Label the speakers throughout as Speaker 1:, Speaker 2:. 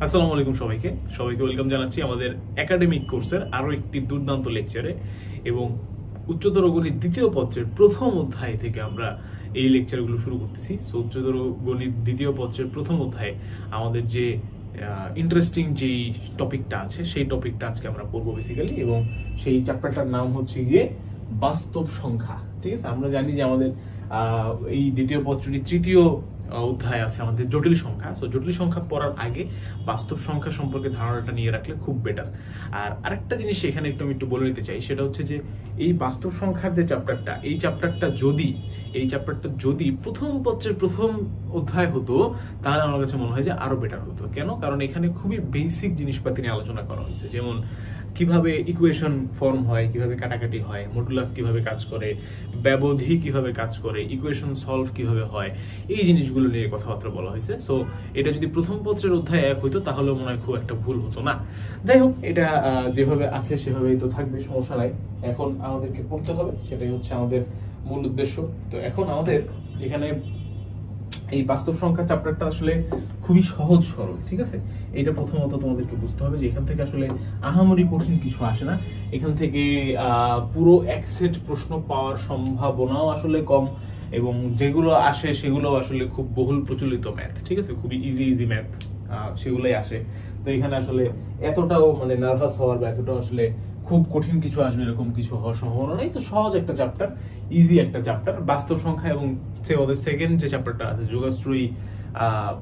Speaker 1: আসসালামু আলাইকুম সবাইকে ওয়েলকাম জানাচ্ছি আমাদের একাডেমিক কোর্সের আরো একটি দুর্দান্ত লেকচারে এবং উচ্চতর গণিত দ্বিতীয় পত্রের প্রথম অধ্যায় থেকে আমরা এই লেকচারগুলো শুরু করতেছি। সো উচ্চতর গণিত দ্বিতীয় পত্রের প্রথম অধ্যায়ে আমাদের যে ইন্টারেস্টিং যেই টপিকটা আছে সেই টপিকটা আজকে আমরা পড়বো বেসিক্যালি, এবং সেই চ্যাপ্টারটার নাম হচ্ছে গিয়ে বাস্তব সংখ্যা। ঠিক আছে, আমরা জানি যে আমাদের এই দ্বিতীয় পত্রটি তৃতীয় অধ্যায় আছে আমাদের জটিল সংখ্যা। সো জটিল সংখ্যা পড়ার আগে বাস্তব সংখ্যা সম্পর্কে ধারণাটা নিয়ে রাখলে খুব বেটার। আর আরেকটা জিনিস এখানে আমি একটু বলে নিতে চাই, সেটা হচ্ছে যে এই বাস্তব সংখ্যার যে চ্যাপ্টারটা, এই চ্যাপ্টারটা যদি প্রথম পত্রের প্রথম অধ্যায় হতো তাহলে আমার কাছে মনে হয় যে আরো বেটার হতো। কেন? কারণ এখানে খুবই বেসিক জিনিসপাতি নিয়ে আলোচনা করা হয়েছে, যেমন কিভাবে ইকুয়েশন ফর্ম হয়, কিভাবে কাটাকাটি হয়, মডুলাস কিভাবে কাজ করে, ব্যবধি কিভাবে কাজ করে, ইকুয়েশন সলভ কিভাবে হয়, এই জিনিসগুলো নিয়ে কথাবার্তা বলা হয়েছে। সো এটা যদি প্রথম পত্রের অধ্যায় 1 হইতো তাহলে মনে হয় খুব একটা ভুল হতো না। যাই হোক, এটা যেভাবে আছে সেভাবেই তো থাকবে, সমস্যা নাই। এখন আমাদেরকে পড়তে হবে, সেটাই হচ্ছে আমাদের মূল উদ্দেশ্য। তো এখন আমাদের এখানে এই বাস্তব সংখ্যা চ্যাপ্টারটা আসলে খুবই সহজ সরল। ঠিক আছে, এটা প্রথমত তোমাদেরকে বুঝতে হবে যে এখান থেকে আসলে আহামরি কঠিন কিছু আসে না। এখান থেকে পুরো এক সেট প্রশ্ন পাওয়ার সম্ভাবনাও আসলে কম, এবং যেগুলো আসে সেগুলো আসলে খুব বহুল প্রচলিত ম্যাথ। ঠিক আছে, খুবই ইজি ম্যাথ সেগুলোই আসে। তো এখানে আসলে এতটাও নার্ভাস হওয়ার বা এতটাও আসলে খুব কঠিন কিছু আসবে এরকম কিছু হওয়ার সম্ভাবনা নেই। তো সহজ একটা চ্যাপ্টার, ইজি একটা চ্যাপ্টার বাস্তব সংখ্যা, এবং ওদের সেকেন্ড যে চ্যাপ্টারটা আছে যোগাশ্রয়ী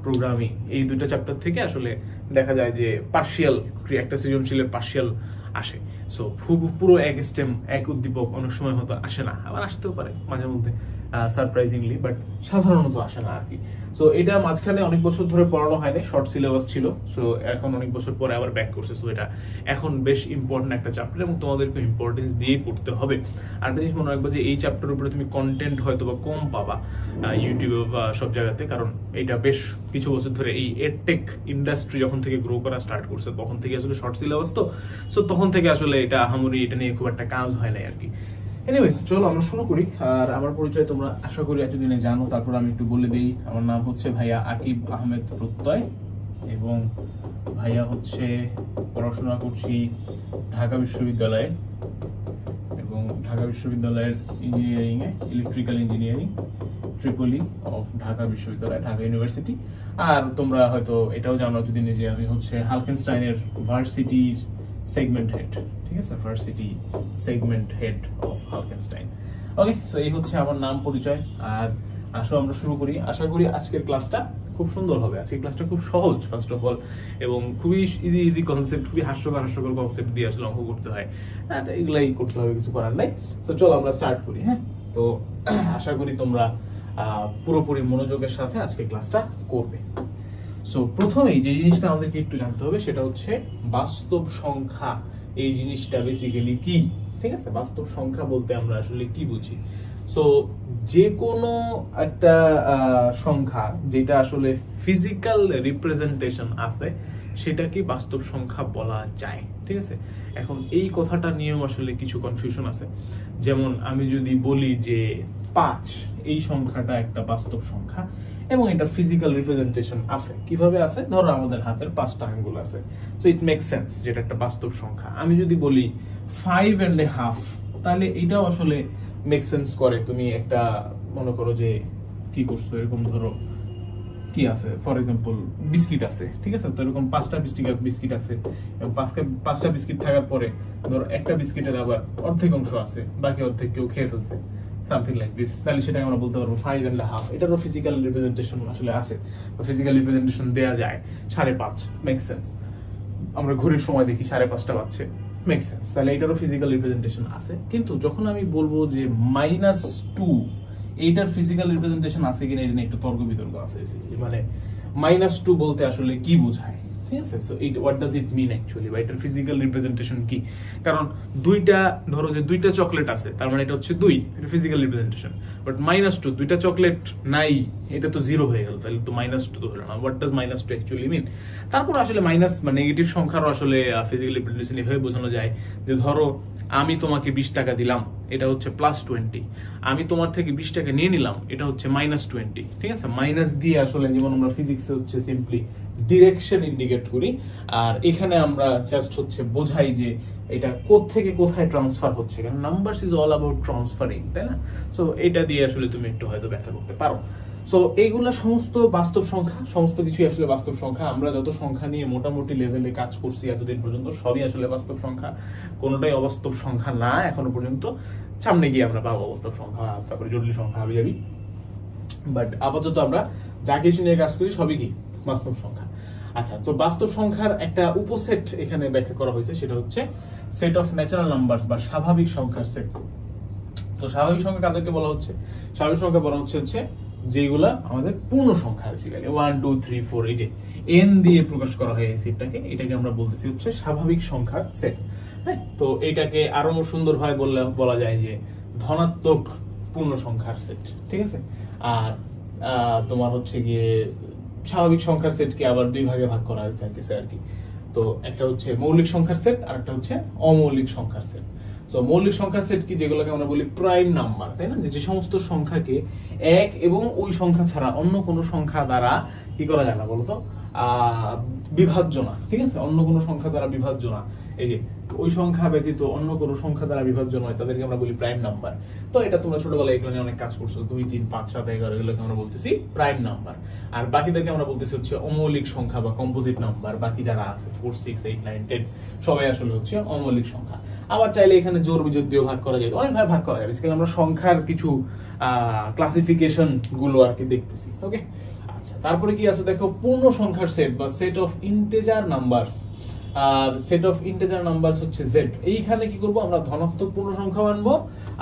Speaker 1: প্রোগ্রামিং, এই দুইটা চ্যাপ্টার থেকে আসলে দেখা যায় যে পার্শিয়াল একটা সৃজনশীলের পার্শিয়াল আসে। সো পুরো এক স্টেম এক উদ্দীপক অনেক সময় হয়তো আসে না, আবার আসতেও পারে মাঝে মধ্যে সারপ্রাইজিংলি, বাট সাধারণত আসে না আর কি। সো এটা মাঝখানে অনেক বছর ধরে পড়ানো হয়নি, শর্ট সিলেবাস ছিল। সো এখন অনেক বছর পরে আবার ব্যাক করছে। সো এটা এখন বেশ ইম্পর্টেন্ট একটা চ্যাপ্টার এবং তোমাদেরকে ইম্পর্টেন্স দিয়েই পড়তে হবে। আর একটা জিনিস মনে রাখবো যে এই চ্যাপ্টারের উপরে তুমি কন্টেন্ট হয়তো বা কম পাবা ইউটিউবে বা সব জায়গাতে, কারণ এটা বেশ কিছু বছর ধরে এই এডটেক ইন্ডাস্ট্রি যখন থেকে গ্রো করা স্টার্ট করছে তখন থেকে আসলে শর্ট সিলেবাস, তো সো তখন থেকে আসলে এটা আহামরি এটা নিয়ে খুব একটা কাজ হয় নাই আর কি। এনিওয়েজ, চলো আমরা শুরু করি। আর আমার পরিচয় তোমরা আশা করি এতদিনে জানো, তারপর আমি একটু বলে দিই। আমার নাম হচ্ছে ভাইয়া আকিব আহমেদ প্রত্যয়, এবং ভাইয়া হচ্ছে পড়াশোনা করছি ঢাকা বিশ্ববিদ্যালয়ে, এবং ঢাকা বিশ্ববিদ্যালয়ের ইঞ্জিনিয়ারিংয়ে electrical engineering, triple E of Dhaka বিশ্ববিদ্যালয়, ঢাকা ইউনিভার্সিটি। আর তোমরা হয়তো এটাও জানো এতদিনে যে আমি হচ্ছে হালকেনস্টাইনের ভার্সিটির সেগমেন্ট হেড। ঠিক আছে, ভার্সিটি সেগমেন্ট হেড অফ হালকেনস্টাইন। ওকে, সো এই হচ্ছে আমার নাম পরিচয়। আর আসো আমরা শুরু করি। আশা করি আজকের ক্লাসটা খুব সুন্দর হবে। আজকের ক্লাসটা খুব সহজ ফার্স্ট অফ অল, এবং খুবই ইজি কনসেপ্ট, খুবই হাস্যকর কনসেপ্ট দিয়ে আসলে অঙ্ক করতে হয়। এগুলাই করতে হবে, কিছু করার নাই। সো চলো আমরা স্টার্ট করি। হ্যাঁ, তো আশা করি তোমরা পুরোপুরি মনোযোগের সাথে আজকে ক্লাসটা করবে। সো প্রথমেই যে জিনিসটা আমাদেরকে একটু জানতে হবে সেটা হচ্ছে বাস্তব সংখ্যা। এই জিনিসটা বেসিক্যালি কি? ঠিক আছে, বাস্তব সংখ্যা বলতে আমরা আসলে কি বুঝি? সো যে কোনো একটা সংখ্যা যেটা আসলে ফিজিক্যাল রিপ্রেজেন্টেশন আছে সেটাকে বাস্তব সংখ্যা বলা যায়। ঠিক আছে, এখন এই কথাটা নিয়েও আসলে কিছু কনফিউশন আছে। যেমন আমি যদি বলি যে 5, এই সংখ্যাটা একটা বাস্তব সংখ্যা এবং এটা ফিজিক্যাল রিপ্রেজেন্টেশন আছে। কিভাবে আছে? ধরো আমাদের হাতের 5টা আঙ্গুল আছে, সো ইট মেক সেন্স যেটা একটা বাস্তব সংখ্যা। আমি যদি বলি 5.5, তাহলে এটাও আসলে মেক সেন্স করে। তুমি একটা মনে করো যে কি করছো, এরকম ধরো কি আছে, ফর এক্সাম্পল বিস্কিট আছে। ঠিক আছে, তো এরকম 5টা বিস্কিট আছে, এবং 5টা বিস্কিট থাকার পরে ধরো একটা বিস্কিটের আবার অর্ধেক অংশ আছে, বাকি অর্ধেক কেউ খেয়ে ফেলছে, সামথিং লাইক দিস। তাহলে সেটাকে আমরা বলতে পারবো 5.5। এটারও ফিজিক্যাল রিপ্রেজেন্টেশন আসলে আছে, ফিজিক্যাল রিপ্রেজেন্টেশন দেয়া যায়। 5.5 মেক সেন্স। আমরা ঘড়ির সময় দেখি 5:30 বাজছে, মেক সেন্স। তাহলে এটারও ফিজিক্যাল রিপ্রেজেন্টেশন আছে। কিন্তু যখন আমি বলবো যে -2, এইটার ফিজিক্যাল রিপ্রেজেন্টেশন আছে কিনা এটা নিয়ে একটু তর্ক বিতর্ক আছে। মানে -2 বলতে আসলে কি বোঝায়? ঠিক আছে, so what does it mean actually, বা এটার ফিজিক্যাল রিপ্রেজেন্টেশন কি? কারণ ধরো যে 2টা চকলেট আছে, তার মানে এটা হচ্ছে 2, এটা ফিজিক্যাল রিপ্রেজেন্টেশন। বাট -2, 2টা চকলেট নাই, এটা তো 0 হয়ে গেল, তাহলে তো -2 তো হলো না। হোয়াট ডাজ -2 অ্যাকচুয়ালি মিন? তারপর আসলে মাইনাস বা নেগেটিভ সংখ্যারও আসলে ফিজিক্যাল রিপ্রেজেন্টেশন এভাবে বোঝানো যায় যে ধরো আমি তোমাকে 20 টাকা দিলাম, এটা হচ্ছে +20। আমি তোমার থেকে 20 টাকা নিয়ে নিলাম, এটা হচ্ছে -20। ঠিক আছে, মাইনাস দিয়ে আসলে যেমন আমরা ফিজিক্সে হচ্ছে সিম্পলি ডিরেকশন ইন্ডিকেট করি, আর এখানে আমরা জাস্ট হচ্ছে বোঝাই যে এটা কোত্থেকে কোথায় ট্রান্সফার হচ্ছে, কারণ numbers is all about transferring, তাই না? সো এটা দিয়ে আসলে তুমি একটু হয়তো ব্যাখ্যা করতে পারো। সো এইগুলা সমস্ত বাস্তব সংখ্যা, সমস্ত কিছুই আসলে বাস্তব সংখ্যা। আমরা যত সংখ্যা নিয়ে মোটামুটি লেভেলে কাজ করছি এতদিন পর্যন্ত সবই আসলে বাস্তব সংখ্যা, কোনোটাই অবাস্তব সংখ্যা না এখনো পর্যন্ত। সামনে গিয়ে আমরা পাবো অবাস্তব সংখ্যা, তারপরে জটিল সংখ্যা হাবি যাবি, বাট আপাতত আমরা যা কিছু নিয়ে কাজ করছি সবই কি বাস্তব সংখ্যা। আচ্ছা, তো বাস্তব সংখ্যার একটা উপসেট এখানে ব্যাখ্যা করা হয়েছে, সেটা হচ্ছে সেট অফ ন্যাচারাল নাম্বারস বা স্বাভাবিক সংখ্যার সেট। তো স্বাভাবিক সংখ্যা কাদেরকে বলা হচ্ছে? স্বাভাবিক সংখ্যা বলা হচ্ছে যেগুলা আমাদের পূর্ণ সংখ্যা, বেসিক্যালি 1 2 3 4 এই যে n দিয়ে প্রকাশ করা হয় এই সেটটাকে, এটাকে আমরা বলতেছি হচ্ছে স্বাভাবিক সংখ্যার সেট। হ্যাঁ, তো এটাকে আরো সুন্দরভাবে বলা যায় যে ধনাত্মক পূর্ণ সংখ্যার সেট। ঠিক আছে, আর তোমার হচ্ছে গিয়ে স্বাভাবিক সংখ্যার সেটকে আবার দুই ভাগে ভাগ করা হইতেছে আর কি। তো একটা হচ্ছে মৌলিক সংখ্যার সেট আর একটা হচ্ছে অমৌলিক সংখ্যার সেট। তো মৌলিক সংখ্যার সেট কি, যেগুলোকে আমরা বলি প্রাইম নাম্বার, তাই না? যে সমস্ত সংখ্যাকে এক এবং ওই সংখ্যা ছাড়া অন্য কোনো সংখ্যা দ্বারা কি করা যায় না বলতো, বিভাজ্য না। ঠিক আছে, অন্য কোনো সংখ্যা দ্বারা বিভাজ্য না, এই যে ওই সংখ্যা ব্যতীত অন্য কোনো সংখ্যা দ্বারা বিভাজ্য নয়, তাদেরকে আমরা বলি প্রাইম নাম্বার। তো এটা তোমরা ছোটবেলায় এগুলো নিয়ে অনেক কাজ করছো, 2 3 5 7 11 এগুলোকে আমরা বলতেছি প্রাইম নাম্বার। আর বাকিদেরকে আমরা বলতেছি হচ্ছে অমৌলিক সংখ্যা বা কম্পোজিট নাম্বার। বাকি যারা আছে 4 6 8 9 10 সবাই আসলে হচ্ছে অমৌলিক সংখ্যা। আবার চাইলে এখানে জোড় বিজোড় দিয়ে ভাগ করা যায়, অনেক ভাবে ভাগ করা যায়। বেসিক্যালি আমরা সংখ্যার কিছু ক্লাসিফিকেশন গুলো আর কি দেখতেছি। ওকে, আচ্ছা, তারপরে কি আছে দেখো, পূর্ণ সংখ্যার সেট বা সেট অফ ইন্টিজার নাম্বারস। আর সেট অফ ইন্টিজার নাম্বারস হচ্ছে জেড। এইখানে কি করব আমরা, ধনাত্মক পূর্ণ সংখ্যা আনবো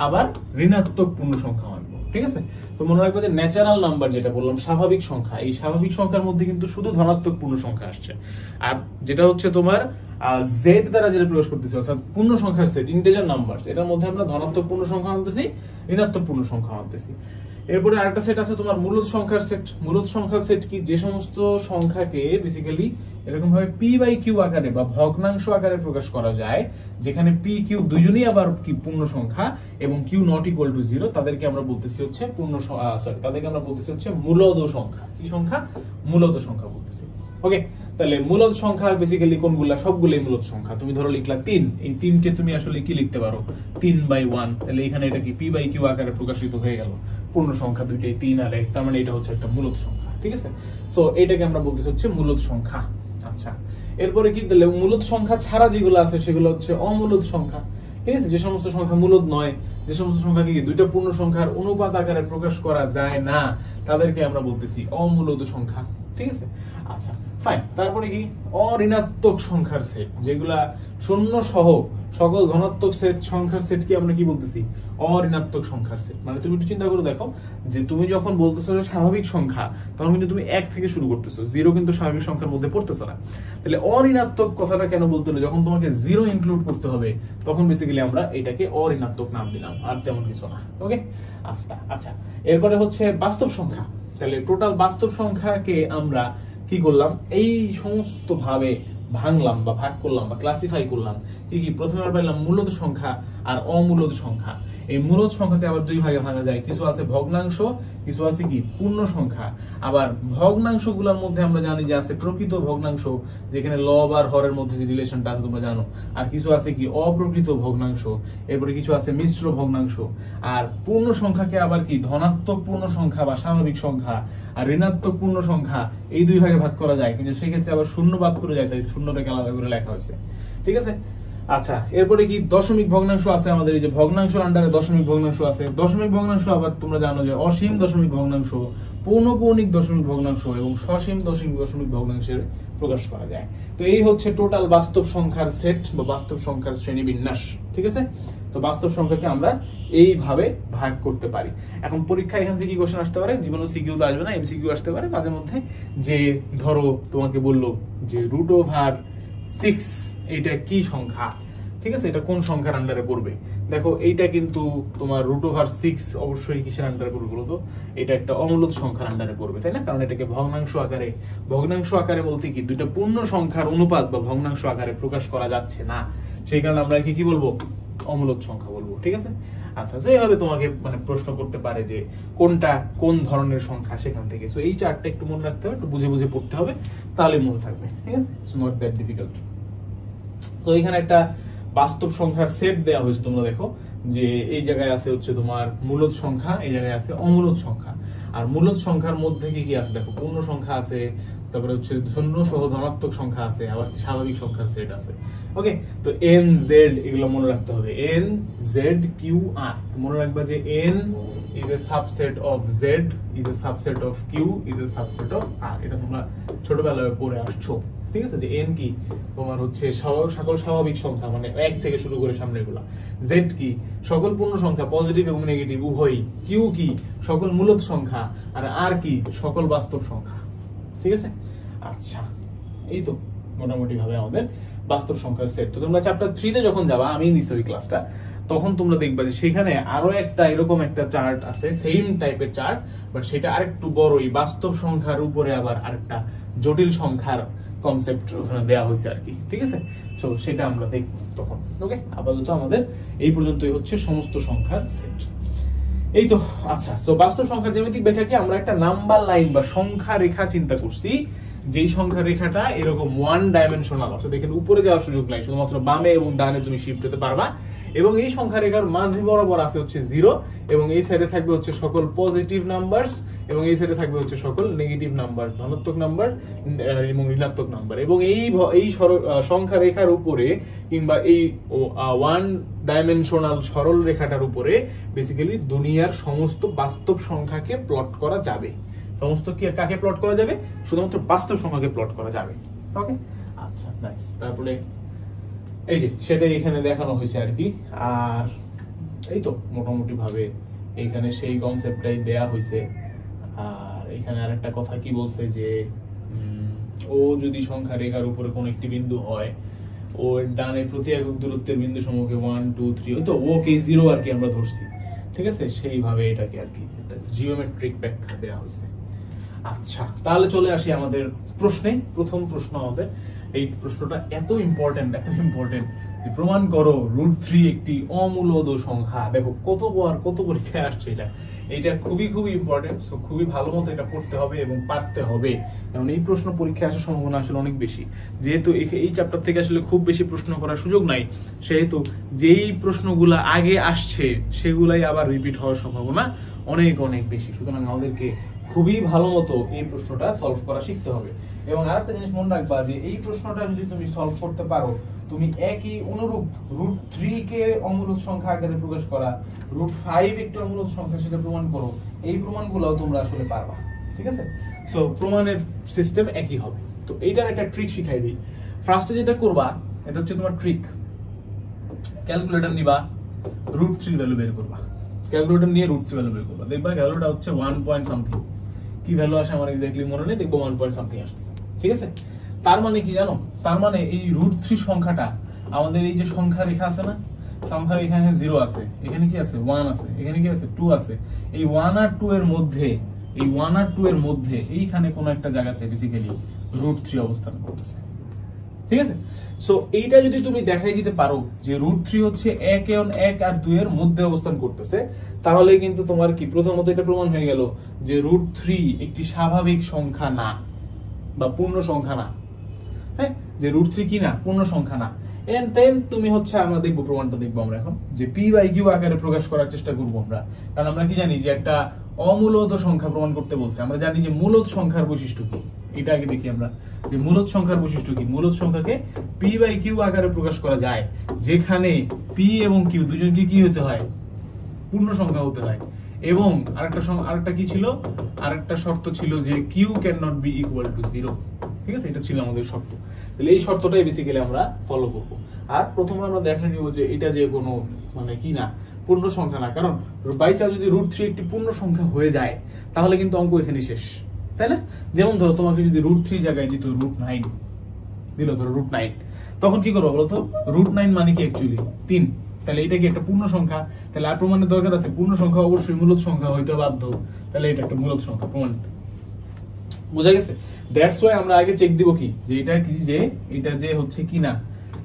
Speaker 1: আবার ঋণাত্মক পূর্ণ সংখ্যা আনবো। ঠিক আছে, তো মনে রাখবে যে ন্যাচারাল নাম্বার যেটা বললাম স্বাভাবিক সংখ্যা, এই স্বাভাবিক সংখ্যার মধ্যে কিন্তু শুধু ধনাত্মক পূর্ণ সংখ্যা আসছে। আর যেটা হচ্ছে তোমার জেড দ্বারা যেটা প্রকাশ করতেছি, অর্থাৎ পূর্ণ সংখ্যার সেট ইন্টিজার নাম্বারস, এটার মধ্যে আমরা ধনাত্মক পূর্ণ সংখ্যা আনতেছি, ঋণাত্মক পূর্ণ সংখ্যা আনতেছি। এরপরে আরেকটা সেট আছে তোমার মূলদ সংখ্যার সেট। মূলদ সংখ্যার সেট কি, যে সমস্ত সংখ্যাকে বেসিক্যালি এরকম ভাবে পি বাই কিউ আকারে বা ভগ্নাংশ আকারে প্রকাশ করা যায়, যেখানে পি কিউ দুজনই আবার কি পূর্ণ সংখ্যা এবং কিউ নট ইকুয়াল টু 0, তাদেরকে আমরা বলতেছি হচ্ছে তাদেরকে আমরা বলতেছি হচ্ছে মূলদ সংখ্যা। কি সংখ্যা? মূলদ সংখ্যা বলতেছি। ওকে, তাহলে মূলদ সংখ্যা বেসিক্যালি কোনগুলা? সবগুলোই মূলদ সংখ্যা। তুমি ধরো লিখলা 3, এই 3 কে তুমি আসলে কি লিখতে পারো, 3/1। তাহলে এখানে এটা কি পি বাই কিউ আকারে প্রকাশিত হয়ে গেল, পূর্ণ সংখ্যা দুইটাই 3 আর 1, তার মানে এটা হচ্ছে একটা মূলদ সংখ্যা। ঠিক আছে, সো এটাকে আমরা বলতেছি হচ্ছে মূলদ সংখ্যা। আচ্ছা, এরপরে কি দিলে মূলদ সংখ্যা ছাড়া যেগুলো আছে সেগুলো হচ্ছে অমূলদ সংখ্যা। ঠিক আছে, যে সমস্ত সংখ্যা মূলদ নয়, যে সমস্ত সংখ্যাকে দুইটা পূর্ণ সংখ্যার অনুপাত আকারে প্রকাশ করা যায় না, তাদেরকে আমরা বলতেছি অমূলদ সংখ্যা। ঠিক আছে, আচ্ছা ফাইন। তারপরে কি অঋণাত্মক সংখ্যার সেট, যেগুলা শূন্য সহ সকল ধনাত্মক সেট সংখ্যার সেট কি আমরা কি বলতেছি? অঋণাত্মক সংখ্যার সেট। মানে তুমি একটু চিন্তা করে দেখো যে তুমি যখন বলতেছো স্বাভাবিক সংখ্যা, তখন কিন্তু তুমি 1 থেকে শুরু করতেছো, 0 কিন্তু স্বাভাবিক সংখ্যার মধ্যে পড়তেছে না। তাহলে অঋণাত্মক কথাটা কেন বলতে হলো, যখন তোমাকে 0 ইনক্লুড করতে হবে তখন বেসিক্যালি আমরা এটাকে অঋণাত্মক নাম দিলাম, আর তেমন কিছু না। ওকে, আচ্ছা, এরপরে হচ্ছে বাস্তব সংখ্যা। তাহলে টোটাল বাস্তব সংখ্যাকে আমরা কি করলাম, এই সমস্ত ভাবে ভাঙলাম বা ভাগ করলাম বা ক্লাসিফাই করলাম। কি প্রথমে আমরা পেলাম মূলদ সংখ্যা আর অমূলদ সংখ্যা। এই মূলদ সংখ্যাকে আবার দুই ভাগে ভাঙা যায়, কিছু আছে ভগ্নাংশ, কিছু আছে কি পূর্ণ সংখ্যা। আবার ভগ্নাংশ গুলোর মধ্যে আমরা জানি যে আছে প্রকৃত ভগ্নাংশ, যেখানে লব আর হরের মধ্যে যে রিলেশনটা আছে তোমরা জানো। আর কিছু আছে কি অপ্রকৃত ভগ্নাংশ, এরপরে কিছু আছে মিশ্র ভগ্নাংশ। আর পূর্ণ সংখ্যাকে আবার কি ধনাত্মক পূর্ণ সংখ্যা বা স্বাভাবিক সংখ্যা আর ঋণাত্মক পূর্ণ সংখ্যা, এই দুই ভাগে ভাগ করা যায়, কিন্তু সেক্ষেত্রে আবার শূন্য বাদ করে যায়, তাই শূন্যটাকে আলাদা করে লেখা হয়েছে। ঠিক আছে, আচ্ছা, এরপরে কি দশমিক ভগ্নাংশ আছে আমাদের, এই যে ভগ্নাংশের আন্ডারে দশমিক ভগ্নাংশ আছে। দশমিক ভগ্নাংশ আবার তোমরা জানো যে অসীম দশমিক ভগ্নাংশ, পৌনঃপৌনিক দশমিক ভগ্নাংশ এবং সসীম দশমিক ভগ্নাংশের প্রকাশ করা যায়। তো এই হচ্ছে টোটাল বাস্তব সংখ্যার সেট বা বাস্তব সংখ্যার শ্রেণীবিন্যাস। ঠিক আছে, তো বাস্তব সংখ্যাকে আমরা এইভাবে ভাগ করতে পারি। এখন পরীক্ষা এখান থেকে কি কোশ্চেন আসতে পারে, জীবনে সিকিউ তো আসবে না, এমসিকিউ আসতে পারে মাঝে মধ্যে। যে ধরো তোমাকে বললো যে √6 এইটা কি সংখ্যা, ঠিক আছে, এটা কোন সংখ্যার আন্ডারে পড়বে? দেখো এইটা কিন্তু তোমার √6 অবশ্যই কিসের আন্ডারে পড়বে বলতো? এটা একটা অমূলদ সংখ্যার আন্ডারে পড়বে, তাই না? কারণ এটাকে ভগ্নাংশ আকারে বলতে কি দুইটা পূর্ণ সংখ্যার অনুপাত বা ভগ্নাংশ আকারে প্রকাশ করা যাচ্ছে না, সেই কারণে আমরা কি বলবো? অমূলদ সংখ্যা বলবো, ঠিক আছে। আচ্ছা, তো এইভাবে তোমাকে মানে প্রশ্ন করতে পারে যে কোনটা কোন ধরনের সংখ্যা সেখান থেকে। সো এই চারটা একটু মনে রাখতে হবে, একটু বুঝে বুঝে পড়তে হবে, তাহলে মনে থাকবে, ঠিক আছে। It's not that difficult. তো এখানে একটা বাস্তব সংখ্যার সেট দেওয়া হয়েছে, তোমরা দেখো যে এই জায়গায় আছে হচ্ছে তোমার মূলদ সংখ্যা, এই জায়গায় আছে অমূলদ সংখ্যা। আর মূলদ সংখ্যার মধ্যে কি কি আছে দেখো, পূর্ণ সংখ্যা আছে, তারপরে হচ্ছে শূন্য সহ ধনাত্মক সংখ্যা আছে, আবার স্বাভাবিক সংখ্যার সেট আছে। ওকে, তো এন জেড এগুলো মনে রাখতে হবে, এন জেড কিউ আর। মনে রাখবা যে N is a subset of Z, is a subset of Q, is a subset of R. এটা তোমরা ছোটবেলায় পড়ে আসছো, ঠিক আছে। যে এন কি তোমার হচ্ছে সকল স্বাভাবিক সংখ্যা, মানে 1 থেকে শুরু করে সামনে গুলা। জেড কি সকল পূর্ণ সংখ্যা, পজিটিভ এবং নেগেটিভ উভয়ই। কিউ কি সকল মূলদ সংখ্যা, আর আর কি সকল বাস্তব সংখ্যা, ঠিক আছে। আচ্ছা, এই তো মোটামুটি ভাবে আমাদের বাস্তব সংখ্যার সেট। তো তোমরা চ্যাপ্টার 3 তে যখন যাবা, আমি নিছি ওই ক্লাসটা, তখন তোমরা দেখবা যে সেখানে আরো একটা এরকম একটা চার্ট আছে, সেম টাইপের চার্ট, বাট সেটা আরেকটু বড়, এই বাস্তব সংখ্যার উপরে আবার আরেকটা জটিল সংখ্যার কনসেপ্ট ওখানে দেওয়া হয়েছে আর কি, ঠিক আছে। সো সেটা আমরা দেখব তখন। ওকে, আপাতত আমাদের এই পর্যন্তই হচ্ছে সমস্ত সংখ্যার সেট। এই তো। আচ্ছা, সো বাস্তব সংখ্যার জ্যামিতিক ব্যাখ্যা কি, আমরা একটা নাম্বার লাইন বা সংখ্যা রেখা চিন্তা করছি, যেই সংখ্যা রেখাটা এরকম 1 ডাইমেনশনাল, অর্থাৎ এখানে উপরে যাওয়ার সুযোগ নাই, শুধুমাত্র বামে এবং ডানে তুমি শিফট হতে পারবা। এবং এই সংখ্যা রেখার মাঝে বরাবর আছে হচ্ছে 0, এবং এই সাইডে থাকবে হচ্ছে সকল পজিটিভ নাম্বারস, এবং এই সাইডে থাকবে হচ্ছে সকল নেগেটিভ নাম্বার, ধনাত্মক নাম্বার এবং ঋণাত্মক নাম্বার। এবং এই সংখ্যা রেখার উপরে কিংবা এই 1 ডাইমেনশনাল সরল রেখাটার উপরে বেসিক্যালি দুনিয়ার সমস্ত বাস্তব সংখ্যাকে প্লট করা যাবে। সমস্ত কি কাকে প্লট করা যাবে? শুধুমাত্র বাস্তব সংখ্যাকে প্লট করা যাবে। ওকে, আচ্ছা, নাইস। তারপরে এই যে সেটাই এখানে দেখানো হয়েছে আর কি। আর এই তো মোটামুটি ভাবে এইখানে সেই কনসেপ্টটাই দেয়া হয়েছে। আর এখানে আরেকটা কথা কি বলছে যে ও যদি সংখ্যা রেখার উপরে কোন একটি বিন্দু হয়, ও ডানে প্রতি একক দূরত্বের বিন্দু সমূহকে 1 2 3, ওই তো ওকে 0 আর কি আমরা ধরছি, ঠিক আছে। সেইভাবে এটাকে আর কি একটা জিওমেট্রিক ব্যাখ্যা দেওয়া হয়েছে। আচ্ছা, তাহলে চলে আসি আমাদের প্রশ্নে। প্রথম প্রশ্ন আমাদের, এই প্রশ্নটা এত ইম্পর্টেন্ট যে প্রমাণ করো √3 একটি অমূলদ সংখ্যা। দেখো কত পরীক্ষায় আসছে এটা খুবই ইম্পর্টেন্ট। সো খুবই ভালো মতো এটা পড়তে হবে এবং পারতে হবে, কারণ এই প্রশ্ন পরীক্ষায় আসার সম্ভাবনা আসলে অনেক বেশি। যেহেতু এই চ্যাপ্টার থেকে আসলে খুব বেশি প্রশ্ন করার সুযোগ নাই, সেহেতু যেই প্রশ্নগুলা আগে আসছে সেগুলাই আবার রিপিট হওয়ার সম্ভাবনা অনেক বেশি। সুতরাং আমাদেরকে খুবই ভালো মতো এই প্রশ্নটা সলভ করা শিখতে হবে। এবং আরেকটা জিনিস মনে রাখবা যে এই প্রশ্নটা যদি তুমি সলভ করতে পারো, তুমি একই অনুরূপ √3 কে অমূলদ সংখ্যা আকারে প্রকাশ করা, √5 একটি অমূলদ সংখ্যা সেটা প্রমাণ করো, এই প্রমাণগুলোও তোমরা আসলে পারবা, ঠিক আছে। সো প্রমাণের সিস্টেম একই হবে। তো এইটার একটা ট্রিক শিখাই দিই। ফার্স্টে যেটা করবা, এটা হচ্ছে তোমার ট্রিক। ক্যালকুলেটর নিবা, √3 ভ্যালু বের করবা। ক্যালকুলেটর নিয়ে √3 ভ্যালু বের করবা, দেখবা ভ্যালুটা হচ্ছে 1 পয়েন্ট সামথিং। কি ভ্যালু আসে আমার এক্স্যাক্টলি মনে নেই, দেখবো 1 পয়েন্ট সামথিং আসছে, ঠিক আছে। তার মানে কি জানো, তার মানে এই √3 সংখ্যাটা আমাদের এই যে সংখ্যা রেখা আছে না, সংখ্যার এখানে 0 আছে, এখানে কি আছে 1 আছে, এখানে কি আছে 2 আছে। এই 1 আর 2 এর মধ্যে, এই 1 আর 2 এর মধ্যে এইখানে কোন একটা জায়গাতে বেসিক্যালি √3 অবস্থান করতেছে, ঠিক আছে। সো এইটা যদি তুমি দেখাই দিতে পারো যে √3 হচ্ছে 1 আর 2 এর মধ্যে অবস্থান করতেছে, তাহলে কিন্তু তোমার কি প্রথমত এটা প্রমাণ হয়ে গেল যে √3 একটি স্বাভাবিক সংখ্যা না বা পূর্ণ সংখ্যা না। হ্যাঁ, যে √3 কি না, পূর্ণ সংখ্যা না। এন্ড দেন তুমি হচ্ছে আমরা দেখবো, প্রমাণটা দেখবো আমরা এখন, যে p/q আকারে প্রকাশ করার চেষ্টা করবো আমরা। কারণ আমরা কি জানি যে একটা অমূলদ সংখ্যা প্রমাণ করতে বলছে, আমরা জানি যে মূলদ সংখ্যার বৈশিষ্ট্য কি। এটা আগে দেখি আমরা যে মূলদ সংখ্যার বৈশিষ্ট্য কি। মূলদ সংখ্যাকে p/q আকারে প্রকাশ করা যায়, যেখানে p এবং q দুজনকে কি হতে হয়, পূর্ণ সংখ্যা হতে হয়। এবং আরেকটা কি ছিল, আরেকটা শর্ত ছিল যে q can not be equal to 0, ঠিক আছে। এটা ছিল আমাদের শর্ত। তাহলে এই শর্তটাই বেসিক্যালি আমরা ফলো করব। আর প্রথমে আমরা দেখে নিব যে এটা যে কোনো মানে কি না, পূর্ণ সংখ্যা না। কারণ বাই চান্স যদি √3 একটি পূর্ণ সংখ্যা হয়ে যায়, তাহলে কিন্তু অঙ্ক এখানে শেষ, তাই না। যেমন ধরো তোমাকে যদি √3 জায়গায় দিত √9 দিল, ধরো √9, তখন কি করবো বলতো, √9 মানে কি অ্যাকচুয়ালি 3। তাহলে এটা কি একটা পূর্ণ সংখ্যা, তাহলে আর প্রমাণের দরকার আছে, পূর্ণ সংখ্যা অবশ্যই মূলদ সংখ্যা হইতে বাধ্য, তাহলে এটা একটা মূলদ সংখ্যা প্রমাণিত। বুঝা গেছে? দ্যাটস ওয়াই আমরা আগে চেক দিব কি, যে এটা কি, যে এটা যে হচ্ছে কি না,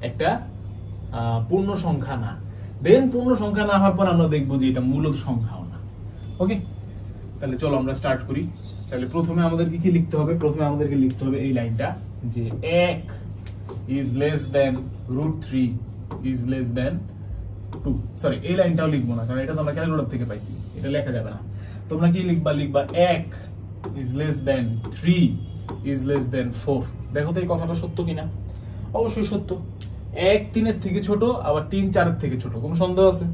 Speaker 1: একটা পূর্ণ সংখ্যা না। দেন পূর্ণ সংখ্যা না হওয়ার পর আমরা দেখবো যে এটা মূলত সংখ্যাও না। ওকে, তাহলে চলো আমরা স্টার্ট করি। তাহলে প্রথমে আমাদেরকে কি লিখতে হবে? প্রথমে আমাদেরকে লিখতে হবে এই লাইনটা যে 1 is less than √3 is less than 2। Sorry, এই লাইনটাও লিখবো না, কারণ এটা তো আমরা ক্যালকুলেটর থেকে পাইছি, এটা লেখা যাবে না। তোমরা কি লিখবা? লিখবা 1 is less than 3 is less than 4। দেখো তো এই কথাটা সত্য কিনা। অবশ্যই সত্য। 1 3 এর থেকে ছোট, আবার 3 4 এর থেকে ছোট। কোনো সন্দেহ আছে?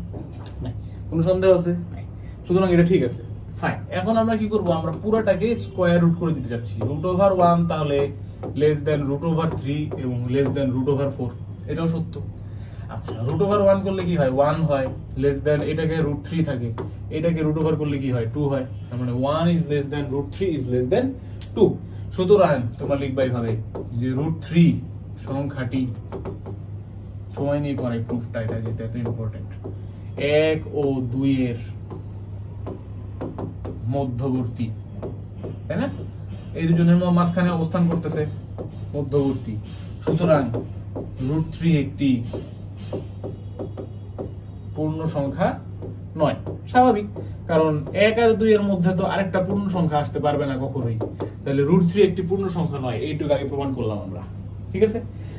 Speaker 1: নাই। কোনো সন্দেহ আছে? নাই। সুতরাং এটা ঠিক আছে, ফাইন। এখন আমরা কি করব? আমরা পুরোটাকে স্কয়ার রুট করে দিতে যাচ্ছি। √1 তাহলে লেস দেন √3 এবং লেস দেন √4। এটাও সত্য। আচ্ছা, √1 করলে কি হয়? 1 হয়। লেস দেন এটাকে √3 থাকে, এটাকে √over করলে কি হয়? 2 হয়। তার মানে 1 is less than √3 is less than 2। সুতরাং তোমরা লিখবা এইভাবে যে √3 সংখ্যাটি, সময় নিয়ে করাই প্রুফটা, এটা যেটা এত ইম্পর্টেন্ট, 1 ও 2 এর মধ্যবর্তী, তাই না? এই দুজনের মাঝখানে অবস্থান করতেছে, মধ্যবর্তী। সুতরাং √3 একটি পূর্ণ সংখ্যা নয়। স্বাভাবিক, কারণ 1 আর 2 এর মধ্যে তো আরেকটা পূর্ণ সংখ্যা আসতে পারবে না কখনোই। তাহলে √3 একটি পূর্ণ সংখ্যা নয়, এইটুকু আগে প্রমাণ করলাম আমরা। ঠিক আছে,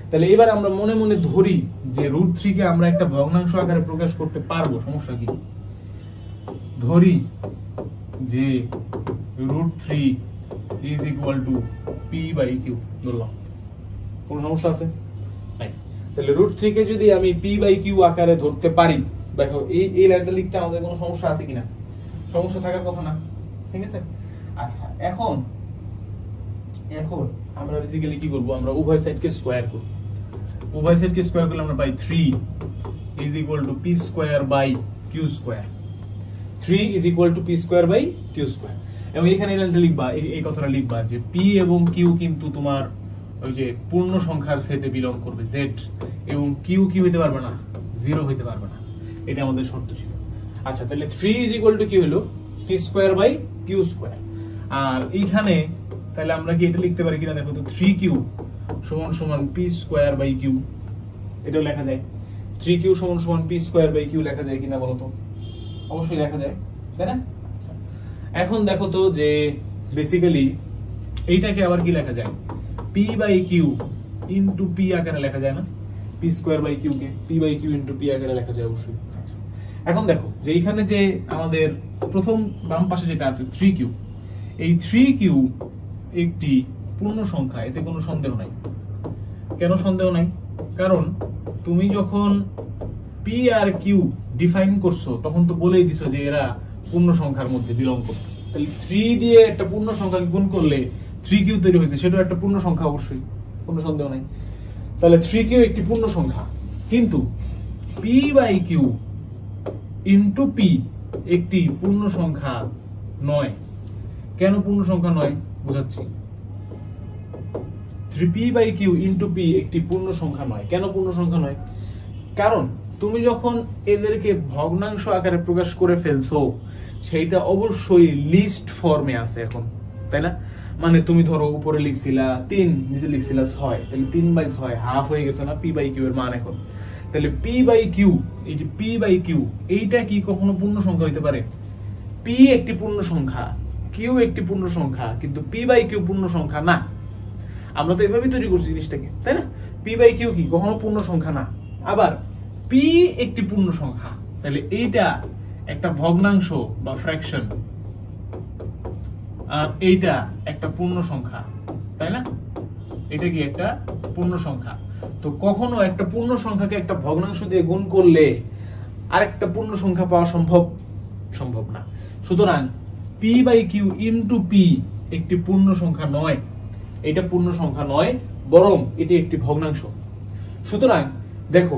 Speaker 1: তাহলে এবার আমরা মনে মনে ধরি যে √3 কে আমরা একটা ভগ্নাংশ আকারে প্রকাশ করতে পারবো। সমস্যা কি? ধরি যে √3 is equal to p/q ধরলাম। কোন সমস্যা আছে? নাই। তাহলে √3 কে যদি আমি p/q আকারে ধরতে পারি, দেখো এই লাইনটা লিখতে আমাদের কোনো সমস্যা আছে কিনা? সমস্যা থাকার কথা না। ঠিক আছে, আচ্ছা এখন আমরা বেসিক্যালি কি করব? আমরা উভয় সাইডকে স্কয়ার করব। উভয় সাইডকে স্কয়ার করলে আমরা পাই 3 is equal to p²/q²। 3 is equal to p²/q²। এবং এখানে এটা লিখবা, এই কথাটা লিখবা যে p এবং q কিন্তু তোমার ওই যে পূর্ণ সংখ্যার সেটে বিলং করবে, z, এবং q কি হইতে পারবে না? 0 হইতে পারবে না। এটা আমাদের শর্ত ছিল। আচ্ছা, তাহলে 3 is equal to কি হলো? p²/q²। আর এইখানে তাহলে আমরা কি এটা লিখতে পারি কিনা দেখো তো? 3q = p²/q। এটাও লেখা যায়। 3q = p²/q লেখা যায় কিনা বলো তো? অবশ্যই লেখা যায়, তাই না? আচ্ছা, এখন দেখো তো যে বেসিক্যালি এইটাকে আবার কি লেখা যায়? p/q ইনটু p আকারে লেখা যায় না? p²/q কে p/q ইনটু p আকারে লেখা যায় অবশ্যই। আচ্ছা, এখন দেখো যে এইখানে যে আমাদের প্রথম বাম পাশে যেটা আছে 3q, এই 3q একটি পূর্ণ সংখ্যা, এতে কোনো সন্দেহ নাই। কেন সন্দেহ নাই? কারণ তুমি যখন p আর q ডিফাইন করছো তখন তো বলেই দিছো যে এরা পূর্ণ সংখ্যার মধ্যে বিলং করতেছে। তাহলে 3 দিয়ে একটা পূর্ণ সংখ্যাকে গুণ করলে 3q তৈরি হয়েছে, সেটাও একটা পূর্ণ সংখ্যা অবশ্যই, কোনো সন্দেহ নাই। তাহলে 3q একটি পূর্ণ সংখ্যা, কিন্তু p/q ইনটু p একটি পূর্ণ সংখ্যা নয়। কেন পূর্ণ সংখ্যা নয়? বোঝাচ্ছি। 3p/q ইনটু p একটি পূর্ণ সংখ্যা নয়। কেন পূর্ণ সংখ্যা নয়? কারণ তুমি যখন এদেরকে ভগ্নাংশ আকারে প্রকাশ করে ফেলছো, সেইটা অবশ্যই লিস্ট ফর্মে আছে এখন, তাই না? মানে তুমি ধরো উপরে লিখছিলা 3, নিচে লিখছিলা 6, তাহলে 3/6 হাফ হয়ে গেছে না p/q এর মান এখন। তাহলে p/q, এই যে p/q, এইটা কি কখনো পূর্ণ সংখ্যা হইতে পারে? p একটি পূর্ণ সংখ্যা, q একটি পূর্ণ সংখ্যা, কিন্তু p/q পূর্ণ সংখ্যা না। আমরা তো এভাবেই তৈরি করছি জিনিসটাকে, তাই না? p/q কি কখনো পূর্ণ সংখ্যা না। আবার p একটি পূর্ণ সংখ্যা, তাহলে এইটা একটা ভগ্নাংশ বা ফ্র্যাকশন, আর এইটা একটা পূর্ণ সংখ্যা, তাই না? এটা কি একটা পূর্ণ সংখ্যা। তো কখনো একটা পূর্ণ সংখ্যাকে একটা ভগ্নাংশ দিয়ে গুণ করলে আরেকটা পূর্ণ সংখ্যা পাওয়া সম্ভব না। সুতরাং p/q ইনটু p একটি পূর্ণ সংখ্যা নয়। এটা পূর্ণ সংখ্যা নয়, বরং এটি একটি ভগ্নাংশ। সুতরাং দেখো,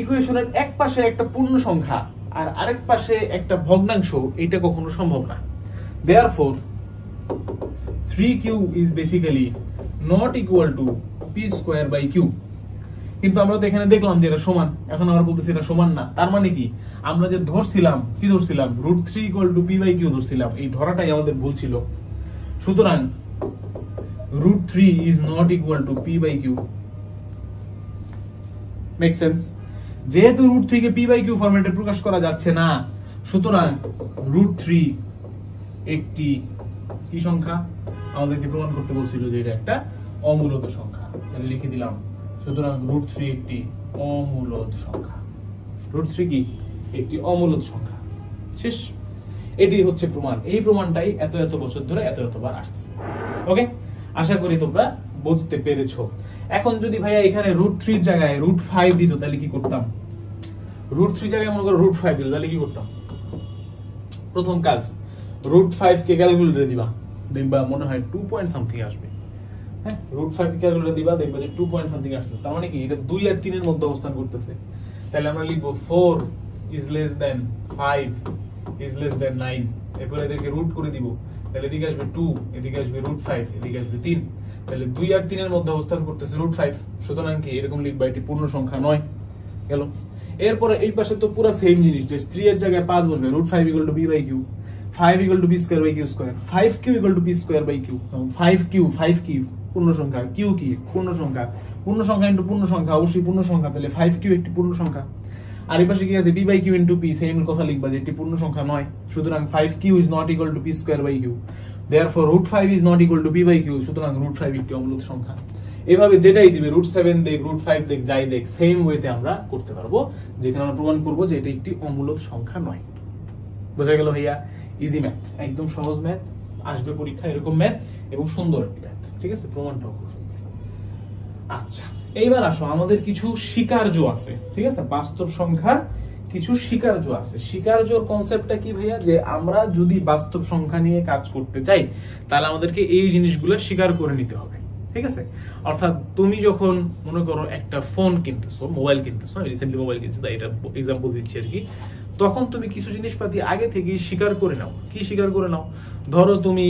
Speaker 1: ইকুয়েশনের এক পাশে একটা পূর্ণ সংখ্যা আর আরেক পাশে একটা ভগ্নাংশ, এটা কখনো সম্ভব না। Therefore 3q is basically not equal to p²/q। কিন্তু আমরা তো এখানে দেখলাম যে এটা সমান, এখন আমরা বলতেছি এটা সমান না। তার মানে কি? আমরা যে ধরছিলাম, কি ধরছিলাম? √3 = p/q ধরছিলাম। এই ধরাটাই আমাদের ভুল ছিল। সুতরাং √3 is not equal to p/q। Make sense? যেহেতু √3 কে p/q ফরম্যাটে প্রকাশ করা যাচ্ছে না, সুতরাং √3 একটি কি সংখ্যা? আমাদেরকে প্রমাণ করতে বলছিল যে এটা একটা অমূলদ সংখ্যা। তাহলে লিখে দিলাম, সুতরাং √3 একটি অমূলদ সংখ্যা। √3 কি? একটি অমূলদ সংখ্যা। শেষ। এটি হচ্ছে প্রমাণ। এই প্রমাণটাই এত বছর ধরে এতবার আসছে। ওকে, আশা করি তোমরা বুঝতে পেরেছো। এখন যদি ভাইয়া এখানে √3 জায়গায় √5 দিত তাহলে কি করতাম? √3 জায়গায় মনে করো √5 দিল, তাহলে কি করতাম? প্রথম কাজ, √5 কে ক্যালকুলেটরে দিবা, দেখবা মনে হয় 2 পয়েন্ট সামথিং আসবে। হ্যাঁ, √5 কে ক্যালকুলেটরে দিবা, দেখবা যে 2 পয়েন্ট সামথিং আসছে। তার মানে কি এটা 2 আর 3 এর মধ্যে অবস্থান করতেছে। তাহলে আমরা লিখবো 4 is less than 5 is less than 9। এরপর এদেরকে রুট করে দিব, তাহলে এদিকে আসবে 2, এদিকে আসবে √5, এদিকে আসবে 3। তাহলে 2 আর 3 এর মধ্যে অবস্থান করতেছে √5, সুতরাং কি এরকম লিখবা এটি পূর্ণ সংখ্যা নয়। গেল। এরপরে এই পাশে তো পুরো সেম জিনিস, যে 3 এর জায়গায় 5 বসবে, √5 = p/q, 5 = p²/q², 5q = p²/q, 5 কি পূর্ণ সংখ্যা, q কি পূর্ণ সংখ্যা, পূর্ণ সংখ্যা ইনটু পূর্ণ সংখ্যা অবশ্যই পূর্ণ সংখ্যা, তাহলে 5q একটি পূর্ণ সংখ্যা। আর এই পাশে কি আছে? p/q * p, সেম কথা লিখবা যে এটি পূর্ণ সংখ্যা নয়, সুতরাং 5q is not equal to p²/q, therefore √5 is not equal to p/q, সুতরাং √5 একটি অমূলদ সংখ্যা। এভাবে যেটাই দিবে, √7 দেখ, √5 দেখ, যাই দেখ, সেম ওয়েতে আমরা করতে পারবো, যেখানে আমরা প্রমাণ করব যে এটা একটি অমূলদ সংখ্যা নয়। বোঝা গেল ভাইয়া? ইজি ম্যাথ, একদম সহজ ম্যাথ, আসবে পরীক্ষা এরকম ম্যাথ, এবং সুন্দর একটি ম্যাথ। ঠিক আছে, প্রমাণটাও খুব সুন্দর। আচ্ছা, এইবার আসো, আমাদের কিছু স্বীকার্য আছে। ঠিক আছে, বাস্তব সংখ্যার কিছু স্বীকার্য আছে। স্বীকার্যর কনসেপ্টটা কি ভাইয়া? যে আমরা যদি বাস্তব সংখ্যা নিয়ে কাজ করতে চাই, তাহলে আমাদেরকে এই জিনিসগুলো স্বীকার করে নিতে হবে। ঠিক আছে, অর্থাৎ তুমি যখন মনে করো একটা ফোন কিনতেছো, মোবাইল কিনতেছো, রিসেন্টলি মোবাইল কিনছো, তাই এটা এক্সাম্পল দিচ্ছি আর কি, তখন তুমি কিছু জিনিসপাতি আগে থেকেই স্বীকার করে নাও। কি স্বীকার করে নাও? ধরো তুমি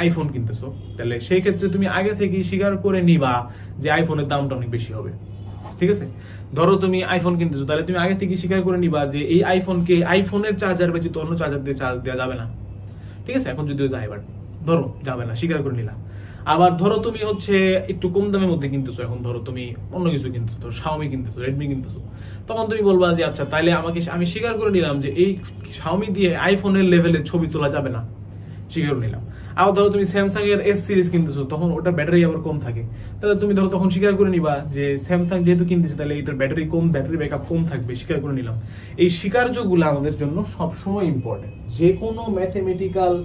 Speaker 1: আইফোন কিনতেছো, তাহলে সেই ক্ষেত্রে তুমি আগে থেকেই স্বীকার করে নিবা যে আইফোনের দামটা অনেক বেশি হবে। ঠিক আছে, ধরো তুমি আইফোন কিনতেছো, তাহলে তুমি আগে থেকে স্বীকার করে নিবা যে এই আইফোনকে আইফোনের চার্জার ব্যতীত অন্য চার্জার দিয়ে চার্জ দেওয়া যাবে না। ঠিক আছে, এখন যদিও যায়, বাট ধরো যাবে না, স্বীকার করে নিলাম। আবার ধরো তুমি হচ্ছে একটু কম দামের মধ্যে কিনতেছো, এখন ধরো তুমি অন্য কিছু কিনতেছো, ধরো Xiaomi কিনতেছো, Redmi কিনতেছো, তখন তুমি বলবা যে আচ্ছা তাইলে আমি স্বীকার করে নিলাম যে এই Xiaomi দিয়ে আইফোনের লেভেলের ছবি তোলা যাবে না, স্বীকার করে নিলাম। আবার ধরো তুমি স্যামসাং এর S সিরিজ কিনতেছো, তখন ওটার ব্যাটারি আবার কম থাকে, তাহলে তুমি ধরো তখন স্বীকার করে নিবা যে স্যামসাং যেহেতু কিনতেছে তাহলে এটার ব্যাটারি কম, ব্যাটারি ব্যাকআপ কম থাকবে, স্বীকার করে নিলাম। এই স্বীকার্যগুলো আমাদের জন্য সবসময় ইম্পর্টেন্ট। যে কোনো ম্যাথমেটিক্যাল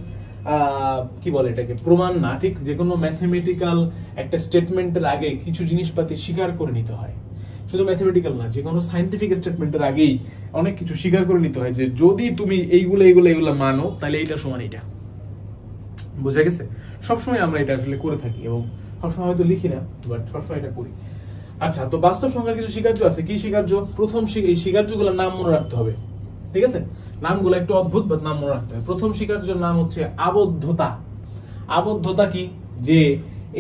Speaker 1: কি বলে এটাকে, প্রমাণ না, ঠিক যে কোনো ম্যাথমেটিক্যাল একটা স্টেটমেন্টের আগে কিছু জিনিসপাতি স্বীকার করে নিতে হয়। শুধু ম্যাথমেটিক্যাল না, যে কোনো সায়েন্টিফিক স্টেটমেন্টের আগেই অনেক কিছু স্বীকার করে নিতে হয়, যে যদি তুমি এইগুলো মানো তাহলে এইটা সমান এইটা। বুঝা গেছে? সবসময় আমরা এটা আসলে করে থাকি, এবং সবসময় হয়তো লিখি না, বাট সবসময় এটা করি। আচ্ছা, তো বাস্তব সংখ্যার কিছু স্বীকার্য আছে। কি স্বীকার্য? প্রথম এই স্বীকার্যগুলোর নাম মনে রাখতে হবে। ঠিক আছে, নামগুলো একটু অদ্ভুত, বাট নাম মনে রাখতে হবে। প্রথম স্বীকার্যের নাম হচ্ছে আবদ্ধতা। আবদ্ধতা কি? যে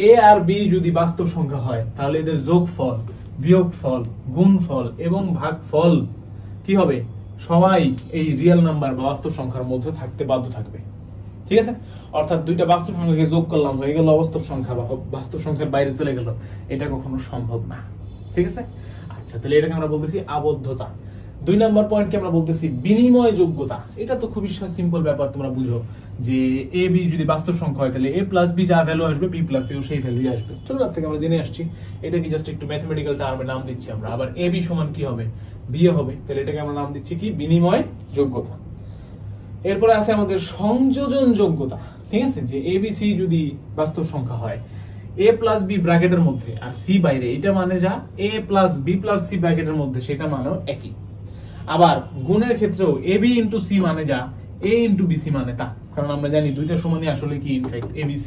Speaker 1: এ আর বি যদি বাস্তব সংখ্যা হয়, তাহলে এদের যোগফল, বিয়োগফল, গুণফল এবং ভাগফল কি হবে? সবাই এই রিয়েল নাম্বার বা বাস্তব সংখ্যার মধ্যে থাকতে বাধ্য থাকবে। ঠিক আছে, অর্থাৎ দুইটা বাস্তব সংখ্যাকে যোগ করলাম, হয়ে গেল অবাস্তব সংখ্যা বা বাস্তব সংখ্যার বাইরে চলে গেল, এটা কখনো সম্ভব না। ঠিক আছে, আচ্ছা, তাহলে এটাকে আমরা বলতেছি আবদ্ধতা। 2 নম্বর পয়েন্টকে আমরা বলতেছি বিনিময় যোগ্যতা। এটা তো খুবই সিম্পল ব্যাপার, তোমরা বুঝো যে এ বি যদি বাস্তব সংখ্যা হয়, তাহলে a + b যা ভ্যালু আসবে p + a ও সেই ভ্যালুই আসবে। ছোটবেলা থেকে আমরা জেনে আসছি, এটা কি জাস্ট একটু ম্যাথমেটিক্যাল টার্মে নাম দিচ্ছি আমরা। আবার a b সমান কি হবে? b হবে, তাহলে এটাকে আমরা নাম দিচ্ছি কি? বিনিময় যোগ্যতা। এরপরে আছে আমাদের সংযোজন যোগ্যতা। ঠিক আছে, যে a b c যদি বাস্তব সংখ্যা হয়, a + b ব্র্যাকেটের মধ্যে আর c বাইরে, এটা মানে যা a + b + c ব্র্যাকেটের মধ্যে, সেটা মানেও একই। আবার গুণের ক্ষেত্রেও ab * c মানে যা a * bc মানে তা, কারণ আমরা জানি দুইটা সমানই আসলে কি ইনফ্যাক্ট abc,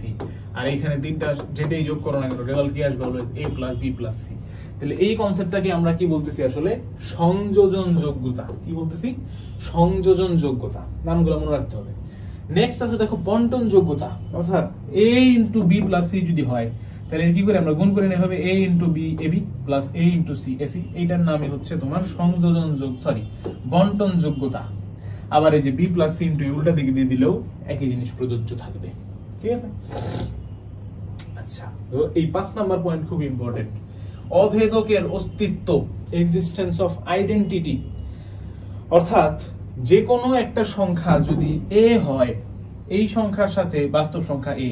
Speaker 1: আর এখানে তিনটা যেটাই যোগ করো না কেন রেজাল্ট কি আসবে? Always a + b + c। তাহলে এই কনসেপ্টটাকে আমরা কি বলতেছি? আসলে সংযোজন যোগ্যতা। কি বলতেছি? সংযোজন যোগ্যতা। নামগুলো মনে রাখতে হবে। নেক্সট আছে দেখো বন্টন যোগ্যতা, অর্থাৎ a * b + c যদি হয়, তাহলে কি করে আমরা গুণ করে নেওয়া হবে a * b ab + a * c ac। এইটার নামই হচ্ছে তোমার সংযোজন বন্টন যোগ্যতা। আবার এই যে b + c * a উল্টা দিকে দিয়ে দিলেও একই জিনিস প্রযোজ্য থাকবে। ঠিক আছে, আচ্ছা, তো এই 5 নাম্বার পয়েন্ট খুব ইম্পর্টেন্ট। অভেদকের অস্তিত্ব, এক্সিস্টেন্স অফ আইডেন্টিটি। অর্থাৎ যে কোনো একটা সংখ্যা যদি এ হয়, এই সংখ্যার সাথে বাস্তব সংখ্যা এ,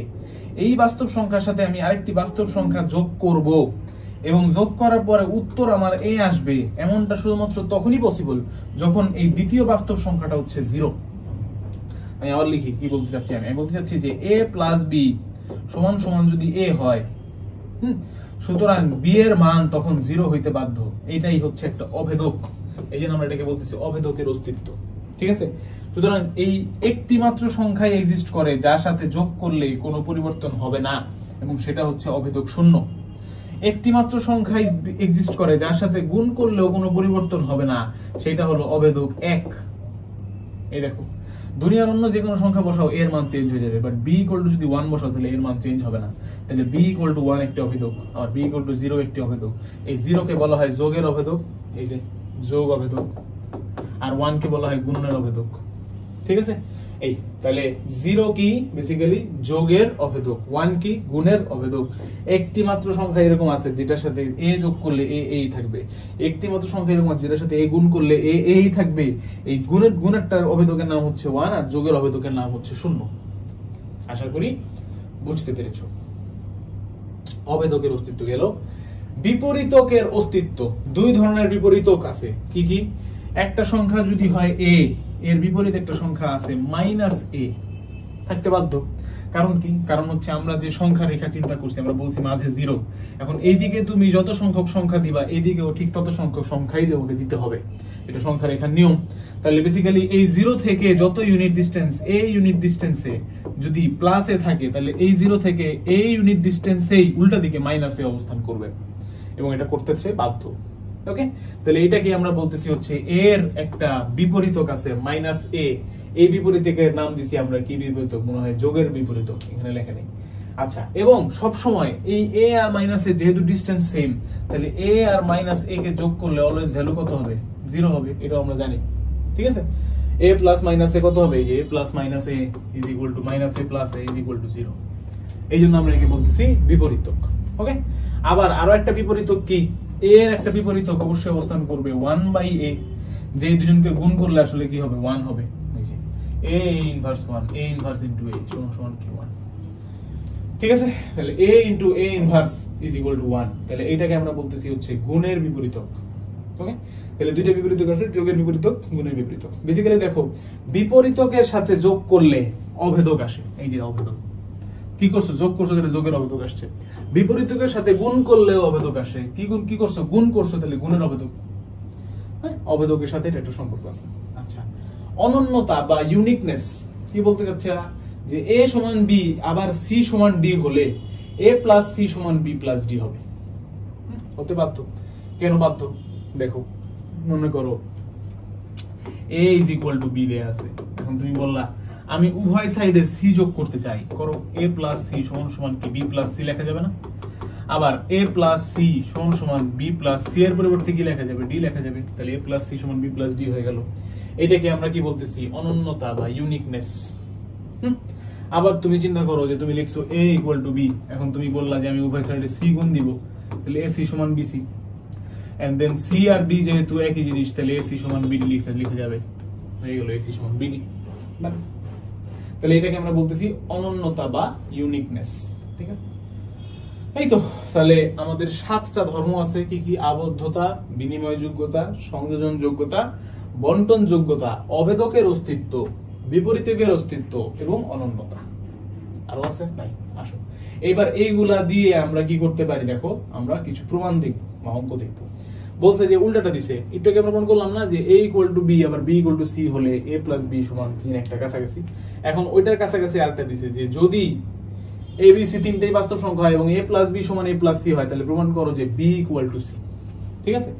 Speaker 1: এই বাস্তব সংখ্যার সাথে আমি আরেকটি বাস্তব সংখ্যা যোগ করব এবং যোগ করার পরে উত্তর আমার এ আসবে, এমনটা শুধুমাত্র তখনই পসিবল যখন এই দ্বিতীয় বাস্তব সংখ্যাটা হচ্ছে 0। আমি আবার লিখি কি বলতে চাচ্ছি, আমি বলতে চাচ্ছি যে a প্লাস বি সমান সমান যদি a হয়, সুতরাং b এর মান তখন 0 হইতে বাধ্য। এটাই হচ্ছে একটা অভেদক, এই জন্য আমরা এটাকে বলতেছি অভেদকের অস্তিত্ব। ঠিক আছে, সুতরাং এই একটি মাত্র সংখ্যায় এক্সিস্ট করে যার সাথে যোগ করলে কোনো পরিবর্তন হবে না, এবং সেটা হচ্ছে অভেদক 0। একটি মাত্র সংখ্যায় এক্সিস্ট করে যার সাথে গুণ করলেও কোনো পরিবর্তন হবে না, সেটা হলো অভেদক 1। এই দেখো, দুনিয়ার অন্য যে কোনো সংখ্যা বসাও এর মান চেঞ্জ হয়ে যাবে, বাট b = যদি 1 বসাও তাহলে এর মান চেঞ্জ হবে না। তাহলে b = 1 একটি অভেদক, আর b = 0 একটি অভেদক। এই 0 কে বলা হয় যোগের অভেদক, এই যে যোগ অভেদক, আর 1 কে বলা হয় গুণনের অভেদক। ঠিক আছে, এই তাহলে 0 কি বেসিক্যালি যোগের অভেদক, 1 কি গুণের অভেদক। একটি মাত্র সংখ্যা এরকম আছে যেটার সাথে a যোগ করলে a এই থাকবে, একটি মাত্র সংখ্যা এরকম আছে যেটার সাথে a গুণ করলে a এই থাকবে। এই গুণেরটার অভেদকের নাম হচ্ছে 1 আর যোগের অভেদকের নাম হচ্ছে 0। আশা করি বুঝতে পেরেছো। অভেদকের অস্তিত্ব গেল। বিপরীতকের অস্তিত্ব, দুই ধরনের বিপরীতক আছে। কি কি? একটা সংখ্যা যদি হয় a, এর বিপরীত একটা সংখ্যা আছে -a, থাকতে বাধ্য। কারণ কি? কারণ হচ্ছে আমরা যে সংখ্যা রেখা চিন্তা করছি, আমরা বলছি মাঝে 0। এখন এইদিকে তুমি যত সংখ্যক সংখ্যা দিবা, এইদিকেও ঠিক তত সংখ্যক সংখ্যাই তোমাকে দিতে হবে, এটা সংখ্যা রেখার নিয়ম। তাহলে বেসিক্যালি এই 0 থেকে যত ইউনিট ডিস্টেন্স, এই ইউনিট ডিস্টেন্সে যদি প্লাসে থাকে, তাহলে এই 0 থেকে এই ইউনিট ডিস্টেন্সেই উল্টা দিকে -এ অবস্থান করবে, এবং এটা করতেছে বাধ্য। ওকে, তাহলে এটাকে আমরা বলতেছি হচ্ছে এর একটা বিপরীতক আছে -a। এই বিপরীতকের নাম দিছি আমরা কি বিপরীতক? মনে হয় যোগের বিপরীতক, এখানে লেখা নেই। আচ্ছা, এবং সব সময় এই a আর -a যেহেতু ডিসটেন্স সেম, তাহলে a আর -a কে যোগ করলে অলওয়েজ ভ্যালু কত হবে? 0 হবে, এটা আমরা জানি। ঠিক আছে, a প্লাস -a কত হবে? a plus -a is equal two -a plus a is equal to 0। এই জন্য আমরা একে বলতেছি বিপরীতক। ওকে, আবার আরো একটা বিপরীতক কি? এর একটা বিপরীতক অবশ্যই অবস্থান করবে 1/a, যে দুজনকে গুণ করলে আসলে কি হবে? 1 হবে। এই যে a inverse 1, a inverse into a সমান কি 1। ঠিক আছে, তাহলে a into a inverse is equal two 1। তাহলে এটাকে আমরা বলতেছি হচ্ছে গুণের বিপরীতক। ওকে, তাহলে দুইটা বিপরীতক আছে, যোগের বিপরীতক, গুণের বিপরীতক। বেসিক্যালি দেখো, বিপরীতকের সাথে যোগ করলে অভেদক আসে। এই যে অভেদক, কি করছো? যোগ করছো, তাহলে যোগের অভেদক আসছে। বিপরীতকের সাথে গুণ করলেও অভেদক আসে। কি করছো? গুণ করছো, তাহলে গুণের অভেদক। হ্যাঁ, অভেদকের সাথে এটা একটা সম্পর্ক আছে। আচ্ছা, অনন্যতা বা ইউনিকনেস কি বলতে চাচ্ছে? যে a সমান b আবার c সমান d হলে a প্লাস c সমান b প্লাস d হবে। হতে বাধ্য। কেন বাধ্য? দেখো, মনে করো a is equal two b দেয়া আছে। এখন তুমি বললা আমি উভয় সাইডে c যোগ করতে চাই, করো a প্লাস c সমান সমান কি b প্লাস c লেখা যাবে না? আবার a প্লাস c সমান সমান b প্লাস c এর পরিবর্তে কি লেখা যাবে? d লেখা যাবে। তাহলে a প্লাস c সমান b প্লাস d হয়ে গেল। এটাকে আমরা কি বলতেছি? অনন্যতা বা ইউনিকনেস। আবার তুমি চিন্তা করো যে তুমি লিখছো a ইকুয়াল টু b, এখন তুমি বললা যে আমি উভয় সাইডে c গুণ দিব, তাহলে ac সমান bc, এন্ড দেন c আর d যেহেতু একই জিনিস, তাহলে ac সমান bd লিখা যাবে, হয়ে গেল ac সমান bd। তাহলে এটাকে আমরা বলতেছি অনন্যতা বা ইউনিকনেস। ঠিক আছে, এই তো। তাহলে আমাদের 7টা ধর্ম আছে। কি কি? আবদ্ধতা, বিনিময় যোগ্যতা, সংযোজন যোগ্যতা, বন্টন যোগ্যতা, অভেদকের অস্তিত্ব, বিপরীতকের অস্তিত্ব এবং অনন্যতা। আরো আছে? নাই। আসো এইবার এইগুলা দিয়ে আমরা কি করতে পারি? দেখো, আমরা কিছু প্রমাণ দেখব বা অঙ্ক দেখব। বলছে যে উল্টাটা দিছে, এটাকে আমরা প্রমাণ করলাম না যে a ইকুয়াল টু b আবার b ইকুয়াল টু c হলে a প্লাস b সমান চিহ্ন একটা কাছাকাছি। এখন ওইটার কাছাকাছি আরেকটা দিছে যে যদি a b c তিনটেই বাস্তব সংখ্যা হয় এবং a প্লাস b সমান a প্লাস c হয়, তাহলে প্রমাণ করো যে b ইকুয়াল টু c। ঠিক আছে,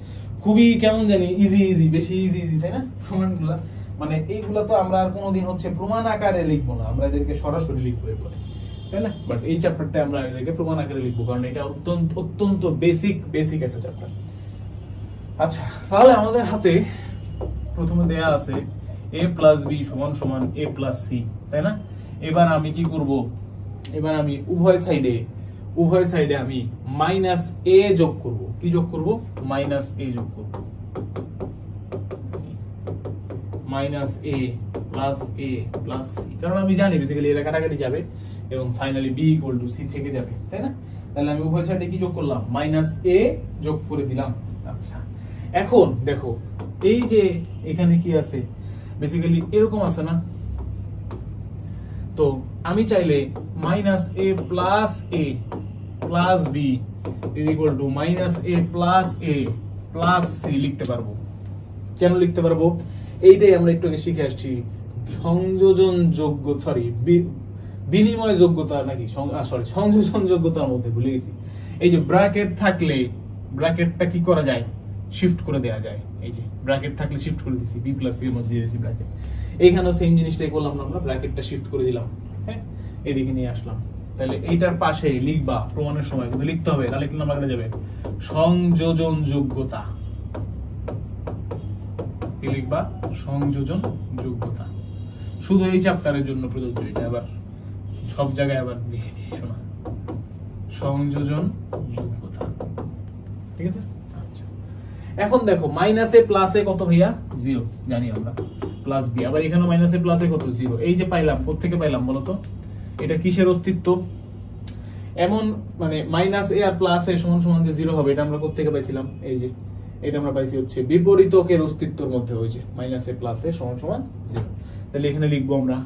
Speaker 1: খুবই কেমন জানি ইজি, বেশি ইজি, তাই না? প্রমাণগুলা মানে এইগুলা তো আমরা আর কোনোদিন হচ্ছে প্রমাণ আকারে লিখবো না, আমরা এদেরকে সরাসরি লিখবো এরপরে, তাই না? বাট এই চ্যাপ্টারটা আমরা এদেরকে প্রমাণ আকারে লিখবো, কারণ এটা অত্যন্ত বেসিক একটা চ্যাপ্টার। আচ্ছা, তাহলে আমাদের হাতে প্রথমে দেয়া আছে a প্লাস b সমান সমান a প্লাস c, তাই না? এবার আমি কি করব? এবার আমি উভয় সাইডে আমি -a যোগ করব। কি যোগ করব, মাইনাস এ যোগ করব, মাইনাস এ প্লাস সি, কারণ আমি জানি বেসিক্যালি এরা কাটাকাটি যাবে এবং finally b equal to c থেকে যাবে, তাই না? তাহলে আমি উভয় সাইডে কি যোগ করলাম, মাইনাস এ যোগ করে দিলাম। আচ্ছা, এখন দেখো এই যে এখানে কি আছে, বেসিক্যালি এরকম আছে না, তো আমি চাইলে minus a plus B is equal to minus a plus c লিখতে পারবো। কেন লিখতে পারবো? এইটাই আমরা একটু আগে শিখে আসছি, সংযোজন যোগ্য বিনিময় যোগ্যতা নাকি সংযোজন যোগ্যতার মধ্যে ভুলে গেছি। এই যে ব্র্যাকেট থাকলে ব্র্যাকেটটা কি করা যায়, শিফট করে দেওয়া যায়। এই যে ব্র্যাকেট থাকলে শিফট করে দিছি, বি প্লাস সি এর মধ্যে দিয়েছি ব্র্যাকেট। এইখানেও সেম জিনিসটাই করলাম না, আমরা ব্র্যাকেটটা শিফট করে দিলাম, হ্যাঁ, এদিকে নিয়ে আসলাম। তাহলে এইটার পাশে লিখবা প্রমাণের সময় কিন্তু লিখতে হবে, না লিখলে নাম্বার কেটে যাবে। সংযোজন যোগ্যতা কি লিখবা, সংযোজন যোগ্যতা। শুধু এই চ্যাপ্টারের জন্য প্রযোজ্য, এটা আবার সব জায়গায় আবার লিখে দিই, শোনা, সংযোজন যোগ্যতা, ঠিক আছে? আচ্ছা, এখন দেখো মাইনাসে প্লাসে কত ভাইয়া, 0 জানি আমরা, প্লাস বি, আবার এখানে মাইনাসে প্লাসে কত, 0। এই যে পাইলাম, কোত্থেকে পাইলাম বলতো? এটা কিসের অস্তিত্ব? এমন মানে মাইনাস এ আর প্লাস এ সমান সমান যে 0 হবে, এটা আমরা কোত্থেকে পাইছিলাম? এই যে এটা আমরা পাইছি হচ্ছে বিপরীতকের অস্তিত্বের মধ্যে, হয়েছে মাইনাস এ প্লাস এ সমান সমান 0। তাহলে এখানে লিখবো আমরা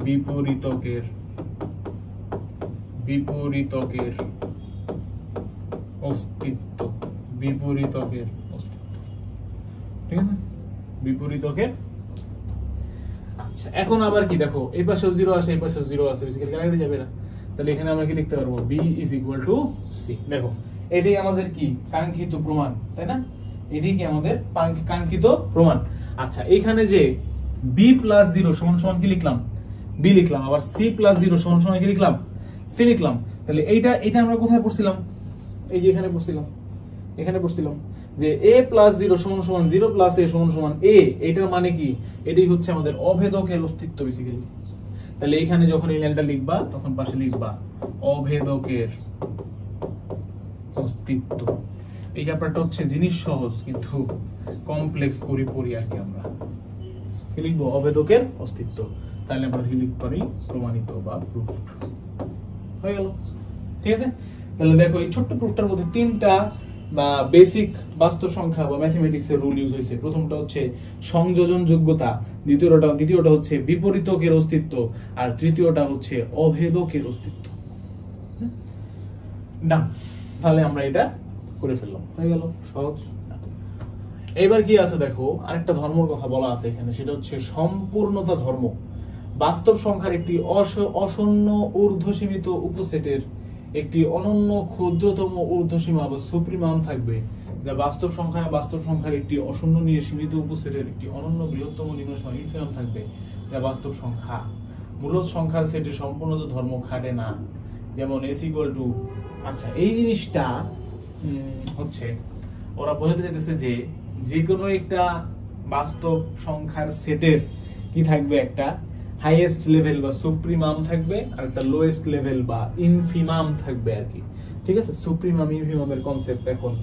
Speaker 1: বিপরীতকের অস্তিত্ব, ঠিক আছে, বিপরীতকের। আচ্ছা, এখন আবার কি দেখো, এই পাশেও 0 আসে, এই পাশেও 0 আসে, বেসিক্যালি কানেক্ট যাবে না। তাহলে এখানে আমরা কি লিখতে পারবো, b is equal to c. দেখো এটাই আমাদের কি কাঙ্ক্ষিত প্রমাণ, তাই না? এটাই কি আমাদের কাঙ্ক্ষিত প্রমাণ। আচ্ছা, এখানে যে বি প্লাস 0 সমান সমান কি লিখলাম, বি লিখলাম, আবার সি প্লাস 0 সমান সমান কি লিখলাম, সি লিখলাম। তাহলে এইটা আমরা কোথায় পড়ছিলাম? এই যে এখানে পড়ছিলাম যে a প্লাস 0 সমান সমান 0 প্লাস a সমান সমান a। এটার মানে কি, এটাই হচ্ছে আমাদের অভেদকের অস্তিত্ব বেসিক্যালি। তাহলে এখানে যখন এই লাইনটা লিখবা তখন পাশে লিখবা অভেদকের অস্তিত্ব। এই ব্যাপারটা হচ্ছে জিনিস সহজ, কিন্তু কমপ্লেক্স পড়ি আর কি। আমরা কি লিখবো, অভেদকের অস্তিত্ব। তাহলে আমরা কি লিখতে পারি, প্রমাণিত বা প্রুফড হয়ে গেল, ঠিক আছে? তাহলে দেখো এই ছোট্ট প্রুফটার মধ্যে 3টা বা বেসিক বাস্তব সংখ্যা বা ম্যাথমেটিক্সের রুল ইউজ হয়েছে। প্রথমটা হচ্ছে সংযোজন যোগ্যতা, দ্বিতীয়টা হচ্ছে বিপরীতকের অস্তিত্ব, আর তৃতীয়টা হচ্ছে অভেদকের অস্তিত্ব। না, তাহলে আমরা এটা করে ফেললাম, হয়ে গেল, সহজ। এবার কি আছে দেখো, আরেকটা ধর্মের কথা বলা আছে এখানে, সেটা হচ্ছে সম্পূর্ণতা ধর্ম। বাস্তব সংখ্যার একটি অশূন্য ঊর্ধ্বসীমিত উপসেটের একটি অনন্য ক্ষুদ্রতম ঊর্ধ্বসীমা বা সুপ্রিমাম থাকবে, যা বাস্তব সংখ্যার একটি অশূন্য নিয়ে সীমিত উপসেটের একটি অনন্য বৃহত্তম নিম্নসীমা ইনফিনাম থাকবে, যা বাস্তব সংখ্যা। মূলত সংখ্যার সেটে সম্পূর্ণতা ধর্ম খাটে না, যেমন s ইকুয়াল টু। আচ্ছা, এই জিনিসটা হচ্ছে ওরা বোঝাতে চাইতেছে যে যে কোনো একটা বাস্তব সংখ্যার সেটের কি থাকবে, একটা হাইয়েস্ট লেভেল বা সুপ্রিমাম থাকবে, আর একটা লোয়েস্ট লেভেল বা ইনফিমাম থাকবে আর কি, ঠিক আছে? সুপ্রিমাম ইনফিমামের কনসেপ্ট এখন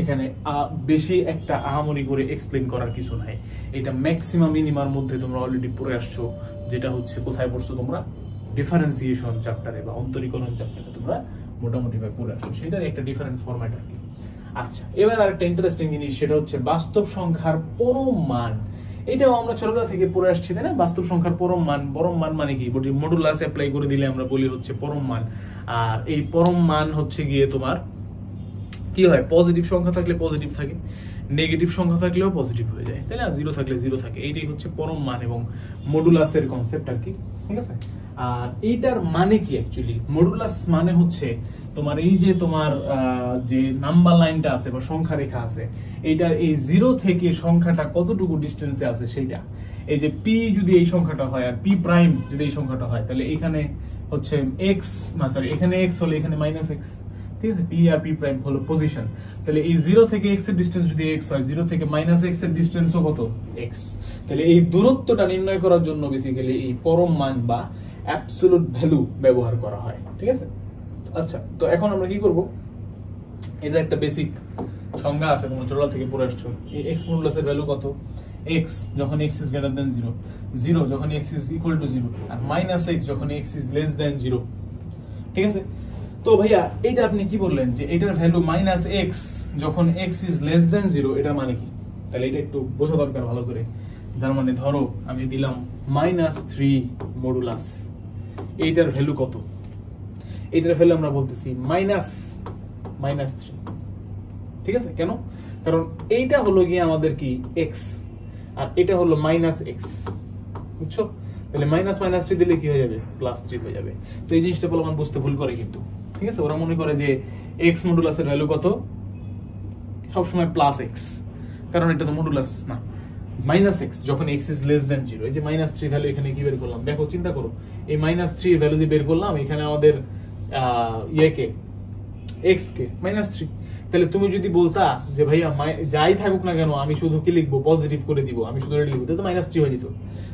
Speaker 1: এখানে বেশি একটা আহামরি করে এক্সপ্লেন করার কিছু নাই। এটা ম্যাক্সিমাম মিনিমার মধ্যে তোমরা অলরেডি পড়ে আসছো, যেটা হচ্ছে কোথায় পড়ছো তোমরা, ডিফারেন্সিয়েশন চ্যাপ্টারে বা অন্তরীকরণ চ্যাপ্টারে তোমরা মোটামুটি ভাবে পড়ে আসছো, সেটার একটা ডিফারেন্ট ফরম্যাট আর কি। আচ্ছা, এবার আরেকটা ইন্টারেস্টিং জিনিস, সেটা হচ্ছে বাস্তব সংখ্যার পরম মান। এটাও আমরা ছোটবেলা থেকে পড়ে আসছি, তাই না? বাস্তব সংখ্যার পরম মান মানে কি, মডুলাস অ্যাপ্লাই করে দিলে আমরা বলি হচ্ছে পরম মান। আর এই পরম মান হচ্ছে গিয়ে তোমার কি হয়, পজিটিভ সংখ্যা থাকলে পজিটিভ থাকে, নেগেটিভ সংখ্যা থাকলেও পজিটিভ হয়ে যায়, তাই না? 0 থাকলে 0 থাকে। এইটাই হচ্ছে পরম মান এবং মডুলাসের কনসেপ্ট আর কি, ঠিক আছে? আর এইটার মানে কি অ্যাকচুয়ালি, মডুলাস মানে হচ্ছে তোমার এই যে তোমার যে নাম্বার লাইনটা আছে বা সংখ্যা রেখা আছে, এইটার এই 0 থেকে সংখ্যাটা কতটুকু ডিস্টেন্সে আছে সেইটা। এই যে পি যদি এই সংখ্যাটা হয় আর পি প্রাইম যদি এই সংখ্যাটা হয়, তাহলে এখানে হচ্ছে এক্স, না সরি, এখানে এক্স হলে এখানে মাইনাস এক্স, ঠিক আছে? পি আর পি প্রাইম হলো পজিশন। তাহলে এই 0 থেকে x এর ডিসটেন্স যদি x হয়, 0 থেকে -x এর ডিসটেন্সও কত, x। তাহলে এই দূরত্বটা নির্ণয় করার জন্য বেসিক্যালি এই পরম মান বা অ্যাবসলিউট ভ্যালু ব্যবহার করা হয়, ঠিক আছে? আচ্ছা, তো এখন আমরা কি করব, এটা একটা বেসিক সংজ্ঞা আছে, তোমরা ছোটবেলা থেকে পড়ে আসছো। এই এক্স মডুলাসের ভ্যালু কত? এক্স যখন এক্স ইজ গ্রেটার দেন 0, 0 যখন এক্স ইজ ইকুয়াল টু 0, আর মাইনাস এক্স যখন এক্স ইজ লেস দেন 0। ঠিক আছে? তো ভাইয়া এটা আপনি কি বললেন যে এটার ভ্যালু মাইনাস এক্স যখন এক্স ইজ লেস দেন 0, এটার মানে কি? তাহলে এটা একটু বোঝা দরকার ভালো করে। তার মানে ধরো আমি দিলাম -3 মডুলাস, এইটার ভ্যালু কত? এইটার ভ্যালু আমরা বলতেছি -3। ঠিক আছে? কেন? কারণ এইটা হলো গিয়ে আমাদের কি এক্স, আর এটা হলো -x, বুঝছো? তাহলে -3 দিলে কি হয়ে যাবে? +3 হয়ে যাবে। তো এই জিনিসটা বললাম বুঝতে ভুল করে কিন্তু। ঠিক আছে? ওরা মনে করে যে এক্স মডুলাসের ভ্যালু কত? সবসময় +x, কারণ এটা তো মডুলাস না। -x যখন x is less than 0, এই যে -3 ভ্যালু এখানে কি বের করলাম? দেখো, চিন্তা করো, এই -3 ভ্যালু যে বের করলাম, এখানে আমাদের x কে -3। তাহলে তুমি যদি বলতা যে ভাইয়া যাই থাকুক না কেন আমি শুধু কি লিখবো? পজিটিভ করে দিব, আমি শুধু এটা লিখবো, তাহলে তো -3 হয়ে যেত।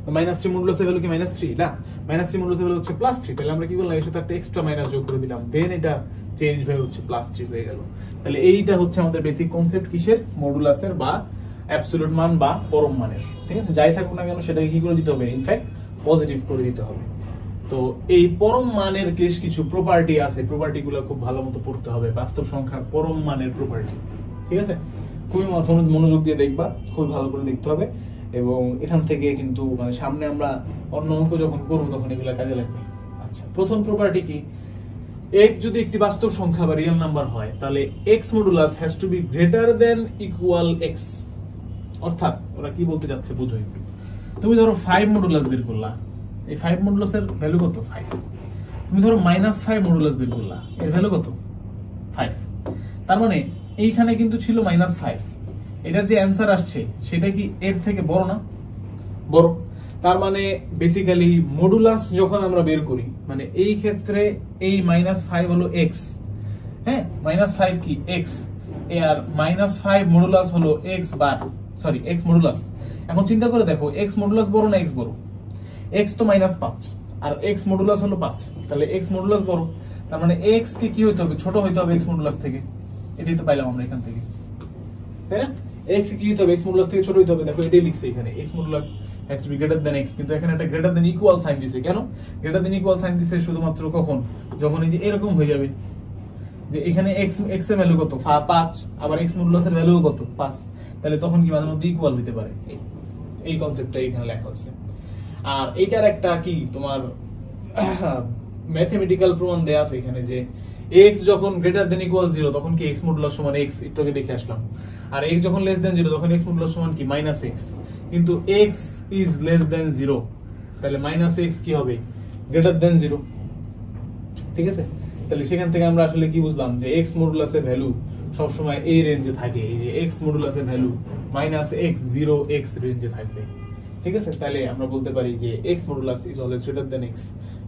Speaker 1: -3 মডুলাসের ভ্যালু কি -3? না, -3 মডুলাসের ভ্যালু হচ্ছে +3। তাহলে আমরা কি করলাম? এর সাথে একটা এক্সট্রা মাইনাস যোগ করে দিলাম, দেন এটা চেঞ্জ হয়ে হচ্ছে +3 হয়ে গেল। তাহলে এইটা হচ্ছে আমাদের বেসিক কনসেপ্ট কিসের? মডুলাসের বা অ্যাবসলিউট মান বা পরম মানের। ঠিক আছে? যাই থাকুক না কেন সেটাকে কি করে দিতে হবে? ইনফ্যাক্ট পজিটিভ করে দিতে হবে। তো এই পরম মানের কিছু প্রপার্টি আছে, প্রপার্টিগুলো খুব ভালো মতো পড়তে হবে, বাস্তব সংখ্যার পরম মানের প্রপার্টি। ঠিক আছে? খুবই মনোযোগ দিয়ে দেখবা, খুব ভালো করে দেখতে হবে, এবং এখান থেকে কিন্তু মানে সামনে আমরা অন্য অঙ্ক যখন করবো তখন এগুলো কাজে লাগবে। আচ্ছা, প্রথম প্রপার্টি কি? x যদি একটি বাস্তব সংখ্যা বা রিয়েল নাম্বার হয়, তাহলে x modulus has to be greater than equal x। অর্থাৎ ওরা কি বলতে যাচ্ছে বুঝো একটু। তুমি ধরো 5 মডুলাস বের করলা, এই 5 মডুলাসের ভ্যালু কত? 5। তুমি ধরো -5 মডুলাস বের করলা, এর ভ্যালু কত? 5। তার মানে এইখানে কিন্তু ছিল -5, এটার যে অ্যানসার আসছে সেটা কি এর থেকে বড় না? বড়। তার মানে বেসিক্যালি মডুলাস যখন আমরা বের করি, মানে এই ক্ষেত্রে এই -5 হলো x, হ্যাঁ, -5 কি x, আর -5 মডুলাস হলো x বার, সরি x মডুলাস। এখন চিন্তা করে দেখো, x মডুলাস বড় না x বড়? x তো -5 আর x মডুলাস হলো 5, তাহলে x মডুলাস বড়। তার মানে x কে কি হইতে হবে? ছোট হইতে হবে x মডুলাস থেকে। এটাই তো পাইলাম আমরা এখান থেকে, তাই না? x কি হইতে হবে? x মডুলাস থেকে ছোট হইতে হবে। দেখো এটাই লিখছে এখানে, x modulus has to be greater than x, কিন্তু এখানে একটা গ্রেটার দেন ইকুয়াল সাইন দিছে। কেন গ্রেটার দেন ইকুয়াল সাইন দিছে? শুধুমাত্র কখন? যখন এই যে এরকম হয়ে যাবে যে এখানে x এর ভ্যালু কত? 5, আবার x মডুলাসের ভ্যালু কত? 5, তাহলে তখন কি মাঝে মধ্যে ইকুয়াল হইতে পারে। এই কনসেপ্টটা এখানে লেখা হয়েছে। আর এটার একটা কি তোমার ম্যাথমেটিক্যাল প্রমাণ দেয়া আছে এখানে, যে x যখন গ্রেটার দেন ইকুয়াল 0 তখন কি x মডুলাস সমান x, একটু আগে দেখে আসলাম। আর x যখন লেস দেন 0 তখন x মডুলাস সমান কি? -x। কিন্তু x ইজ লেস দেন 0, তাহলে -x কি হবে? Greater than 0। ঠিক আছে? তাহলে সেখান থেকে আমরা আসলে কি বুঝলাম? যে x মডুলাসের ভ্যালু সব সময় এই রেঞ্জে থাকে, এই যে x মডুলাসের ভ্যালু -x 0x রেঞ্জে থাকবে। ঠিক আছে? তাহলে আমরা বলতে পারি যে x modulus is always greater than x।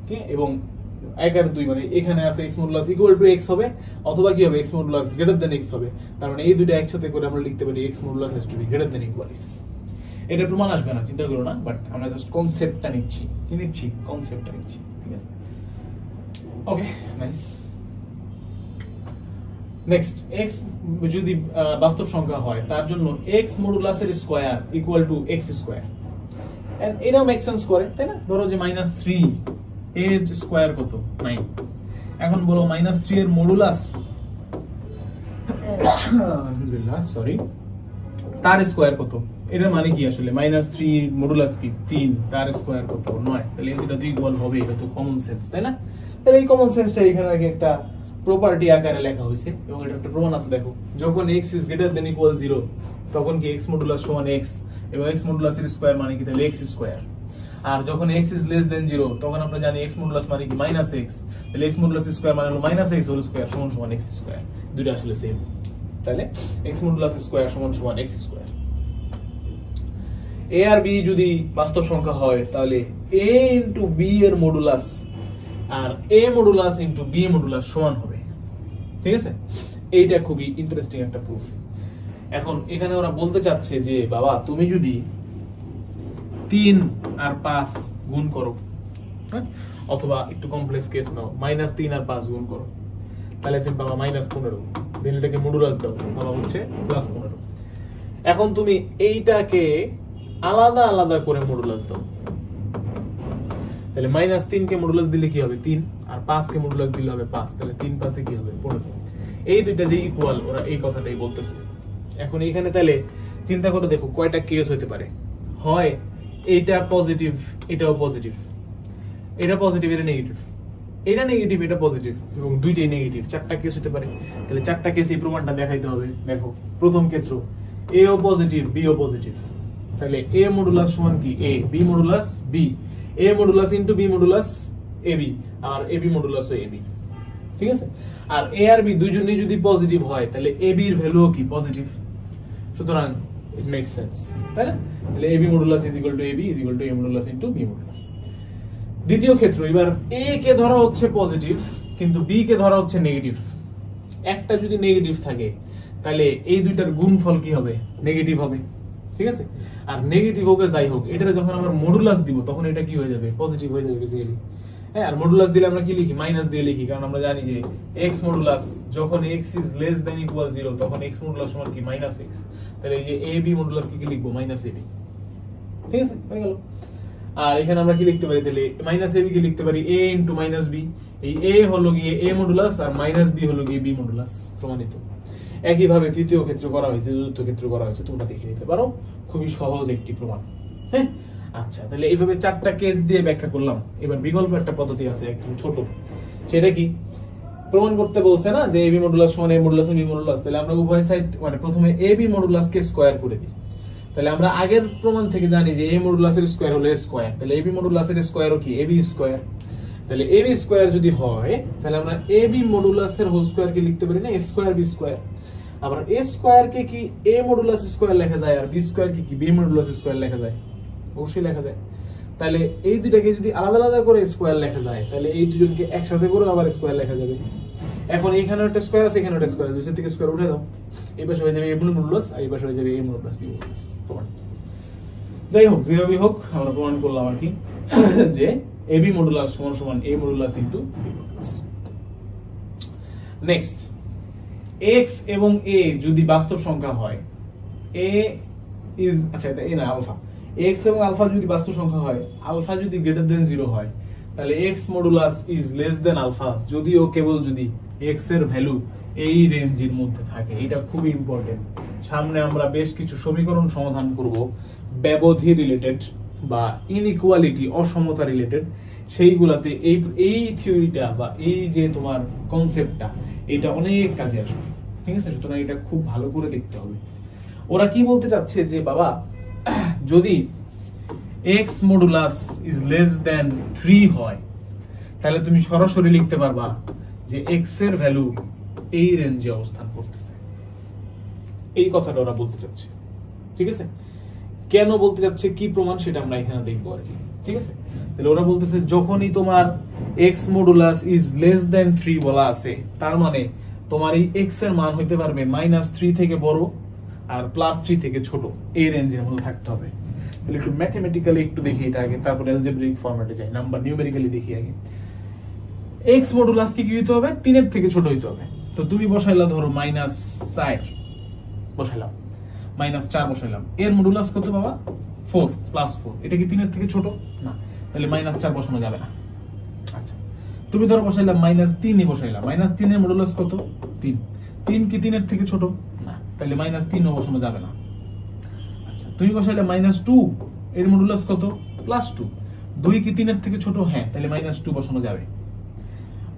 Speaker 1: ওকে? এবং 1 আর 2 মানে এখানে আছে x modulus equal to x হবে, অথবা কি হবে? x modulus greater than x হবে। তার মানে এই দুটো একসাথে করে আমরা লিখতে পারি x modulus has to be greater than equal x। এটা প্রমাণ আসবে না, চিন্তা করো না, বাট আমরা জাস্ট কনসেপ্টটা নিচ্ছি। কি নিচ্ছি? কনসেপ্টটা নিচ্ছি। ঠিক আছে? ওকে, নাইস। নেক্সট, x যদি বাস্তব সংখ্যা হয় তার জন্য x মডুলাসের square equal to x square. And এটাও মেক সেন্স করে, তাই না? ধরো যে -3 এর স্কয়ার কত? 9। এখন বলো -3 এর মডুলাস, আলহামদুলিল্লাহ, সরি, তার স্কয়ার কত? এটার মানে কি আসলে? -3 মডুলাস কি 3, তার স্কয়ার কত? 9। তাহলে এটা তো ইকুয়াল হবে, এটা তো কমন সেন্স, তাই না? তাহলে এই কমন সেন্সটা এখানে আগে একটা প্রপার্টি আকারে লেখা হয়েছে, এবং এটা একটা প্রমাণ আছে। দেখো, যখন x is greater than equal 0 তখন কি x মডুলাস সমান x, এবং x মডুলাসের স্কয়ার মানে কি? তাহলে x স্কয়ার। আর যখন x ইজ লেস দেন 0 তখন আমরা জানি x মডুলাস মানে কি? -x, তাহলে x মডুলাস স্কয়ার মানে হলো -x হোল স্কয়ার সমান x স্কয়ার। দুটো আসলে সেম, তাহলে x মডুলাস স্কয়ার সমান x স্কয়ার। a আর b যদি বাস্তব সংখ্যা হয় তাহলে a ইনটু b এর মডুলাস আর a modulus into b modulus সমান হবে। ঠিক আছে? এইটা খুবই ইন্টারেস্টিং একটা প্রুফ। এখন এখানে ওরা বলতে চাচ্ছে যে বাবা তুমি যদি 3 আর 5 গুণ করো, হ্যাঁ, অথবা একটু কমপ্লেক্স কেস নাও, -3 আর 5 গুণ করো, তাহলে তুমি পাবা -15। দেন এটাকে মডুলাস দাও, তাহলে হচ্ছে +15। এখন তুমি এইটাকে আলাদা আলাদা করে মডুলাস দাও, তাহলে -3 কে মডুলাস দিলে কি হবে 3, আর 5 কে মডুলাস দিলে হবে 5, তাহলে 3 5 এ কি হবে 15। এই দুইটা যে ইকুয়াল, ওরা এই কথাটাই বলতেছে। এখন এইখানে তাহলে চিন্তা করে দেখো কয়টা কেস হতে পারে, হয় এইটা পজিটিভ এটাও পজিটিভ, এটা পজিটিভ এটা নেগেটিভ, এটা নেগেটিভ এটা পজিটিভ, এবং দুইটাই নেগেটিভ, 4টা কেস হতে পারে। তাহলে 4টা কেস এই প্রমাণটা দেখাইতে হবে। দেখো প্রথম ক্ষেত্র এ ও পজিটিভ বি ও পজিটিভ, তাহলে এ মডুলাস সমান কি A, B modulus B, A modulus into B modulus A B, আর A B modulus A B, ঠিক আছে। আর এ আর বি দুইজনই যদি পজিটিভ হয় তাহলে এ বি এর ভ্যালুও কি পজিটিভ, সুতরাং ইট মেক্স সেন্স, তাই না? তাহলে A B modulus is equal to A B is equal to A modulus into B modulus. দ্বিতীয় ক্ষেত্র, এবার এ কে ধরা হচ্ছে পজিটিভ কিন্তু বি কে ধরা হচ্ছে নেগেটিভ। একটা যদি নেগেটিভ থাকে তাহলে এই দুইটার গুণফল কি হবে, নেগেটিভ হবে, ঠিক আছে। আর নেগেটিভ হোক যাই হোক, এটারে যখন আমরা মডুলাস দিব তখন এটা কি হয়ে যাবে, পজিটিভ হয়ে যাবে বেসিক্যালি। হ্যাঁ, আর মডুলাস দিলে আমরা কি লিখি, মাইনাস দিয়ে লিখি, কারণ আমরা জানি যে এক্স মডুলাস যখন x is less than equal 0 তখন এক্স মডুলাস সমান কি -x, তাহলে এই যে এ বি মডুলাস কি লিখবো -ab, ঠিক আছে, হয়ে গেল। আর এখানে আমরা কি লিখতে পারি, তাহলে -ab কে লিখতে পারি a ইনটু -b, এই a হলো গিয়ে a মডুলাস আর -b হলো গিয়ে b মডুলাস, প্রমাণিত। একই ভাবে তৃতীয় ক্ষেত্র করা হয়েছে, চতুর্থ ক্ষেত্র করা হয়েছে, তোমরা দেখে নিতে পারো, খুবই সহজ একটি প্রমাণ। হ্যাঁ, আচ্ছা, তাহলে এইভাবে 4টা কেস দিয়ে ব্যাখ্যা করলাম। এবার বিকল্প একটা পদ্ধতি আছে একদম ছোট, সেটা কি, প্রমাণ করতে বলছে না যে ab মডুলাস সমান a মডুলাস b মডুলাস, তাহলে আমরা উভয় সাইড মানে প্রথমে ab মডুলাস কে স্কয়ার করে দিই। তাহলে আমরা আগের প্রমাণ থেকে জানি যে a মডুলাসের স্কয়ার হলো a স্কয়ার, তাহলে ab মডুলাসের স্কয়ারও কি ab স্কয়ার। তাহলে ab স্কয়ার যদি হয় তাহলে আমরা ab মডুলাসের হোল স্কয়ার কে লিখতে পারি না a স্কয়ার b স্কয়ার। আবার a স্কয়ার কে কি a মডুলাস স্কয়ার লেখা যায়, আর b স্কয়ার কে কি b মডুলাস স্কয়ার লেখা যায়, অবশ্যই লেখা যায়। তাহলে এই দুইটাকে যদি আলাদা আলাদা করে স্কয়ার লেখা যায় তাহলে এই দুজনকে একসাথে করে আবার স্কয়ার লেখা যাবে। এখন এখানে একটা স্কয়ার আছে, এখানে একটা স্কয়ার আছে, দুই থেকে স্কয়ার উঠে দাও, এই পাশে হয়ে যাবে a মডুলাস আর এই পাশে হয়ে যাবে a মডুলাস b মডুলাস, প্রমাণ। যাই হোক, যেভাবেই হোক আমরা প্রমাণ করলাম আর কি যে ab মডুলাস সমান সমান a modulus into b modulus. Next, x এবং a যদি বাস্তব সংখ্যা হয়, a ইজ আচ্ছা এটা a না আলফা, x এবং আলফা যদি বাস্তব সংখ্যা হয়, আলফা যদি গ্রেটার দেন 0 হয় তাহলে x modulus is less than alpha, যদিও কেবল যদি x এর ভ্যালু এই রেঞ্জের মধ্যে থাকে। এটা খুবই ইম্পর্টেন্ট। সামনে আমরা বেশ কিছু সমীকরণ সমাধান করব ব্যবধি রিলেটেড বা ইনইকুয়ালিটি অসমতা রিলেটেড, সেইগুলাতে এই থিওরিটা বা এই যে তোমার কনসেপ্টটা এটা অনেক কাজে আসবে, ঠিক আছে। সুতরাং এটা খুব ভালো করে দেখতে হবে। ওরা কি বলতে চাচ্ছে যে বাবা যদি x মডুলাস ইজ লেস দেন 3 হয় তাহলে তুমি সরাসরি লিখতে পারবা যে x এর ভ্যালু এই রেঞ্জে অবস্থান করতেছে, এই কথাটা ওরা বলতে চাচ্ছে, ঠিক আছে। কেন বলতে চাচ্ছে, কি প্রমাণ, সেটা আমরা এখানে দেখবো আর কি, ঠিক আছে। তাহলে ওরা বলতেছে যখনই তোমার x মডুলাস ইজ লেস দেন 3 বলা আছে, তার মানে তোমার এই x এর মান হইতে পারবে -3 থেকে বড় আর +3 থেকে ছোট, এই রেঞ্জের মধ্যে থাকতে হবে। তাহলে একটু ম্যাথমেটিক্যালি একটু দেখি এটা আগে, তারপর অ্যালজেব্রিক ফরম্যাটে যাই, নাম্বার নিউমেরিক্যালি দেখি আগে। x মডুলাস কি হইতে হবে, 3 এর থেকে ছোট হইতে হবে। তো তুমি বসাইলা ধরো -4 বসাইলাম, -4 বসাইলাম, এর মডুলাস কত বাবা 4 +4, এটা কি 3 এর থেকে ছোট না, তাহলে -4 বসানো যাবে না। আচ্ছা, তুমি ধরো বসাইলাম -3 বসাইলাম, -3 এর মডুলাস কত 3, 3 কি 3 এর থেকে ছোট না, তাহলে -3 বসানো যাবে না। আচ্ছা, তুমি বসাইলে -2 এর মডুলাস কত +2, 2 কি 3 এর থেকে ছোট, হ্যাঁ, তাহলে -2 বসানো যাবে।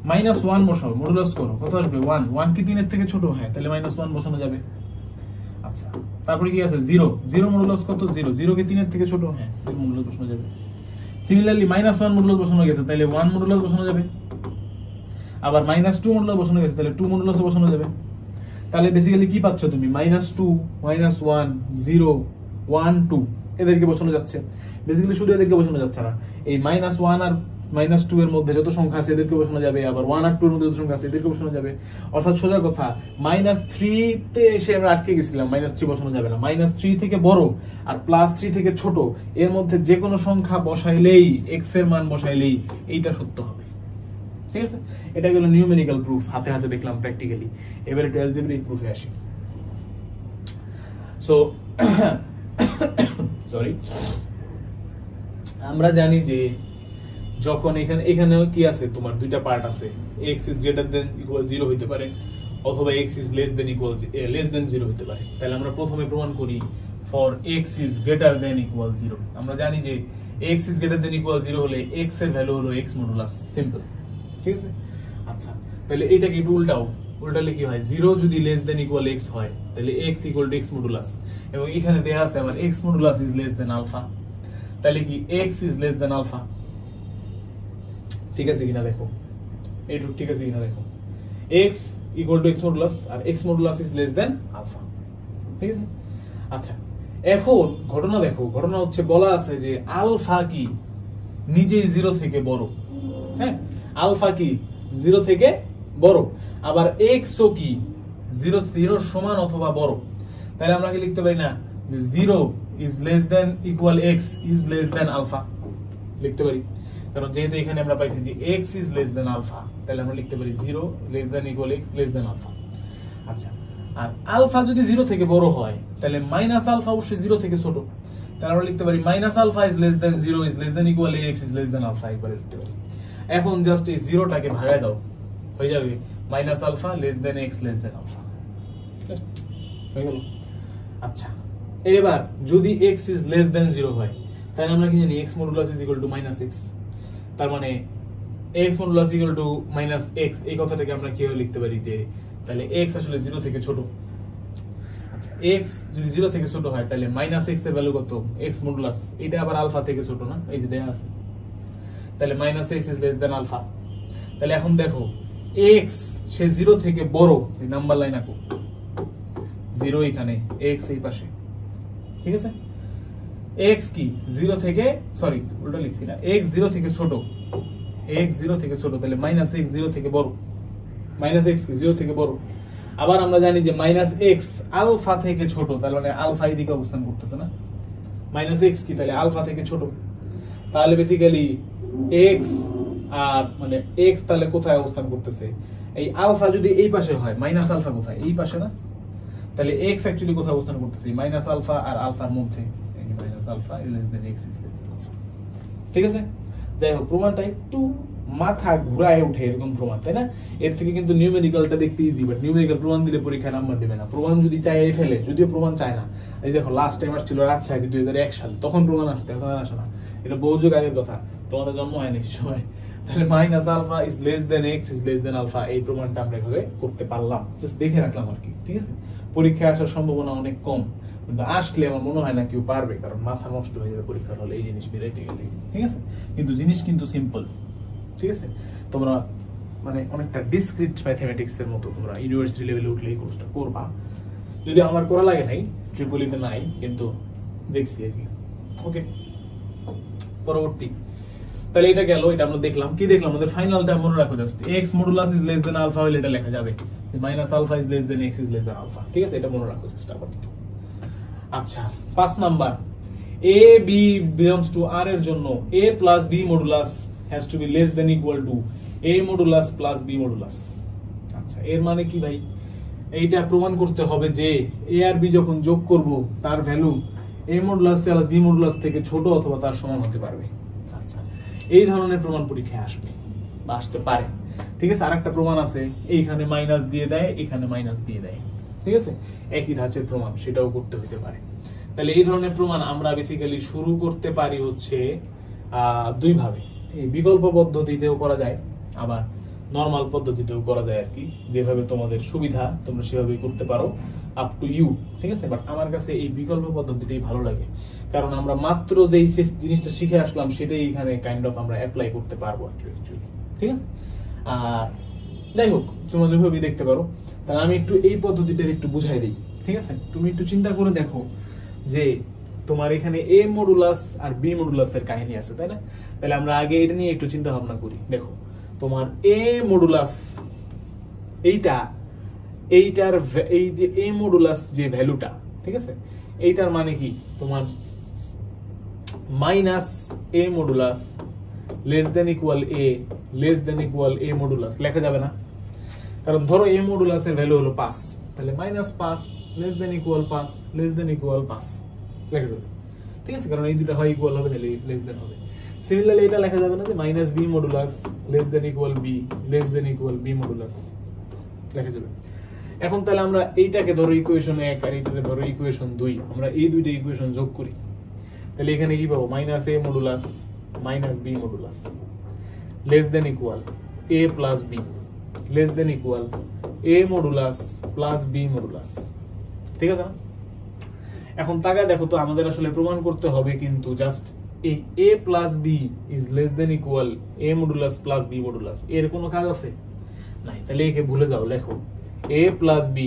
Speaker 1: -1 বসাও, মডুলাস করো, কত আসবে 1, 1 কি 3 এর থেকে ছোট, হ্যাঁ, তাহলে -1 বসানো যাবে। আচ্ছা, তারপরে কি আছে 0, 0 মডুলাস কত 0, 0 কি 3 এর থেকে ছোট, হ্যাঁ, 0 মডুলাস বসানো যাবে। সিমিলারলি -1 মডুলাস বসানো গেছে, তাহলে 1 মডুলাস বসানো যাবে। আবার -2 মডুলাস বসানো গেছে, তাহলে 2 মডুলাস বসানো যাবে। তাহলে বেসিক্যালি কি পাচ্ছ তুমি, -2 -1 0 1 2 এদেরকে বসানো যাচ্ছে। বেসিক্যালি শুধু এদেরকে বসানো যাচ্ছে না, এই -1 আর -2 এর মধ্যে যত সংখ্যা আছে এদেরকে বসানো যাবে, আবার 1 আর 2 এর মধ্যে যত সংখ্যা আছে এদেরকে বসানো যাবে। অর্থাৎ সোজা কথা, -3 তে এসে আমরা আটকে গেছিলাম, -3 বসানো যাবে না। -3 থেকে বড় আর +3 থেকে ছোট এর মধ্যে যে কোনো সংখ্যা বসাইলেই, x এর মান বসাইলেই এইটা সত্য হবে। ঠিক আছে, এটা গেল নিউমেরিক্যাল প্রুফ, হাতে হাতে দেখলাম প্র্যাকটিক্যালি। এবারে একটু অ্যালজেব্রিক প্রুফে আসি। সো সরি, আমরা জানি যে যখন এখানেও কি আছে, তোমার দুইটা পার্ট আছে, x is greater than equal 0 হইতে পারে অথবা x is less than 0 হইতে পারে। তাহলে আমরা প্রথমে প্রমাণ করি for x is greater than equal 0। আমরা জানি যে x is greater than equal 0 হলে x এর ভ্যালু হলো x মডুলাস, সিম্পল, ঠিক আছে। আচ্ছা, তাহলে এটাকে একটু উল্টালে কি হয়, 0 যদি less than equal x হয় তাহলে x equal to x modulus, এবং এখানে দেয়া আছে আবার x modulus is less than alpha, তাহলে কি x is less than alpha, ঠিক আছে কিনা দেখো, এইটুকু ঠিক আছে কিনা দেখো, x equal to x modulus আর x modulus is less than alpha, ঠিক আছে। আচ্ছা, এখন ঘটনা দেখো, ঘটনা হচ্ছে বলা আছে যে আলফা কি নিজেই 0 থেকে বড়, হ্যাঁ, আলফা কি 0 থেকে বড়, আবার x ও কি 0 সমান অথবা বড়। তাহলে আমরা কি লিখতে পারি না যে 0 is less than equal x is less than alpha, লিখতে পারি, কারণ যেহেতু এখানে আমরা পাইছি যে x is less than alpha, তাহলে আমরা লিখতে পারি 0 less than equal x less than alpha. আচ্ছা, আর আলফা যদি 0 থেকে বড় হয় তাহলে মাইনাস আলফা অবশ্যই 0 থেকে ছোট, তাহলে আমরা লিখতে পারি minus alpha is less than 0 is less than equal x is less than alpha, একবারে লিখতে পারি। এখন জাস্ট এই 0টাকে ভাগায় দাও, হয়ে যাবে minus alpha less than x less than alpha, হয়ে গেল। আচ্ছা, এবার যদি x is less than 0 হয় তাহলে আমরা কি জানি x modulus is equal to minus x, তার মানে x modulus equal to minus x, এই কথাটাকে আমরা কিভাবে লিখতে পারি যে তাহলে x আসলে 0 থেকে ছোট। আচ্ছা, x যদি 0 থেকে ছোট হয় তাহলে মাইনাস x এর ভ্যালু কত, x মডুলাস, এটা আবার আলফা থেকে ছোট না, এই যে দেয়া আছে, তাহলে minus x is less than alpha. তাহলে এখন দেখো x সে 0 থেকে বড়, এই নাম্বার লাইন আঁকো, 0 এখানে, x এই পাশে, ঠিক আছে। x কি 0 থেকে, সরি উল্টো লিখছি না, x 0 থেকে ছোট, x 0 থেকে ছোট, তাহলে মাইনাস x 0 থেকে বড়, মাইনাস x কি 0 থেকে বড়। আবার আমরা জানি যে মাইনাস x আলফা থেকে ছোট, তাহলে মানে আলফা এদিকে অবস্থান করতেছে না, মাইনাস x কি তাহলে আলফা থেকে ছোট, তাহলে বেসিক্যালি x আর মানে x তাহলে কোথায় অবস্থান করতেছে, এই আলফা যদি এই পাশে হয়, মাইনাস আলফা কোথায়, এই পাশে না, তাহলে x অ্যাকচুয়ালি কোথায় অবস্থান করতেছে, মাইনাস আলফা আর আলফার মধ্যে, minus alpha less than x is less than alpha, ঠিক আছে। যাই হোক, প্রমাণটা একটু মাথা ঘুরায় উঠে এরকম প্রমাণ, তাই না? এর থেকে কিন্তু নিউমেরিক্যালটা দেখতে ইজি, বাট নিউমেরিক্যাল প্রমাণ দিলে পরীক্ষায় নাম্বার দেবে না। প্রমাণ যদি চাই ফেলে, যদিও প্রমাণ চায় না, এই দেখো লাস্ট টাইম আসছিল রাজশাহী 2001 সালে, তখন প্রমাণ আসতে, এখন আর আসে না, এটা বহু যুগ আগের কথা, তোমাদের জন্ম হয়নি সময়। তাহলে minus alpha is less than x is less than alpha, এই প্রমাণটা আমরা এভাবে করতে পারলাম, জাস্ট দেখে রাখলাম আর কি, ঠিক আছে। পরীক্ষায় আসার সম্ভাবনা অনেক কম, কিন্তু আসলে আমার মনে হয় না কেউ পারবে, কারণ মাথা নষ্ট হয়ে যাবে পরীক্ষার হলে এই জিনিস বেরাইতে গেলে, ঠিক আছে। কিন্তু জিনিস কিন্তু সিম্পল, ঠিক আছে। তোমরা মানে অনেকটা ডিসক্রিট ম্যাথমেটিক্স এর মতো তোমরা ইউনিভার্সিটি লেভেলে উঠলে এই কোর্সটা করবা, যদি আমার করা লাগে নাই, ট্রিপলিতে নাই, কিন্তু দেখছি আর কি। ওকে, পরবর্তী, তাহলে এটা গেল, এটা আমরা দেখলাম, কি দেখলাম, আমাদের ফাইনালটা মনে রাখো, just x modulus is less than alpha হলে এটা লেখা যাবে minus alpha is less than x is less than alpha, ঠিক আছে, এটা মনে রাখো চেষ্টা আপাতত। আচ্ছা, 5 number, a b belongs to r এর জন্য a plus b modulus has to be less than equal to a modulus plus b modulus. আচ্ছা, এর মানে কি ভাই, এইটা প্রমাণ করতে হবে যে a আর b যখন যোগ করব তার value a modulus plus b modulus থেকে ছোট অথবা তার সমান হতে পারবে। আচ্ছা, এই ধরনের প্রমাণ পরীক্ষায় আসবে বা আসতে পারে, ঠিক আছে। আরেকটা প্রমাণ আছে, এইখানে মাইনাস দিয়ে দেয়, এখানে মাইনাস দিয়ে দেয়, ঠিক আছে, একই ধাঁচের প্রমাণ, সেটাও করতে হতে পারে। তাহলে এই ধরনের প্রমাণ আমরা বেসিক্যালি শুরু করতে পারি হচ্ছে দুই ভাবে, বিকল্প পদ্ধতিতেও করা যায়, আবার নরমাল পদ্ধতিতেও করা যায় আর কি, যেভাবে তোমাদের সুবিধা তোমরা সেভাবেই করতে পারো, আপ টু ইউ, ঠিক আছে। বাট আমার কাছে এই বিকল্প পদ্ধতিটাই ভালো লাগে, কারণ আমরা মাত্র যেই জিনিসটা শিখে আসলাম সেটাই এখানে কাইন্ড অফ আমরা অ্যাপ্লাই করতে পারবো অ্যাকচুয়ালি, ঠিক আছে। আর যাই হোক, তোমরা যেভাবে দেখতে পারো, তাহলে আমি একটু এই পদ্ধতিটা একটু বুঝাই দিই, ঠিক আছে। তুমি একটু চিন্তা করে দেখো যে তোমার এখানে a মডুলাস আর b মডুলাস এর কাহিনী আছে, তাই না? তাহলে আমরা আগে এটা নিয়ে একটু চিন্তা ভাবনা করি। দেখো, তোমার a মডুলাস, এইটার এই যে a মডুলাস যে ভ্যালুটা, ঠিক আছে, এইটার মানে কি, তোমার minus a modulus less than equal A modulus লেখা যাবে না, কারণ ধরো এ মডুলাসের ভ্যালু হলো 5, তাহলে -5 লেস দেন ইকুয়াল 5 লেখা যাবে, ঠিক আছে, কারণ এই দুটো হয় ইকুয়াল হবে, তাহলে লেস দেন হবে। সিমিলারলি এটা লেখা যাবে না যে -b modulus less than equal b modulus লেখা যাবে। এখন তাহলে আমরা এইটাকে ধরো ইকুয়েশন 1 আর এইটাকে ধরো ইকুয়েশন 2, আমরা এই দুইটা ইকুয়েশন যোগ করি, তাহলে এখানে কি পাবো? -a modulus -b modulus less than equal a plus b less than equal a modulus plus b modulus, ঠিক আছে না? এখন তাকায় দেখো তো, আমাদের আসলে প্রমাণ করতে হবে কিন্তু জাস্ট এই a plus b is less than equal a modulus plus b modulus, এর কোনো কাজ আছে? নাই। তাহলে একে ভুলে যাও, লেখো a plus b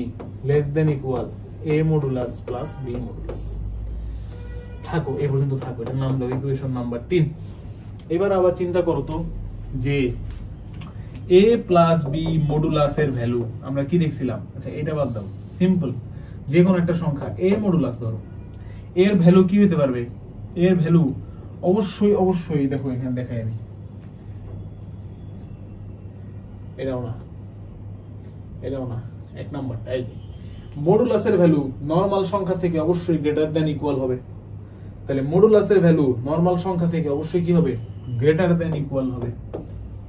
Speaker 1: less than equal a modulus plus b modulus. থাকো এই পর্যন্ত থাকো, এটার নাম দাও ইকুয়েশন নাম্বার 3। এবার আবার চিন্তা করো তো যে a প্লাস b মডুলাসের ভ্যালু আমরা কি দেখছিলাম? আচ্ছা এটা বাদ দাও, সিম্পল যে কোনো একটা সংখ্যা a মডুলাস ধরো, এর ভ্যালু কি হতে পারবে? এর ভ্যালু অবশ্যই দেখো এখানে দেখাই আমি, এটাও না 1 নাম্বারটা, এই মডুলাসের ভ্যালু নরমাল সংখ্যা থেকে অবশ্যই গ্রেটার দ্যান ইকুয়াল হবে, তাহলে মডুলাসের ভ্যালু নরমাল সংখ্যা থেকে অবশ্যই কি হবে? গ্রেটার দ্যান ইকুয়াল হবে,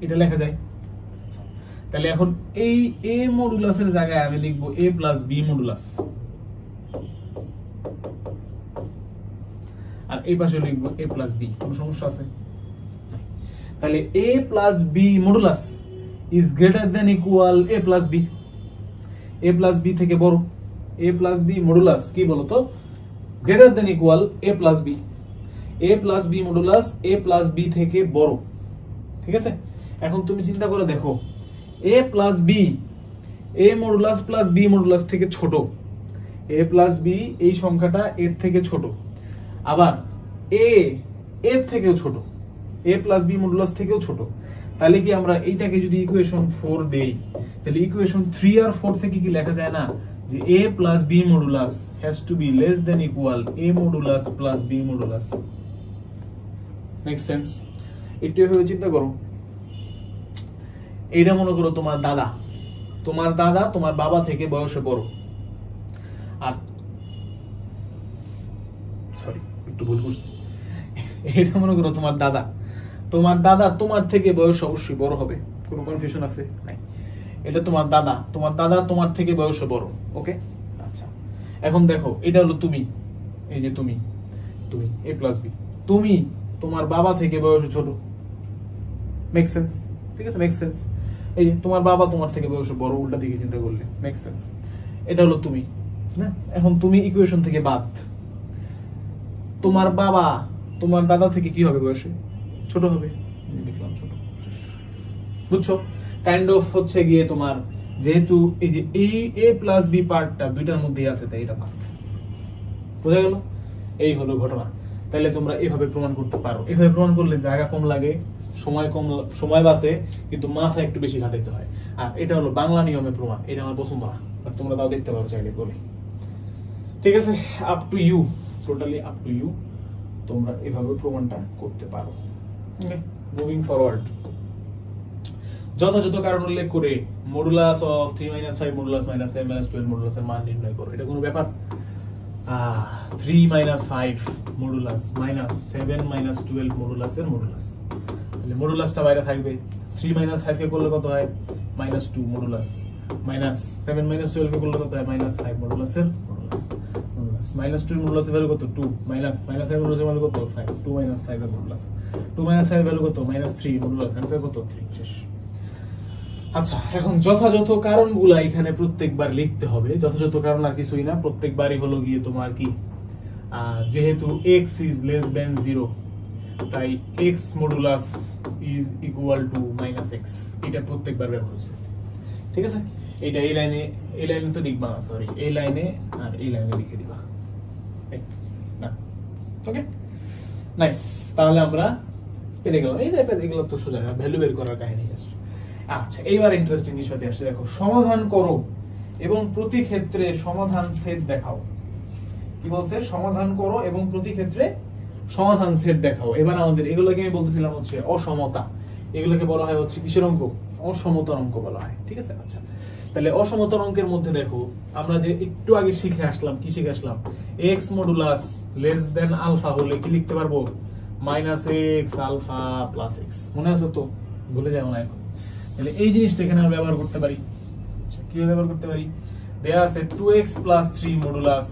Speaker 1: এটা লেখা যায়। তাহলে এখন এই a মডুলাসের জায়গায় আমি লিখবো a প্লাস b মডুলাস, আর এই পাশে লিখবো a প্লাস b। কোনো সমস্যা আছে? তাহলে a plus b modulus is greater than equal a plus b, a plus b থেকে বড়, a প্লাস b মডুলাস কি বলতো? Greater than equal a plus b, a plus b modulus a plus b থেকে বড়, ঠিক আছে? এখন তুমি চিন্তা করে দেখো a plus b a modulus plus b modulus থেকে ছোট, a প্লাস b এই সংখ্যাটা এর থেকে ছোট, আবার a এর থেকেও ছোট, a প্লাস b মডুলাস থেকেও ছোট, তাহলে কি আমরা এইটাকে যদি ইকুয়েশন 4 দেই, তাহলে ইকুয়েশন 3 আর 4 থেকে কি লেখা যায় না যে a plus b modulus has to be less than equal a modulus plus b modulus? Make sense? একটু এভাবে চিন্তা করো, এইটা মনে করো তোমার দাদা তোমার বাবা থেকে বয়সে বড়, আর সরি একটু ভুল করছি, এইটা মনে করো তোমার দাদা তোমার থেকে বয়স অবশ্যই বড় হবে, কোনো কনফিউশন আছে? নাই। এটা তোমার দাদা তোমার থেকে বয়সে বড়, ওকে? আচ্ছা এখন দেখো এটা হলো তুমি, এই যে তুমি a প্লাস b, তুমি তোমার বাবা থেকে বয়সে ছোট, মেক সেন্স? ঠিক আছে, মেক সেন্স? এই যে তোমার বাবা তোমার থেকে বয়সে বড়, উল্টা দিকে চিন্তা করলে মেক সেন্স? এটা হলো তুমি না? এখন তুমি ইকুয়েশন থেকে বাদ, তোমার বাবা তোমার দাদা থেকে কি হবে? বয়সে ছোট হবে, লিখলাম ছোট, বুঝছো? কাইন্ড অফ হচ্ছে গিয়ে তোমার, যেহেতু এই যে a প্লাস b পার্টটা দুইটার মধ্যেই আছে, তাই এটা বাদ, বোঝা গেল? এই হলো ঘটনা। তাহলে তোমরা এভাবে প্রমাণ করতে পারো। এভাবে প্রমাণ করলে জায়গা কম লাগে, সময় বাঁচে, কিন্তু মাথা একটু বেশি ঘাটাইতে হয়। আর এটা হলো বাংলা নিয়মে প্রমাণ, এটা আমার পছন্দ না, বাট তোমরা তাও দেখতে পারো চাইলে বলে। ঠিক আছে, up to you, totally up to you, তোমরা এভাবে প্রমাণটা করতে পারো। মুভিং ফরওয়ার্ড, যথাযথ কারণ উল্লেখ করে মডুলাস অফ 3 - 5 মডুলাস - 7 - 12 মডুলাসের মান নির্ণয় করো। এটা কোনো ব্যাপার? 3 - 5 মডুলাস - 7 - 12 মডুলাসের মডুলাস, তাহলে মডুলাসটা বাইরে থাকবে। 3 - 5 কে করলে কত হয়? -2 মডুলাস, -7 - 12 কে করলে কত হয়? -5 মডুলাসের মডুলাস, -2 মডুলাসের ভ্যালু কত? 2, -5 মডুলাসের ভ্যালু কত? 5, 2 - 5 এর মডুলাস, 2 - 5 এর ভ্যালু কত? -3 মডুলাস, आंसर কত? 3, শেষ। আচ্ছা, এখন যথাযথ কারণগুলো এখানে প্রত্যেকবার লিখতে হবে। যথাযথ কারণ আর কিছুই না, প্রত্যেকবারই হলো গিয়ে তোমার কি, যেহেতু x ইজ লেস দেন 0, তাই x modulus is equal to -x, এটা প্রত্যেকবার ব্যবহার হচ্ছে। ঠিক আছে, এটা এই লাইনে তো লিখবা না, সরি, এই লাইনে আর এই লাইনে লিখে দিবা। ওকে, নাইস। তাহলে আমরা পেরে গেলাম। এই টাইপের এগুলো তো সোজা, ভ্যালু বের করার কাহিনী আসছে। আচ্ছা, এইবার ইন্টারেস্টিং বিষয়তে আসছে। দেখো, সমাধান করো এবং প্রতি ক্ষেত্রে সমাধান সেট দেখাও। কি বলছে? সমাধান করো এবং প্রতি ক্ষেত্রে সমাধান সেট দেখাও। এবার আমাদের এগুলোকে আমি বলতেছিলাম হচ্ছে অসমতা, এগুলোকে বলা হয় হচ্ছে কিসের অঙ্ক? অসমতার অঙ্ক বলা হয়, ঠিক আছে? আচ্ছা, তাহলে অসমতার অঙ্কের মধ্যে দেখো আমরা যে একটু আগে শিখে আসলাম, কি শিখে আসলাম? X modulus less than alpha হলে কি লিখতে পারবো? Minus X alpha plus X. মনে আছে তো? ভুলে যাবো না এখন। তাহলে এই জিনিসটা এখানে আমরা ব্যবহার করতে পারি। কি ব্যবহার করতে পারি? দেয়া আছে 2x plus 3 modulus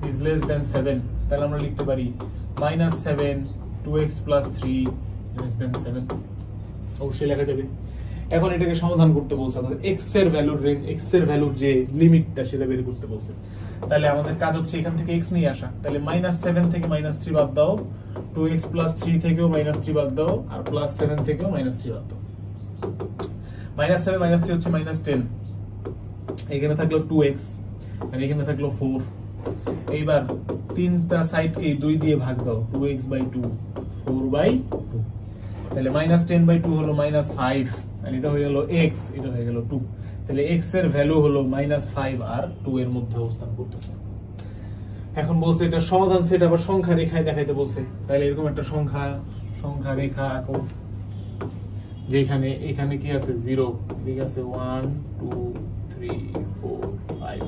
Speaker 1: is less than 7, তাহলে আমরা লিখতে পারি -7 2x plus 3 less than 7। অবশ্যই লেখা যাবে। এখন এটাকে সমাধান করতে বলছে, অর্থাৎ x এর ভ্যালুর x এর ভ্যালুর যে লিমিটটা সেটা বের করতে বলছে। তাহলে আমাদের কাজ হচ্ছে এখান থেকে x নিয়ে আসা। তাহলে -7 থেকে -3 বাদ দাও, 2x plus 3 থেকেও -3 বাদ দাও, আর +7 থেকেও -3 বাদ দাও। -7 -3 হচ্ছে -10, এখানে থাকলো 2x আর এখানে থাকলো 4। এইবার তিনটা সাইডকে 2 দিয়ে ভাগ দাও, 2x/2 4/2। তাহলে -10/2 হলো -5, আর এটা হয়ে গেল x, এটা হয়ে গেল 2। তাহলে x এর ভ্যালু হলো -5 আর 2 এর মধ্যে অবস্থান করতেছে। এখন বলছে এটা সমাধান সেট আবার সংখ্যা রেখায় দেখাইতে বলছে। তাহলে এরকম একটা সংখ্যা রেখা আঁকো, যেখানে এখানে কি আছে 0, এদিকে আছে 1 2 3 4 5,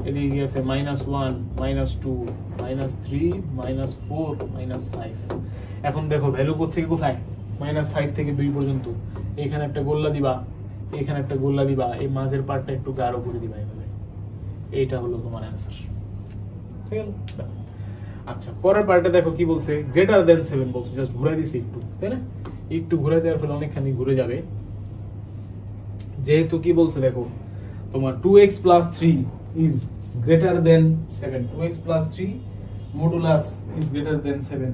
Speaker 1: এদিকে আছে -1 -2 -3 -4 -5। এখন দেখো ভ্যালু থেকে কোথায়? -5 থেকে 2 পর্যন্ত। এখানে একটা গোল্লা দিবা, এখানে একটা গোল্লা দিবা, এই মাঝের পার্টটা একটু গাঢ় করে দিবা এভাবে। এইটা হলো তোমার অ্যানসার, ঠিক আছে? আচ্ছা, পরের পার্টে দেখো কি বলছে? গ্রেটার দেন 7 বলছে। জাস্ট ঘুরাই দিছি একটু, তাই না? একটু ঘুরে দেওয়ার ফলে অনেকখানি ঘুরে যাবে। যেহেতু কি বলছে দেখো, তোমার 2x plus 3 is greater than 7, 2x plus 3 modulus is greater than 7।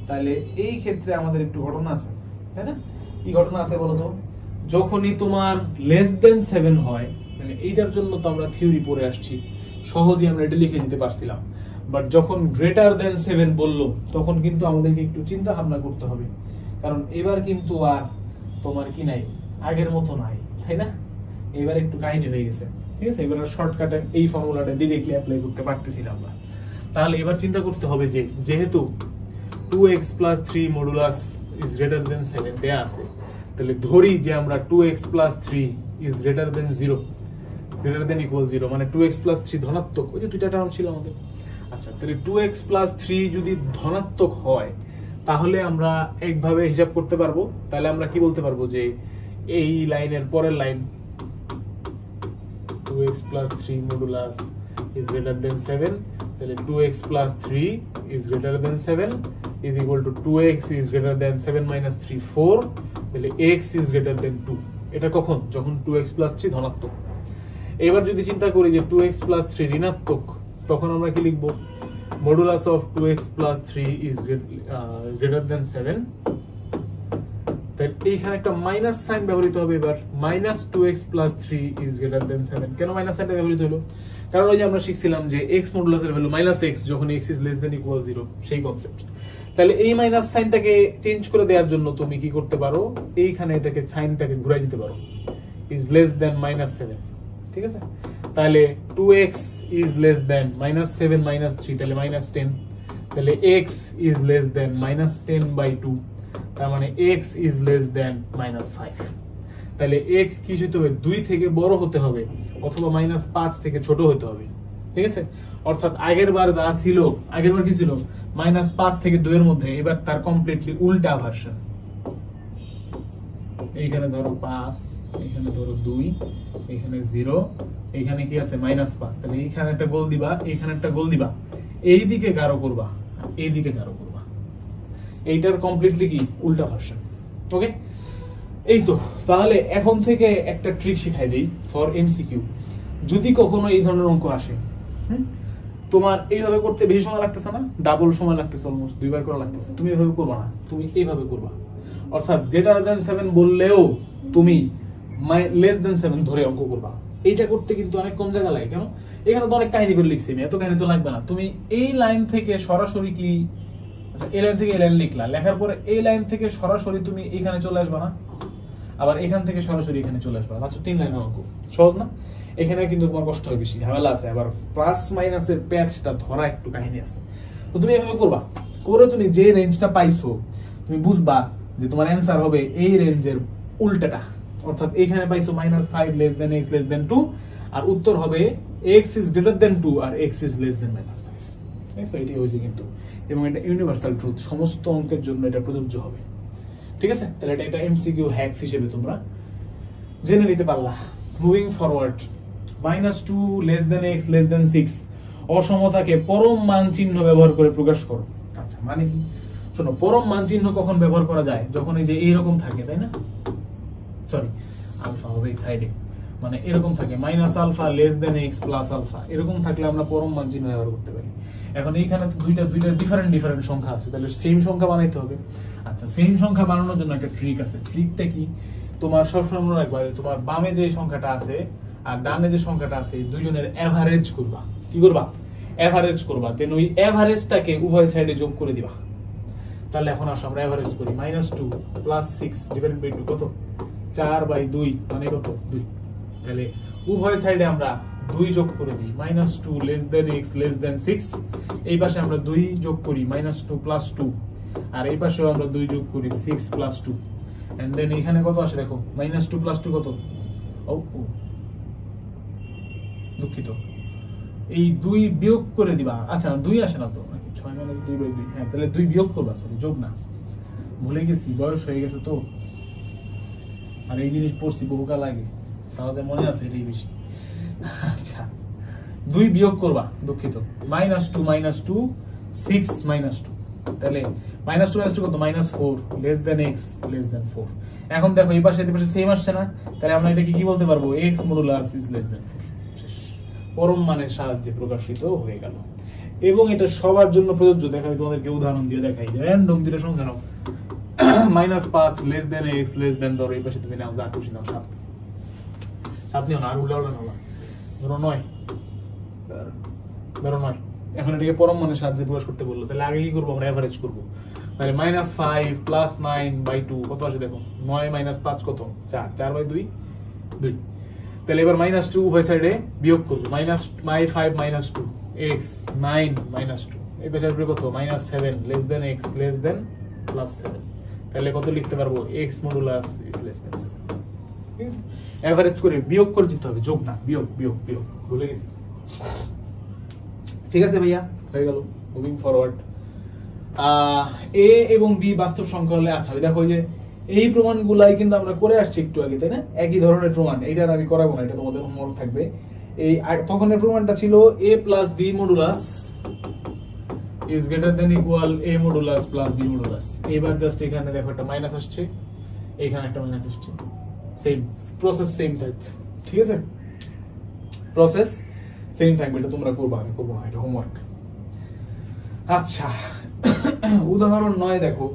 Speaker 1: তাহলে এই ক্ষেত্রে আমাদের একটু ঘটনা আছে, তাই না? কি ঘটনা আছে বলো তো? যখনই তোমার less than 7 হয়, মানে এইটার জন্য তো আমরা থিওরি পড়ে আসছি, সহজে আমরা এটা লিখে দিতে পারছিলাম। বাট যখন greater than 7 বললো, তখন কিন্তু আমাদেরকে একটু চিন্তা ভাবনা করতে হবে, কারণ এবার কিন্তু আর তোমার কি নাই, আগের মতো নাই, তাই না? এবার একটু কাহিনী হয়ে গেছে, ঠিক আছে? এবার শর্টকাটে এই ফর্মুলাটা ডিরেক্টলি অ্যাপ্লাই করতে পারতেছিলাম না। তাহলে এবার চিন্তা করতে হবে যে যেহেতু 2x plus 3 modulus is greater than 7 দেয়া আছে, তাহলে ধরি যে আমরা 2x plus 3 is greater than 0, greater than equal 0, মানে 2x plus 3 ধনাত্মক। ওই যে দুইটা টার্ম ছিল আমাদের। আচ্ছা, তাহলে 2x plus 3 যদি ধনাত্মক হয়, তাহলে আমরা একভাবে হিসাব করতে পারবো। তাহলে আমরা কি বলতে পারবো যে এই লাইনের পরের line 2x plus 3 modulus is greater than 7, তাহলে 2x plus 3 is greater than 7 is equal to 2x is greater than 7 minus 3 4, তাহলে x is greater than 2। এটা কখন? যখন 2x plus 3 ধনাত্মক। এবার যদি চিন্তা করি যে 2x plus 3 ঋণাত্মক, তখন আমরা কি লিখবো? Modulus of 2x plus 3 is greater than 7। তাই এইখানে একটা মাইনাস সাইন ব্যবহৃত হবে। এবার -2x plus 3 is greater than 7। কেন মাইনাস সাইনটা ব্যবহৃত হলো? কারণ ওই যে আমরা শিখছিলাম যে x মডুলাসের ভ্যালু -x যখন x is less than equal 0, সেই কনসেপ্ট। তাহলে এই মাইনাস সাইনটাকে চেঞ্জ করে দেওয়ার জন্য তুমি কি করতে পারো? এইখানে এটাকে সাইনটাকে ঘুরাই দিতে পারো, is less than -7, ঠিক আছে? তাহলে 2x is less than -7 -3, তাহলে -10, তাহলে x is less than -10/2, তার মানে x is less than -5। তাহলে x কি হতে হবে? 2 থেকে বড় হতে হবে, অথবা -5 থেকে ছোট হতে হবে, ঠিক আছে? অর্থাৎ আগের বার যা ছিল, আগের বার কি ছিল? -5 থেকে 2 এর মধ্যে, এবার তার কমপ্লিটলি উল্টা ভার্সন। এইখানে ধরো 5, এখানে ধরো 2, এখানে 0, এখানে কি আছে? -5। তাহলে এইখানে একটা গোল দিবা, এখানে একটা গোল দিবা, এই দিকে গাঢ় করবা, এই দিকে গাঢ় করবা। এইটার কমপ্লিটলি কি? উল্টা ভার্সন। ওকে, এই তো। তাহলে এখন থেকে একটা ট্রিক শিখাই দেই ফর এমসিকিউ। যদি কখনো এই ধরনের অঙ্ক আসে, তোমার এইভাবে করতে বেশি সময় লাগতেছে না, ডাবল সময় লাগতেছে, অলমোস্ট 2 বার করা লাগতেছে। তুমি এইভাবে করবা না, তুমি এইভাবে করবা। অর্থাৎ গ্রেটার দ্যান 7 বললেও তুমি লেস দ্যান 7 ধরে অঙ্ক করবা। এইটা করতে কিন্তু অনেক কম জায়গা লাগে। কেন? এখানে তো অনেক কাহিনী করে লিখছি আমি, এত কাহিনী তো লাগবে না। তুমি এই লাইন থেকে সরাসরি কি, আচ্ছা এই লাইন থেকে এই লাইন লিখলা, লেখার পরে এই লাইন থেকে সরাসরি তুমি এখানে চলে আসবা না, আবার এখান থেকে সরাসরি এখানে চলে আসবা। মাত্র 3 লাইনের অঙ্ক, সহজ না? এখানে কিন্তু তোমার কষ্ট হয় বেশি, ঝামেলা আছে, আবার প্লাস মাইনাসের প্যাচটা ধরা একটু কাহিনী আছে। তো তুমি এভাবে করবা, করে তুমি যে রেঞ্জটা পাইছো তুমি বুঝবা যে তোমার অ্যান্সার হবে এই রেঞ্জের উল্টাটা, অর্থাৎ এখানে পাইছো -5 less than x less than 2, আর উত্তর হবে x ইজ গ্রেটার দেন 2 আর x ইজ লেস দেন -5। দেখছো এটাই হয়েছে কিন্তু, এবং এটা ইউনিভার্সাল ট্রুথ, সমস্ত অঙ্কের জন্য এটা প্রযোজ্য হবে। ঠিক আছে, তাহলে এটা একটা এমসিকিউ হ্যাকস হিসেবে তোমরা জেনে নিতে পারলা। Moving forward, -2 less than x less দেন 6 অসমতাকে পরম মান চিহ্ন ব্যবহার করে প্রকাশ করো। আচ্ছা মানে কি, শোনো পরম মান চিহ্ন কখন ব্যবহার করা যায়, যখন এই যে এইরকম থাকে, তাই না, সরি আলফা হবে এই সাইডে, মানে এরকম থাকে -α less than x plus alpha, এরকম থাকলে আমরা পরম মান চিহ্ন ব্যবহার করতে পারি। এখন এইখানে তো দুইটা ডিফারেন্ট সংখ্যা আছে, তাহলে সেম সংখ্যা বানাইতে হবে। আচ্ছা সেম সংখ্যা বানানোর জন্য একটা ট্রিক আছে। ট্রিকটা কি, তোমার সবসময় মনে রাখবা তোমার বামে যে সংখ্যাটা আছে আর ডানে যে সংখ্যাটা আছে দুইজনের এভারেজ করবা। কি করবা, এভারেজ করবা, দেন ওই এভারেজটাকে উভয় সাইডে যোগ করে দিবা। তাহলে এখন আসো আমরা এভারেজ করি, -2 প্লাস 6 ডিভাইডেড বাই 2 কত, 4/2 মানে কত 2। তাহলে উভয় সাইডে আমরা 2 যোগ করে দিই, -2 লেস দেন x লেস দেন 6, এই পাশে আমরা 2 যোগ করি -2 প্লাস 2, আর এই পাশেও আমরা 2 যোগ করি 6 প্লাস 2, এন্ড দেন এখানে কত আসে দেখো, -2 প্লাস 2 কত, ও দুঃখিত, এই 2 বিয়োগ করে দিবা। আচ্ছা না 2 আসে না তো, 6 - 2/2, হ্যাঁ তাহলে 2 বিয়োগ করবা, সরি যোগ না, ভুলে গেছি, বয়স হয়ে গেছে তো, আর এই জিনিস পড়ছি বহুকাল আগে, তাহলে মনে আছে এটাই বেশি। আচ্ছা 2 বিয়োগ করবা, দুঃখিত, -2 6 -2, তাহলে -2 কত, -4 লেস দেন x লেস দেন 4। এখন দেখো এই পাশে সেম আসছে না, তাহলে আমরা এটাকে কি বলতে পারবো, x মডুলাস ইজ লেস দেন 4, পরম মানের সাহায্যে প্রকাশিত হয়ে গেল। এবং এটা সবার জন্য প্রযোজ্য। দেখাই তোমাদেরকে উদাহরণ দিয়ে দেখাই, র্যান্ডম দুটো সংখ্যা নাও, -5 লেস দেন x লেস দেন, ধরো এই পাশে তুমি নাও যা খুশি নাও, 7 নিও না, আর উল্টা নাও, ধরো 9, এখন এটাকে পরম মানের সাহায্যে প্রকাশ করতে বললো, তাহলে আগে কি করবো, আমরা এভারেজ করবো। তাহলে -5 প্লাস 9/2 কত আসে দেখো, 9 - 5 কত, 4, 4/2 2। তাহলে এবার -2 উভয় সাইডে বিয়োগ করবো, -5 - 2 x 9 - 2, এই পাশে আসবে কত, -7 লেস দেন x লেস দেন প্লাস 7, তাহলে কত লিখতে পারবো, x মডুলাস ইজ লেস দেন 7। ঠিক আছে, এভারেজ করে বিয়োগ করে দিতে হবে, যোগ না, বিয়োগ বিয়োগ বিয়োগ, ভুলে গেছি। ঠিক আছে ভাইয়া, হয়ে গেল। মুভিং ফরওয়ার্ড, a এবং b বাস্তব সংখ্যা হলে, আচ্ছা দেখো যে এই প্রমাণগুলাই কিন্তু আমরা করে আসছি একটু আগে, তাই না, একই ধরনের প্রমাণ, এটা আমি করাবো না, এটা তোমাদের হোমওয়ার্ক থাকবে। এই তখনের প্রমাণটা ছিল a plus b modulus is greater than equal a modulus plus b modulus. এবার জাস্ট এখানে দেখো একটা মাইনাস আসছে, এখানে একটা মাইনাস আসছে, সেম প্রসেস, সেম টাইপ। ঠিক আছে, প্রসেস সেম থাকবে, এটা তোমরা করবা, আমি করবো না, এটা হোমওয়ার্ক। আচ্ছা উদাহরণ 9 দেখো,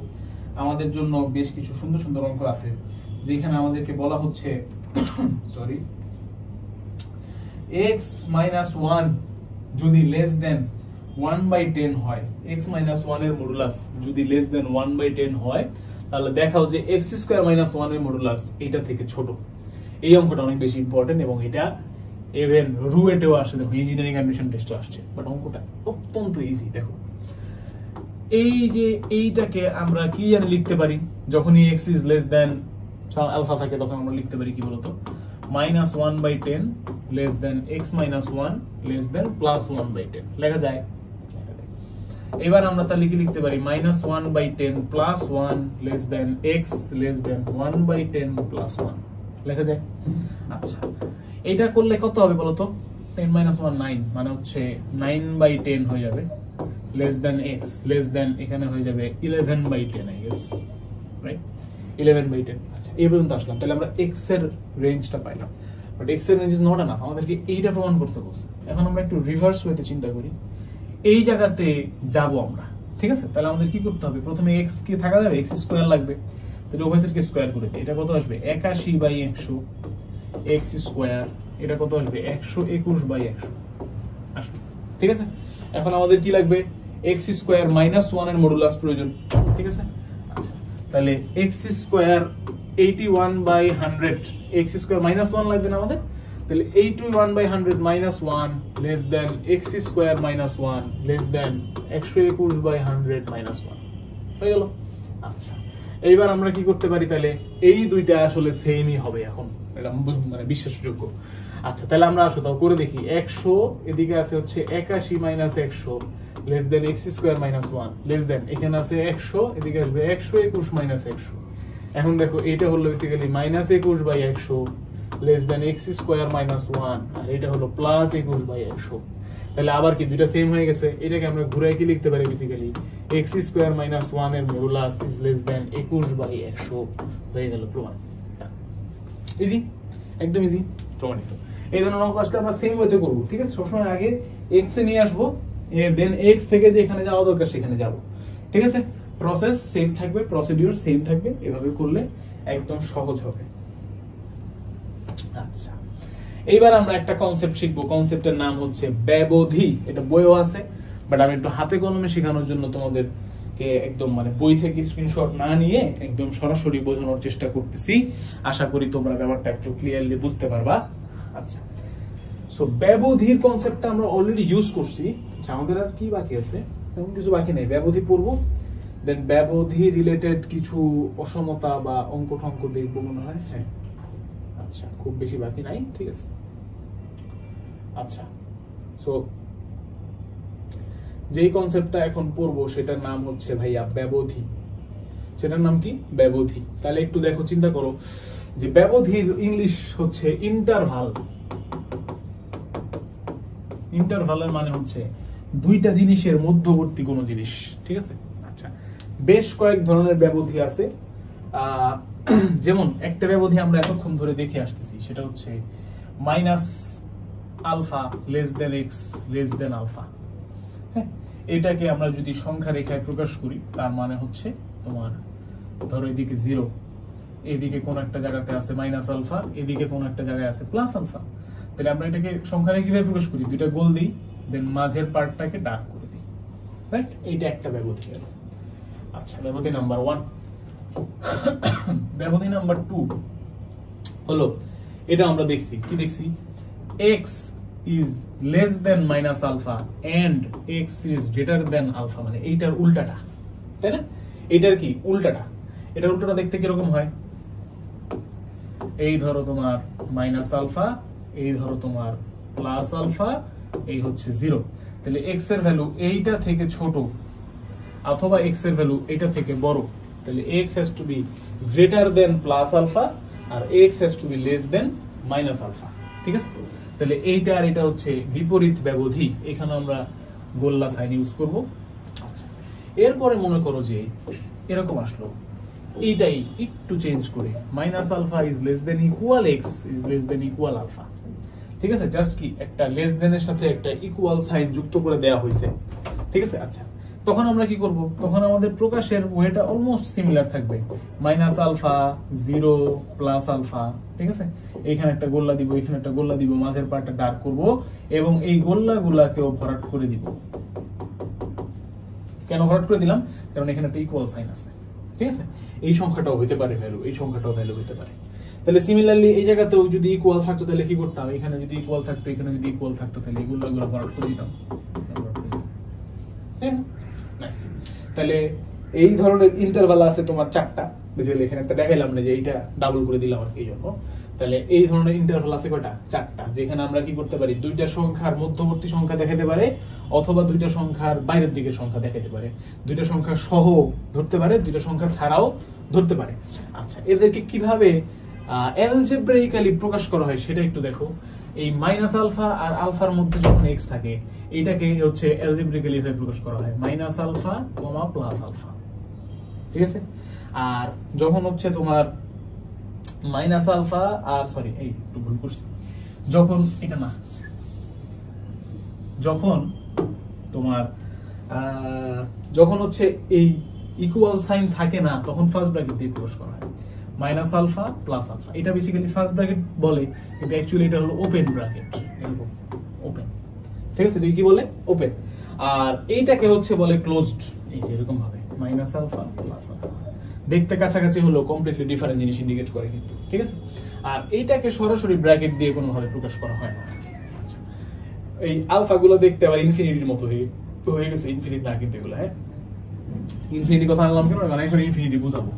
Speaker 1: আমাদের জন্য বেশ কিছু সুন্দর সুন্দর অঙ্ক আছে, যেখানে আমাদেরকে বলা হচ্ছে সরি x - 1 যদি লেস দেন 1/10 হয়, x - 1 এর মডুলাস যদি লেস দেন 1/10 হয়, তাহলে দেখাও যে x² - 1 এর মডুলাস এটা থেকে ছোট। এই অঙ্কটা অনেক বেশি ইম্পর্টেন্ট, এবং এটা ইভেন রুয়েটেও আসে, দেখো ইঞ্জিনিয়ারিং অ্যাডমিশন টেস্টে আসছে, বাট অঙ্কটা অত্যন্ত ইজি। দেখো এই যে এইটাকে আমরা কি জানি লিখতে পারি, যখনই x is less than alpha থাকে তখন আমরা লিখতে পারি কি বলতো, -1/10 less than x - 1 less than +1/10 লেখা যায়। এবার আমরা তাহলে কি লিখতে পারি, -1/10 + 1 less than x less than 1/10 + 1 লেখা যায়। আচ্ছা এটা করলে কত হবে বলতো, 10 - 1 9, মানে হচ্ছে 9/10 হয়ে যাবে, লেস দেন x লেস দেন এখানে হয়ে যাবে 11/10, আই গেস রাইট, 11/10। আচ্ছা এই পর্যন্ত আসলাম, তাহলে আমরা x এর রেঞ্জটা পাইলাম, বাট x এর রেঞ্জ ইজ নট এনাফ, আমাদেরকে এইটা প্রমাণ করতে বলছে। এখন আমরা একটু রিভার্স ওয়েতে চিন্তা করি, এই জায়গাতে যাব আমরা। ঠিক আছে, তাহলে আমাদের কি করতে হবে, প্রথমে x কি থাকা যাবে, x² লাগবে, তাহলে উভয় সাইডকে স্কয়ার করে দিই, এটা কত আসবে 81/100 x², এটা কত আসবে 121/100 আসবে। ঠিক আছে, এখন আমাদের কি লাগবে, x² - 1 এর মডুলাস প্রয়োজন। ঠিক আছে, আচ্ছা তাহলে x² 81/100, x² - 1 লাগবে না আমাদের, তাহলে 8/100 minus 1 less than x square minus 1 less than 121/100 minus 1 হয়ে গেল। আচ্ছা, এইবার আমরা কি করতে পারি, তাহলে এই দুইটা আসলে সেমই হবে এখন, এটা মানে বিশ্বাসযোগ্য। আচ্ছা, তাহলে আমরা আসো তাও করে দেখি। 100 এদিকে আছে হচ্ছে 81 minus 100 less than x square minus 1 less than, এখানে আছে 100, এদিকে আসবে 121 minus 100। এখন দেখো এটা হলো basically -21/100 less than x square minus 1, আর এটা হলো +21/100। তাহলে আবার কি দুইটা সেম হয়ে গেছে, এটাকে আমরা ঘুরাই কি লিখতে পারি বেসিক্যালি x square minus 1 এর মডুলাস is less than 21/100 হয়ে গেল প্রমাণ। ইজি, একদম ইজি, প্রমাণিত। এই ধরনের অঙ্ক আসলে আমরা সেম ওয়েতে করব, ঠিক আছে? সবসময় আগে x এ নিয়ে আসবো, দেন x থেকে যেখানে যাওয়া দরকার সেখানে যাব, ঠিক আছে? প্রসেস সেম থাকবে, প্রসিডিউর সেম থাকবে, এভাবে করলে একদম সহজ হবে। আচ্ছা, এইবার আমরা একটা কনসেপ্ট শিখবো, কনসেপ্টের নাম হচ্ছে ব্যবধি। এটা বইও আছে, বাট আমি একটু হাতে কলমে শেখানোর জন্য তোমাদেরকে একদম মানে বই থেকে স্ক্রিনশট না নিয়ে একদম সরাসরি বোঝানোর চেষ্টা করতেছি। আশা করি তোমরা ব্যাপারটা একটু ক্লিয়ারলি বুঝতে পারবা। আচ্ছা, সো ব্যবধির কনসেপ্টটা আমরা অলরেডি ইউজ করছি। আচ্ছা, আমাদের আর কি বাকি আছে? তেমন কিছু বাকি নেই, ব্যবধি পড়বো, দেন ব্যবধি রিলেটেড কিছু অসমতা বা অঙ্ক ঠঙ্ক দেখবো মনে হয়। হ্যাঁ, আচ্ছা, খুব বেশি বাকি নাই, ঠিক আছে? আচ্ছা, সো যেই কনসেপ্টটা এখন পড়বো সেটার নাম হচ্ছে ভাইয়া ব্যবধি। সেটার নাম কি? ব্যবধি। তাহলে একটু দেখো, চিন্তা করো যে ব্যবধির ইংলিশ হচ্ছে ইন্টারভাল। ইন্টারভালের মানে হচ্ছে দুইটা জিনিসের মধ্যবর্তী কোনো জিনিস, ঠিক আছে? আচ্ছা, বেশ কয়েক ধরনের ব্যবধি আছে। যেমন একটা ব্যবধি আমরা এতক্ষণ ধরে দেখে আসতেছি, সেটা হচ্ছে -α less than x less than α। হ্যাঁ, এটাকে আমরা যদি সংখ্যা রেখায় প্রকাশ করি, তার মানে হচ্ছে তোমার ধরো এদিকে 0, এদিকে কোন একটা জায়গাতে আছে -α, এদিকে কোন একটা জায়গায় আছে +α। তাহলে আমরা এটাকে সংখ্যা রেখে কিভাবে প্রকাশ করি? দুইটা গোল দিই, দেন মাঝের পার্টটাকে ডার্ক করে দিই, রাইট? এইটা একটা ব্যবধি গেল। আচ্ছা, ব্যবধি নাম্বার 1। ব্যবধি নাম্বার 2 হলো, এটা আমরা দেখছি, কি দেখছি? x is less than -α and x is greater than α, মানে এইটার উল্টাটা, তাই না? এইটার কি উল্টাটা? এটার উল্টাটা দেখতে কিরকম হয়? এই ধরো তোমার -α, এই ধরো তোমার +α, এই হচ্ছে 0। তাহলে x এর ভ্যালু এইটা থেকে ছোট অথবা x এর ভ্যালু এটা থেকে বড়, তাহলে x has to be greater than +α R x has to be less than -α, ঠিক আছে? তাহলে এইটা আর এটা হচ্ছে বিপরীত ব্যবধি, এখানে আমরা গোল্লা সাইন ইউজ করব। আচ্ছা, এরপরে মনে করো যে এরকম আসলো, এইটাই একটু চেঞ্জ করে -α is less than equal x is less than equal α, ঠিক আছে? জাস্ট কি একটা লেস দেন এর সাথে একটা ইকুয়াল সাইন যুক্ত করে দেয়া হয়েছে, ঠিক আছে? আচ্ছা, তখন আমরা কি করব? তখন আমাদের প্রকাশের ওয়েটা অলমোস্ট সিমিলার থাকবে, -α 0 +α, ঠিক আছে? এইখানে একটা গোল্লা দিব, এখানে একটা গোল্লা দিব, মাঝের পার্টটা ডার্ক করব এবং এই গোল্লাগুলোকেও ভরাট করে দিব। কেন ভরাট করে দিলাম? কারণ এখানে একটা ইকুয়াল সাইন আছে, ঠিক আছে? এই সংখ্যাটাও হতে পারে ভ্যালু, এই সংখ্যাটাও ভ্যালু হতে পারে। তাহলে সিমিলারলি এই জায়গাতেও যদি ইকুয়াল থাকতো তাহলে কি করতাম? এখানে যদি ইকুয়াল থাকতো, এখানে যদি ইকুয়াল থাকতো, তাহলে এই গোল্লাগুলো ভরাট করে দিতাম। নাইস। তাহলে এই ধরনের ইন্টারভাল আছে তোমার 4টা, বুঝলে? এখানে একটা দেখাইলাম না যে এইটা ডাবল করে দিলাম আর কি, এই জন্য। তাহলে এই ধরনের ইন্টারভাল আছে কয়টা? 4টা, যেখানে আমরা কি করতে পারি? দুইটা সংখ্যার মধ্যবর্তী সংখ্যা দেখাতে পারে, অথবা দুইটা সংখ্যার বাইরের দিকের সংখ্যা দেখাতে পারে, দুইটা সংখ্যা সহ ধরতে পারে, দুইটা সংখ্যা ছাড়াও ধরতে পারে। আচ্ছা, এদেরকে কিভাবে অ্যালজেব্রাইক্যালি প্রকাশ করা হয় সেটা একটু দেখো। এই -α আর আলফার মধ্যে যখন x থাকে, এটাকে হচ্ছে অ্যালজেব্রাইক্যালি ভাবে প্রকাশ করা হয় -α, +α, ঠিক আছে? আর যখন হচ্ছে তোমার -α আর সরি এই একটু ভুল করছি, যখন এটা না, যখন তোমার যখন হচ্ছে এই ইকুয়াল সাইন থাকে না, তখন ফার্স্ট ব্র্যাকেট দিয়ে প্রকাশ করা হয় -α +α। এটা বেসিক্যালি ফার্স্ট ব্র্যাকেট বলে, কিন্তু অ্যাকচুয়ালি এটা হলো ওপেন ব্র্যাকেট, এরকম ওপেন, ঠিক আছে? এটা কি বলে? ওপেন। আর এইটাকে হচ্ছে বলে ক্লোজড, এই যে এরকম ভাবে -α +α।
Speaker 2: দেখতে কাছাকাছি হলো কমপ্লিটলি ডিফারেন্ট জিনিস ইন্ডিকেট করে কিন্তু, ঠিক আছে। আর এইটাকে সরাসরি ব্র্যাকেট দিয়ে কোনোভাবে প্রকাশ করা হয় না। আচ্ছা, এই আলফা গুলো দেখতে আবার ইনফিনিটির মতো হয়ে গেছে, ইনফিনিটি না কিন্তু এগুলো, হ্যাঁ ইনফিনিটি কথা আনলাম কেন, কারণ এখন ইনফিনিটি বুঝাবো।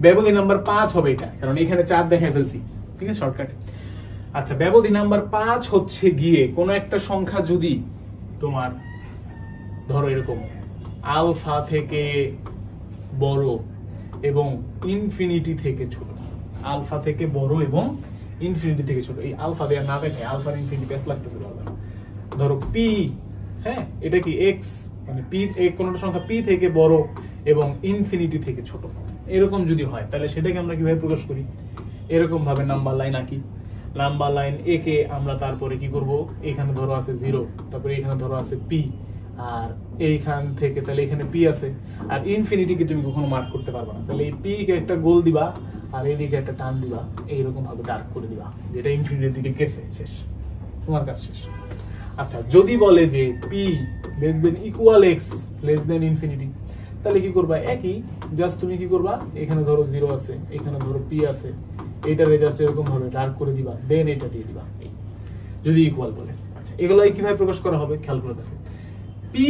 Speaker 2: ব্যবধি নাম্বার 5 হবে এটা, কারণ এখানে 4 দেখাই ফেলছি, ঠিক আছে শর্টকাটে। আচ্ছা, ব্যবধি নাম্বার 5 হচ্ছে গিয়ে কোন একটা সংখ্যা যদি তোমার ধরো এরকম আলফা থেকে বড় এবং ইনফিনিটি থেকে ছোট, আলফা থেকে বড় এবং ইনফিনিটি থেকে ছোট, এই আলফা দেওয়ার না দেখে আলফা ইনফিনিটি বেশ লাগতেছে বারবার। ধরো পি, হ্যাঁ এটা কি এক্স, মানে পি কোনটা সংখ্যা পি থেকে বড় এবং ইনফিনিটি থেকে ছোট, এরকম যদি হয় তাহলে সেটাকে আমরা কিভাবে প্রকাশ করি? এরকম ভাবে নাম্বার লাইন আঁকি। নাম্বার লাইন এ কে আমরা তারপরে কি করব, এখানে ধরো আছে 0, তারপরে এখানে ধরো আছে পি, আর এইখান থেকে তাহলে এখানে পি আছে, আর ইনফিনিটি কে তুমি কখনো মার্ক করতে পারবে না, তাহলে এই পি কে একটা গোল দিবা আর এইদিকে একটা টান দিবা, এইরকম ভাবে ডার্ক করে দিবা, যেটা ইনফিনিটির দিকে গেছে, শেষ, তোমার কাজ শেষ। আচ্ছা, যদি বলে যে P less than equal x less than infinity, তাহলে কি করবা? একই, জাস্ট তুমি কি করবা, এখানে ধরো 0 আছে, এখানে ধরো পি আছে, এইটারে জাস্ট এরকম ভাবে ডার্ক করে দিবা, দেন এটা দিয়ে দিবা, যদি ইকুয়াল বলে। আচ্ছা, এগুলাই কিভাবে প্রকাশ করা হবে খেয়াল করে দেখো। পি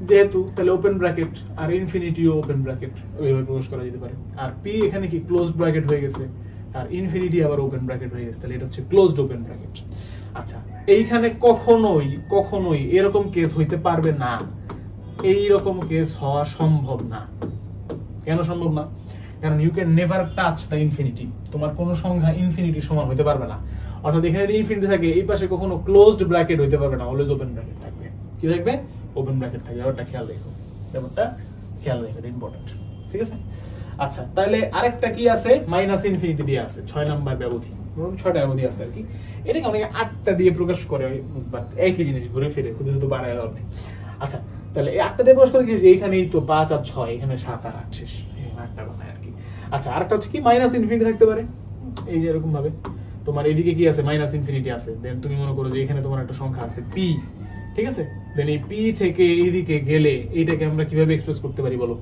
Speaker 2: যেহেতু, তাহলে ওপেন ব্র্যাকেট, আর ইনফিনিটিও ওপেন ব্র্যাকেট, ওইভাবে প্রকাশ করা যেতে পারে। আর পি এখানে কি ক্লোজড ব্র্যাকেট হয়ে গেছে, আর ইনফিনিটি আবার ওপেন ব্র্যাকেট হয়ে গেছে, তাহলে এটা হচ্ছে ক্লোজড ওপেন ব্র্যাকেট। আচ্ছা, এইখানে কখনোই এরকম কেস হইতে পারবে না, এইরকম কেস হওয়া সম্ভব না। কেন সম্ভব না? কারণ you can never touch the infinity, তোমার কোন সংখ্যা ইনফিনিটির সমান হইতে পারবে না। অর্থাৎ এখানে যদি ইনফিনিটি থাকে, এই পাশে কখনো ক্লোজড ব্র্যাকেট হইতে পারবে না, অলওয়েজ ওপেন ব্র্যাকেট থাকবে। কি থাকবে? ওপেন ব্র্যাকেট থাকবে। ব্যাপারটা খেয়াল রেখো, ব্যাপারটা খেয়াল রেখো, এটা ইম্পর্টেন্ট, ঠিক আছে। আচ্ছা, তাহলে আরেকটা কি আছে, মাইনাস ইনফিনিটি দিয়ে আছে, 6 নাম্বার ব্যবধি, 6টা ব্যবধি আছে আর কি। এটাকে অনেকে 8টা দিয়ে প্রকাশ করে, বাট একই জিনিস ঘুরে ফিরে, শুধু বাড়ায় নেই। আচ্ছা, তাহলে এই 8টা দিয়ে প্রকাশ করে কি, এইখানেই তো 5 আর 6, এখানে 7 আর 8 শেষ, 8টা বানায় আর কি। আচ্ছা, আরেকটা হচ্ছে কি, মাইনাস ইনফিনিটি থাকতে পারে, এই যে এরকম ভাবে তোমার এইদিকে কি আছে, মাইনাস ইনফিনিটি আছে, দেন তুমি মনে করো যে এখানে তোমার একটা সংখ্যা আছে পি, ঠিক আছে, দেন এই পি থেকে এইদিকে গেলে এইটাকে আমরা কিভাবে এক্সপ্রেস করতে পারি বলো,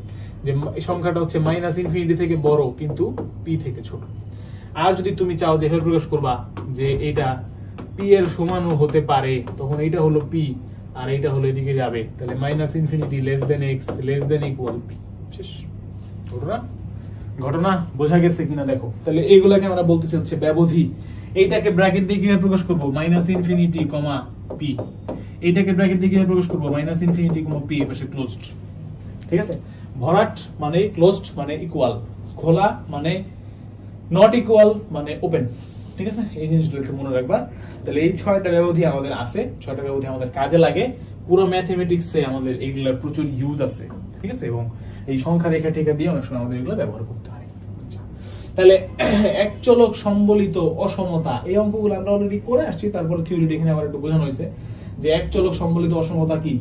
Speaker 2: যে সংখ্যাটা হচ্ছে মাইনাস ইনফিনিটি থেকে বড় কিন্তু পি থেকে ছোট। আর যদি তুমি চাও যে এভাবে প্রকাশ করবা যে এটা পি এর সমানও হতে পারে, তখন এইটা হলো পি আর এইটা হলো এদিকে যাবে, তাহলে minus infinity less than x less than equal P, শেষ। ঘটনা বোঝা গেছে কিনা দেখো। তাহলে এইগুলাকে আমরা বলতেছি হচ্ছে ব্যবধি। এইটাকে ব্র্যাকেট দিয়ে কিভাবে প্রকাশ করবো, মাইনাস ইনফিনিটি কমা পি। এইটাকে ব্র্যাকেট দিয়ে কিভাবে প্রকাশ করবো, মাইনাস ইনফিনিটি কমা পি, এপাশে ক্লোজড, ঠিক আছে। ভরাট মানে ক্লোজড মানে ইকুয়াল, খোলা মানে নট ইকুয়াল মানে ওপেন, ঠিক আছে। এই জিনিসগুলো একটু মনে রাখবা। তাহলে এই 6টা ব্যবধি আমাদের আছে, 6টা ব্যবধি আমাদের কাজে লাগে, পুরো ম্যাথমেটিক্সে আমাদের এইগুলোর প্রচুর ইউজ আছে, ঠিক আছে। এবং এই সংখ্যা রেখা টেখা দিয়ে অনেক সময় আমাদের এগুলো ব্যবহার করতে হয়। তাহলে একচলক সম্বলিত অসমতা, এই অঙ্কগুলো আমরা অলরেডি করে আসছি, তারপরে থিওরি এখানে আবার একটু বোঝানো হয়েছে যে একচলক সম্বলিত অসমতা কি,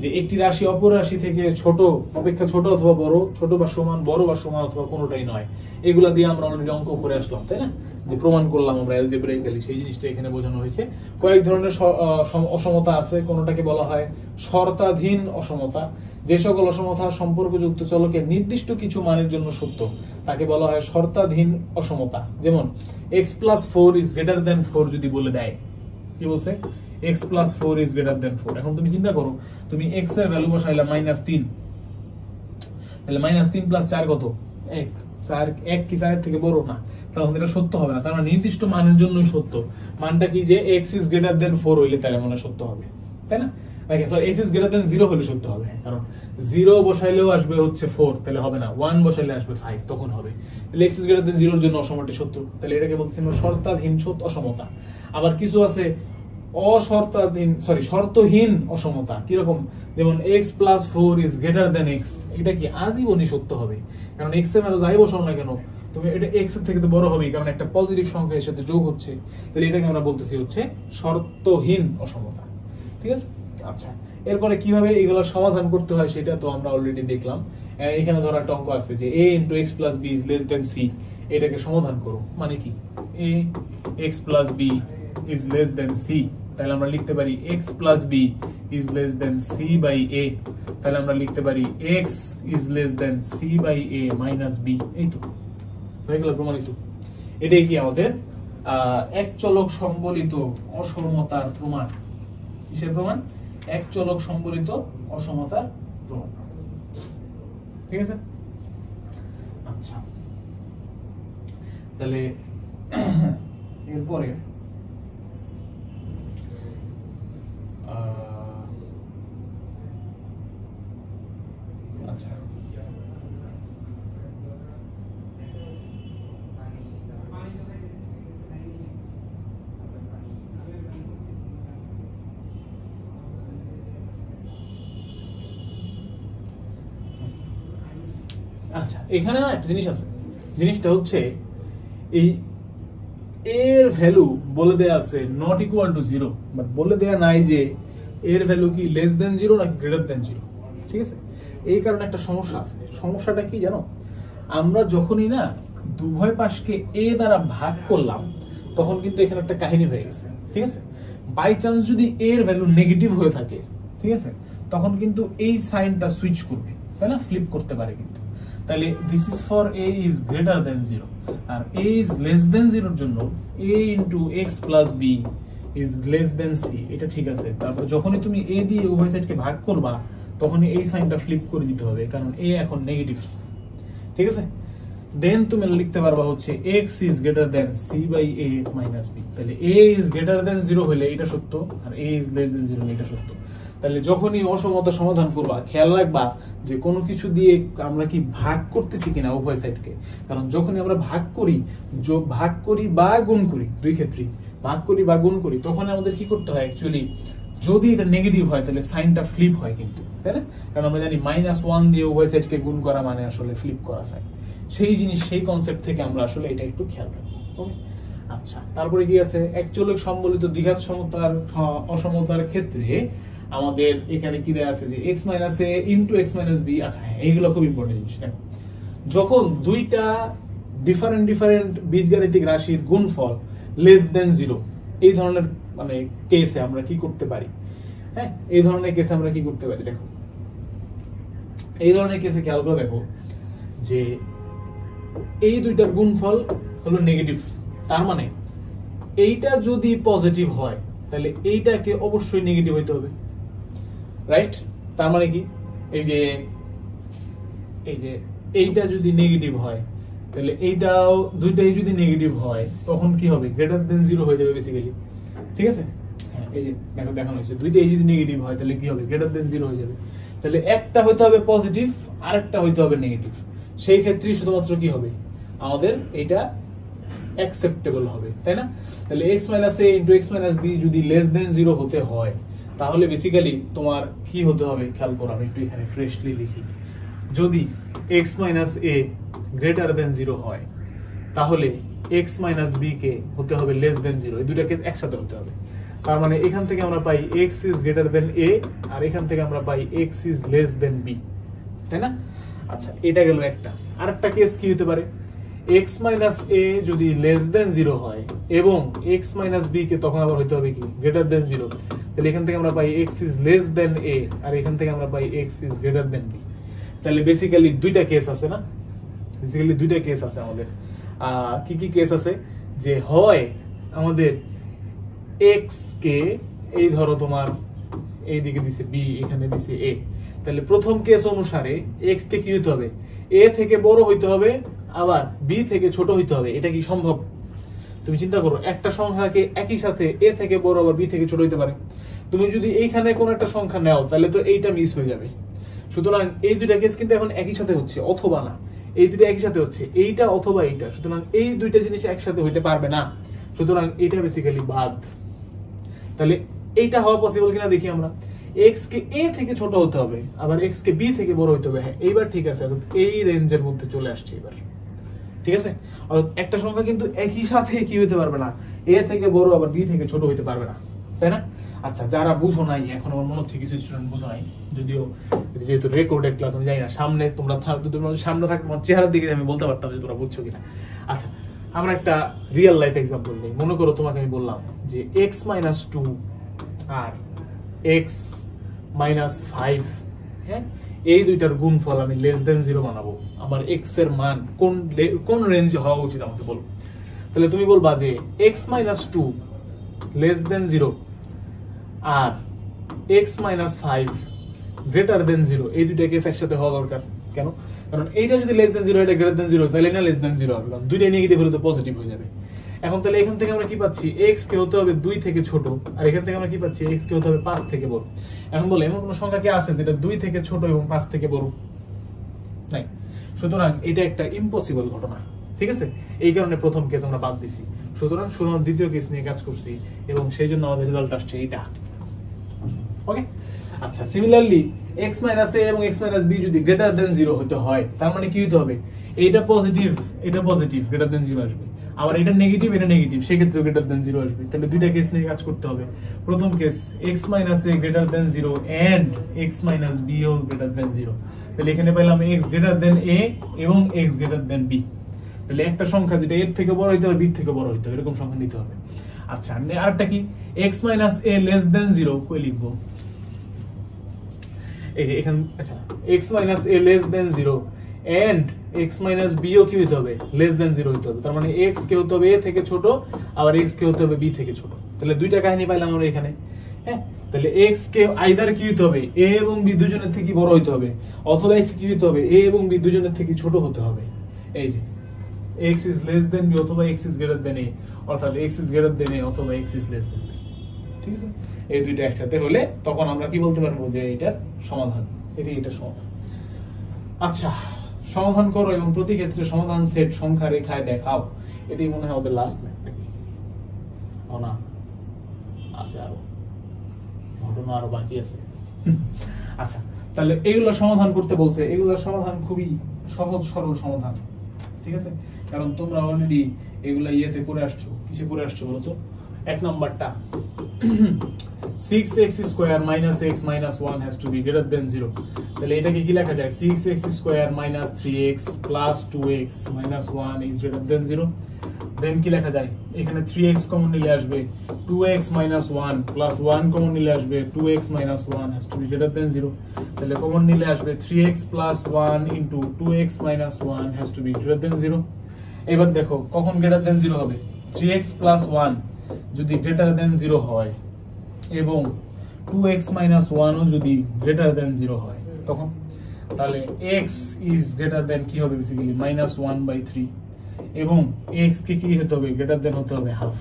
Speaker 2: যে একটি রাশি অপর রাশি থেকে ছোট অপেক্ষা ছোট অথবা বড়, ছোট বা সমান, বড় বা সমান অথবা কোনোটাই নয়, এগুলা দিয়ে আমরা অলরেডি অঙ্ক করে আসলাম, তাই না, যে প্রমাণ করলাম আমরা অ্যালজেব্রাইক্যালি, সেই জিনিসটা এখানে বোঝানো হয়েছে। কয়েক ধরনের অসমতা আছে, কোনোটাকে বলা হয় শর্তাধীন অসমতা, যে সকল অসমতা সম্পর্কযুক্ত চলকের নির্দিষ্ট কিছু মানের জন্য সত্য তাকে বলা হয় শর্তাধীন অসমতা। যেমন x+4 is greater than 4 যদি বলে দেয়, কি বলছে, x+4 is greater than 4। এখন তুমি চিন্তা করো, তুমি x এর ভ্যালু বসাইলা -3, তাহলে -3 + 4 কত, 1, 1 কি 4 এর থেকে বড় না, তখন এটা সত্য হবে না। তার মানে নির্দিষ্ট মানের জন্যই সত্য, মানটা কি যে x is greater than 4 হইলে তাহলে মনে সত্য হবে, তাই না। x is greater than 0 হলে সত্য হবে, কারণ 0 বসাইলেও আসবে হচ্ছে 4, তাহলে হবে না, 1 বসাইলে আসবে 5, তখন হবে। তাহলে x is greater than 0 এর জন্য অসমতাটি সত্য, তাহলে এটাকে বলতেছি আমরা শর্তাধীন অসমতা। আবার কিছু আছে শর্তহীন অসমতা, কিরকম, যেমন x+4 is greater than x, এটা কি আজীবনই সত্য হবে, কারণ x এর ভ্যালু যাই বসাও না কেন তুমি এটা x এর থেকে তো বড় হবেই, কারণ একটা পজিটিভ সংখ্যা এর সাথে যোগ হচ্ছে, তাহলে এটাকে আমরা বলতেছি হচ্ছে শর্তহীন অসমতা, ঠিক আছে। আচ্ছা, এরপরে কিভাবে এগুলো সমাধান করতে হয় সেটা তো আমরা অলরেডি দেখলাম। এখানে ধরো একটা অঙ্ক আছে যে a × x + b is less than c, এটাকে সমাধান করো, মানে কি a x + b is less than c, তাহলে আমরা লিখতে পারি x plus B is less than C by A, তাহলে আমরা লিখতে পারি x is less than C by A minus B. এই তো হয়ে গেল প্রমাণিত। এটাই কি আমাদের এক চলক সম্বলিত অসমতার প্রমাণ। কিসের প্রমাণ? এক চলক সম্বলিত অসমতার প্রমাণ। ঠিক আছে, আচ্ছা তাহলে এরপরে আচ্ছা আচ্ছা এখানে না একটা জিনিস আছে, জিনিসটা হচ্ছে এই এর ভ্যালু বলে দেয়া আছে নট ইকুয়াল টু 0, বাট বলে দেয়া নাই যে এর ভ্যালু কি লেস দেন 0 নাকি গ্রেটার দেন 0। ঠিক আছে, এই কারণে একটা সমস্যা আছে। সমস্যাটা কি জানো? আমরা যখনই না উভয় পাশকে এ দ্বারা ভাগ করলাম তখন কিন্তু এখানে একটা কাহিনী হয়ে গেছে। ঠিক আছে, বাই চান্স যদি এর ভ্যালু নেগেটিভ হয়ে থাকে, ঠিক আছে, তখন কিন্তু এই সাইনটা সুইচ করবে, তাই না, ফ্লিপ করতে পারে কিন্তু। তাহলে this is for a is greater than 0 আর a ইজ লেস দেন 0 এর জন্য a into x plus b is less than c, এটা ঠিক আছে। তারপর যখনই তুমি a দিয়ে উভয় সাইডকে ভাগ করবা তখনই এই সাইনটা ফ্লিপ করে দিতে হবে, কারণ a এখন নেগেটিভ। ঠিক আছে, দেন তুমি লিখতে পারবা হচ্ছে x is greater than c by a minus b। তাহলে a ইজ গ্রেটার দেন 0 হলে এটা সত্য আর a ইজ লেস দেন 0 হলে এটা সত্য। তাহলে যখনই অসমতা সমাধান করবা খেয়াল রাখবা যে কোনো কিছু দিয়ে আমরা কি ভাগ করতেছি কিনা উভয় সাইডকে, কারণ যখনই আমরা ভাগ করি বা গুণ করি, দুই ক্ষেত্রেই ভাগ করি বা গুণ করি, তখন আমাদের কি করতে হয় অ্যাকচুয়ালি, যদি এটা নেগেটিভ হয় তাহলে সাইনটা ফ্লিপ হয় কিন্তু, তাই না? কারণ আমরা জানি -1 দিয়ে উভয় সাইডকে গুণ করা মানে আসলে ফ্লিপ করা সাইন। সেই জিনিস, সেই কনসেপ্ট থেকে আমরা আসলে এটা একটু খেয়াল রাখবো। ওকে, আচ্ছা তারপরে কি আছে? এক চলক সম্বলিত দ্বিঘাত সমতার অসমতার ক্ষেত্রে আমাদের এখানে কি দেয়া আছে যে x minus a into x minus b। আচ্ছা হ্যাঁ, এইগুলো খুব ইম্পর্টেন্ট জিনিস। দেখো, যখন দুইটা ডিফারেন্ট বীজগাণিতিক রাশির গুণফল লেস দেন 0, এই ধরনের মানে কেসে আমরা কি করতে পারি? হ্যাঁ, এই ধরনের কেসে আমরা কি করতে পারি? দেখো, এই ধরনের কেসে খেয়াল করে দেখো যে এই দুইটার গুণফল হলো নেগেটিভ, তার মানে এইটা যদি পজিটিভ হয় তাহলে এইটাকে অবশ্যই নেগেটিভ হইতে হবে, রাইট? তার মানে কি, এই যে এইটা যদি নেগেটিভ হয় তাহলে এইটাও, দুইটাই যদি নেগেটিভ হয় তখন কি হবে? গ্রেটার দেন 0 হয়ে যাবে বেসিক্যালি। ঠিক আছে, হ্যাঁ এই যে দেখো দেখানো হয়েছে, দুইটাই যদি নেগেটিভ হয় তাহলে কি হবে? গ্রেটার দেন 0 হয়ে যাবে। তাহলে একটা হইতে হবে পজিটিভ আর একটা হইতে হবে নেগেটিভ। সেই ক্ষেত্রে শুধুমাত্র কি হবে? আমাদের এটা অ্যাকসেপ্টেবল হবে, তাই না? তাহলে x minus a into x minus b যদি লেস দেন 0 হতে হয় তাহলে বেসিক্যালি তোমার কি হতে হবে? খেয়াল করো, আমি একটু এখানে ফ্রেশলি লিখি। যদি x minus a greater than 0 হয় তাহলে x মাইনাস b কে হতে হবে লেস দেন 0। এই দুটো কেস একসাথে হতে হবে। তার মানে এখান থেকে আমরা পাই x is greater than a আর এখান থেকে আমরা পাই x is less then b, তাই না? আচ্ছা, এটা গেল একটা। আরেকটা কেস কি হতে পারে? x মাইনাস a যদি লেস দেন 0 হয় এবং x মাইনাস b কে তখন আবার হইতে হবে কি? Greater than 0। তাহলে এখান থেকে আমরা পাই x is less then a আর এখান থেকে আমরা পাই x is greater than b। তাহলে বেসিক্যালি দুইটা কেস আছে না? বেসিক্যালি দুইটা কেস আছে আমাদের। কি কি কেস আছে? যে হয় আমাদের x কে, এই ধরো তোমার এইদিকে দিছে b, এখানে দিছে a, তাহলে প্রথম কেস অনুসারে x কে কি হইতে হবে? a থেকে বড় হইতে হবে, আবার b থেকে ছোট হইতে হবে। এটা কি সম্ভব? তুমি চিন্তা করো, একটা সংখ্যাকে একই সাথে a থেকে বড় আবার b থেকে ছোট হইতে পারে। তুমি যদি এইখানে কোন একটা সংখ্যা নাও তাহলে তো এইটা মিস হয়ে যাবে। সুতরাং এই দুইটা কেস কিন্তু এখন একই সাথে হচ্ছে, অথবা না, এই দুইটা একই সাথে হচ্ছে, এইটা অথবা এইটা। সুতরাং এই দুইটা জিনিস একসাথে হইতে পারবে না, সুতরাং এটা বেসিক্যালি বাদ। তাহলে এইটা হওয়া পসিবল কিনা দেখি আমরা। x কে a থেকে ছোট হতে হবে, আবার x কে b থেকে বড় হতে হবে। হ্যাঁ, এইবার ঠিক আছে, এই রেঞ্জের মধ্যে চলে আসছে এবার। ঠিক আছে, একটা সংখ্যা কিন্তু একই সাথে কি হইতে পারবে না, a থেকে বড় আবার b থেকে ছোট হইতে পারবে না, তাই না? আচ্ছা, যারা বুঝো নাই, এখন আমার মনে হচ্ছে কিছু স্টুডেন্ট বুঝো নাই, যদিও যেহেতু রেকর্ডেড ক্লাস আমি জানি না, সামনে তোমরা সামনে থাকতে তোমার চেহারার দিকে আমি বলতে পারতাম যে তোমরা বুঝছো কিনা। আচ্ছা, আমরা একটা রিয়েল লাইফ এক্সাম্পল নিই। মনে করো তোমাকে আমি বললাম যে x মাইনাস 2 আর x মাইনাস 5, হ্যাঁ, এই দুইটার গুণফল আমি লেস দেন 0 বানাবো। আমার x এর মান কোন রেঞ্জে হওয়া উচিত আমাকে বলো। তাহলে তুমি বলবা যে x মাইনাস 2 লেস দেন 0 আর x মাইনাস 5 গ্রেটার দেন 0, এই দুইটা কেস একসাথে হওয়া দরকার। কেন? কারণ এইটা যদি লেস দেন 0, এটা গ্রেটার দেন 0, তাহলে না লেস দেন 0 হবে, কারণ দুইটাই নেগেটিভ হলে তো পজিটিভ হয়ে যাবে। এখন তাহলে এখান থেকে আমরা কি পাচ্ছি, x কে হতে হবে 2 থেকে ছোট, আর এখান থেকে আমরা কি পাচ্ছি, x কে হতে হবে 5 থেকে বড়। এখন বলো এমন কোন সংখ্যা কি আছে যেটা 2 থেকে ছোট এবং 5 থেকে বড়? নাই। সুতরাং এটা একটা ইম্পসিবল ঘটনা, ঠিক আছে? এই কারণে প্রথম কেস আমরা বাদ দিছি। সুতরাং শুধুমাত্র দ্বিতীয় কেস নিয়ে কাজ করছি এবং সেই জন্য আমাদের রেজাল্ট আসছে এটা। ওকে, আচ্ছা, সিমিলারলি x মাইনাস a এবং x মাইনাস b যদি গ্রেটার দেন 0 হতে হয়, তার মানে কি হতে হবে, এটা পজিটিভ গ্রেটার দেন 0 আসবে, আবার এটা নেগেটিভ সেই ক্ষেত্রে গ্রেটার দেন 0 আসবে। তাহলে দুইটা কেস নিয়ে কাজ করতে হবে। প্রথম case x minus a greater than 0 and x minus b ও গ্রেটার দেন 0। তাহলে এখানে পেলাম x গ্রেটার দেন a এবং x গ্রেটার দেন b। তাহলে একটা সংখ্যা যেটা এর থেকে বড় হইতে হবে, b থেকে বড় হইতে হবে, এরকম সংখ্যা নিতে হবে। আচ্ছা, আরেকটা কি, x minus a less than 0, কই লিখবো, এই যে এখানে। আচ্ছা, x minus a less than 0 and x minus b ও কি হইতে হবে, লেস দেন 0 হইতে হবে। তার মানে x কে হতে হবে a থেকে ছোট, আবার x কে হতে হবে b থেকে ছোট। তাহলে দুইটা কাহিনী পাইলাম আমরা এখানে, হ্যাঁ। তাহলে x কে আইদার কি হইতে হবে, a এবং b দুজনের থেকে বড় হইতে হবে, অথবা x কি হইতে হবে, a এবং b দুজনের থেকে ছোট হতে হবে। এই যে x is less than b অথবা x is greater than a, অর্থাৎ x is greater than a অথবা x is less than b, ঠিক আছে? এই দুইটা একসাথে হলে তখন আমরা কি বলতে পারবো যে এটার সমাধান, এটা সমাধান। আচ্ছা, সমাধান করো এবং প্রতি ক্ষেত্রে সমাধান সেট সংখ্যা রেখায় দেখাও। এটাই মনে হয় আমাদের লাস্ট ম্যাথ নাকি? ও না, আছে আরো ঘটনা, আরো বাকি আছে। আচ্ছা, তাহলে এগুলো সমাধান করতে বলছে। এগুলোর সমাধান খুবই সহজ সরল সমাধান, ঠিক আছে? কারণ তোমরা অলরেডি এগুলা ইয়েতে করে আসছো। কিসে করে আসছো বলো তো? এক নাম্বারটা 6x square minus x minus 1 has to be greater than 0। তাহলে এটাকে কি লেখা যায়, 6x square minus 3x plus 2x minus 1 is greater than 0। দেন কি লেখা যায়, এখানে 3x কমন নিলে আসবে 2x minus 1 plus 1 কমন নিলে আসবে 2x minus 1 has to be greater than 0। তাহলে কমন নিলে আসবে 3x plus 1 into 2x minus 1 has to be greater than 0। এবার দেখো কখন গ্রেটার দেন 0 হবে, 3x plus 1 যদি গ্রেটার দেন 0 হয় এবং 2x minus 1 ও যদি গ্রেটার দেন 0 হয়, তখন তাহলে x is greater than কি হবে, বেসিক্যালি -1/3, এবং x কে কি হতে হবে, গ্রেটার দেন হতে হবে হাফ।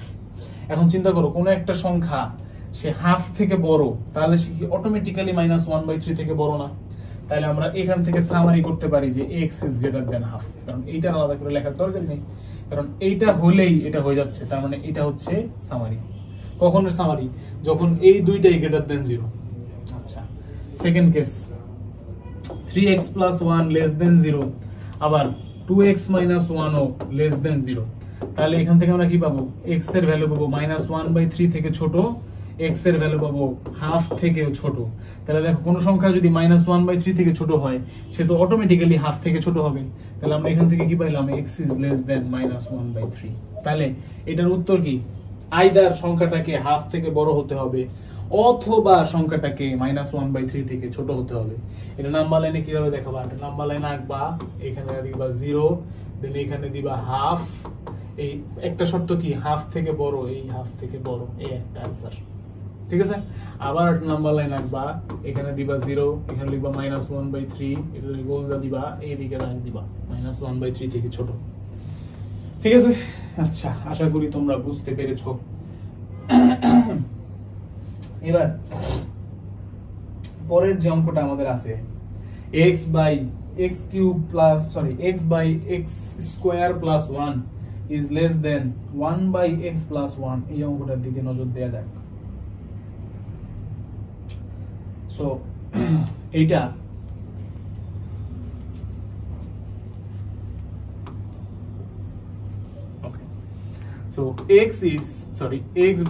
Speaker 2: এখন চিন্তা করো, কোন একটা সংখ্যা সে হাফ থেকে বড়, তাহলে সে কি অটোমেটিক্যালি -1/3 থেকে বড় না? তাহলে আমরা এখান থেকে সামারি করতে পারি যে x is greater than half, কারণ এইটা আলাদা করে লেখার দরকার নেই, কারণ এইটা হলেই এটা হয়ে যাচ্ছে। তার মানে এটা হচ্ছে সামারি। কখন সামারি, যখন এই দুইটাই গ্রেটার দেন 0। আচ্ছা, second case 3x plus 1 less than 0, আবার 2x minus 1 ও less than 0। তাহলে এখান থেকে আমরা কি পাবো, x এর ভ্যালু পাবো -1/3 থেকে ছোট, x এর ভ্যালু পাবো হাফ থেকে ছোট। তাহলে দেখো কোন সংখ্যা যদি -1/3 থেকে ছোট হয়, সে তো অটোমেটিক্যালি হাফ থেকে ছোট হবে। তাহলে আমরা এখান থেকে কি পাইলাম, x is less than -1/3। তাহলে এটার উত্তর কি, আইদার সংখ্যাটাকে হাফ থেকে বড় হতে হবে অথবা সংখ্যাটাকে -1/3 থেকে ছোট হতে হবে। এটা নাম্বার লাইনে কিভাবে দেখাবো, এটা নাম্বার লাইনে আঁকবা, এখানে দিবা 0, দেন এখানে দিবা হাফ। এই একটা শর্ত কি, হাফ থেকে বড়, এই হাফ থেকে বড়, এই একটা आंसर, ঠিক আছে? আবার নাম্বার লাইন আঁকবা, এখানে দিবা 0, এখানে লিখবা -1/3, এটা গোলদা দিবা, এই দিকে লাইন দিবা -1/3 থেকে ছোট, ঠিক আছে? আচ্ছা, আশা করি তোমরা বুঝতে পেরেছো। এবার পরের যে অঙ্কটা আমাদের আছে, x by x square plus 1 is less than 1 by x plus 1, এই অঙ্কটার দিকে নজর দেয়া যাক। সো এইটা So x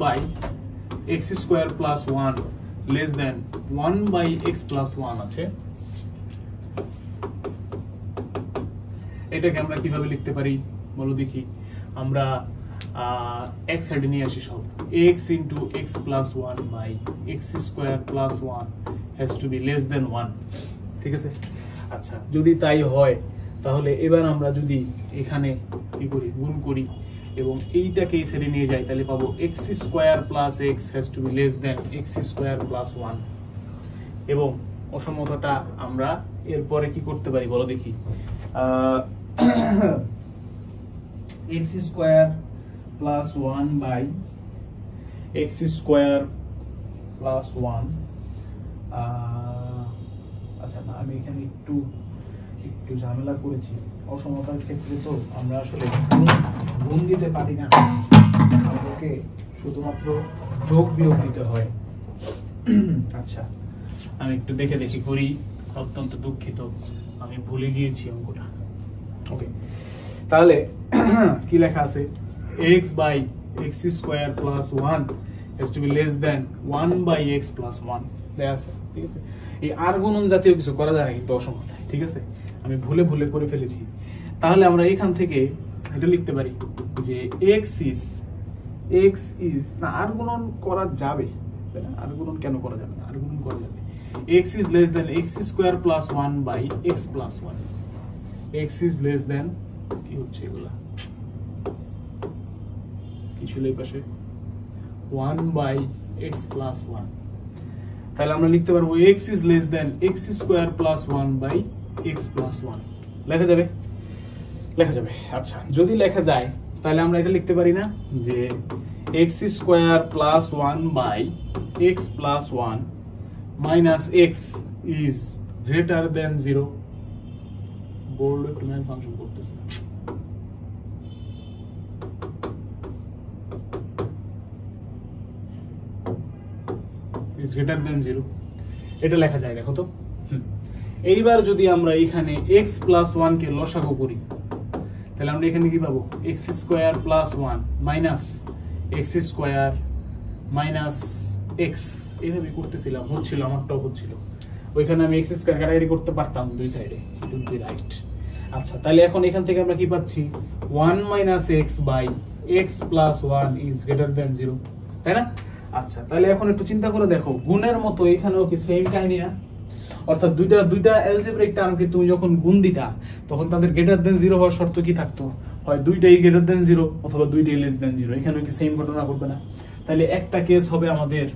Speaker 2: by x square plus 1 less than 1 by x plus 1 আছে। এটাকে আমরা কিভাবে লিখতে পারি বলো দেখি। আমরা x সাইডে নিয়ে আসি সব, x into x plus 1 by x square plus 1 has to be less than 1, ঠিক আছে। আচ্ছা, যদি তাই হয় তাহলে এবার আমরা যদি এখানে কি করি, গুণ করি এবং এইটাকে এই সাইডে নিয়ে যাই, তাহলে পাবো x square plus x has to be less than x square plus 1, এবং অসমতাটা আমরা এরপরে কি করতে পারি বলো দেখি, x square plus 1 by x square plus 1, আচ্ছা না, আমি এখানে একটু ঝামেলা করেছি, অসমতার ক্ষেত্রে তো আমরা আসলে গুণ দিতে পারি না, আমাদেরকে শুধুমাত্র যোগ বিয়োগ দিতে হয়। আচ্ছা, আমি একটু দেখে করি, অত্যন্ত দুঃখিত, আমি ভুলে গিয়েছি অঙ্কটা। ওকে, তাহলে কি লেখা আছে, x by x square plus 1 has to be less than 1 by x plus 1, দেয়া আছে, ঠিক আছে। এই আর গুণন জাতীয় কিছু করা যায় না কিন্তু অসমতায়, ঠিক আছে, আমি ভুলে করে ফেলেছি। তাহলে আমরা এখান থেকে এটা লিখতে পারি যে x is না, আর গুণন করা যাবে, তাই না? আর গুণন কেন করা যাবে না, আর গুণন করা যাবে। x is less than x square plus 1 by x plus 1, x is less than, কি হচ্ছে এগুলা, কি ছিল এই পাশে, 1 by x plus 1, তাহলে আমরা লিখতে পারবো x is less than x square plus 1 by x plus 1, লেখা যাবে। আচ্ছা, যদি লেখা যায় তাহলে আমরা এটা লিখতে পারি না যে x square plus 1 by x plus 1 minus x is greater than 0, board একটু ম্যান ফাংশন করতেছে, is greater than 0, এটা লেখা যায়, দেখো তো। এইবার যদি আমরা এখানে x plus 1 কে লসাগু করি, তাহলে আমরা এখানে কি পাবো, x square plus 1 minus x square minus x, এইভাবে করতেছিলাম, হচ্ছিল, আমারটাও হচ্ছিল, ওইখানে আমি x স্কয়ার কাটাকাটি করতে পারতাম দুই সাইডে, ইট উড বি রাইট। আচ্ছা, তাহলে এখন এখান থেকে আমরা কি পাচ্ছি, 1 minus x by x plus 1 is greater than 0, তাই না? আচ্ছা, তাহলে এখন একটু চিন্তা করে দেখো, গুণের মতো এখানেও কি সেম কাহিনী না? অর্থাৎ দুইটা অ্যালজেব্রিক টার্মকে তুমি যখন গুণ দিতা তখন তাদের গ্রেটার দেন 0 হওয়ার শর্ত কি থাকতো, হয় দুইটাই গ্রেটার দেন 0 অথবা দুইটাই লেস দেন 0, এখানেও কি সেম ঘটনা ঘটবে না? তাহলে একটা কেস হবে আমাদের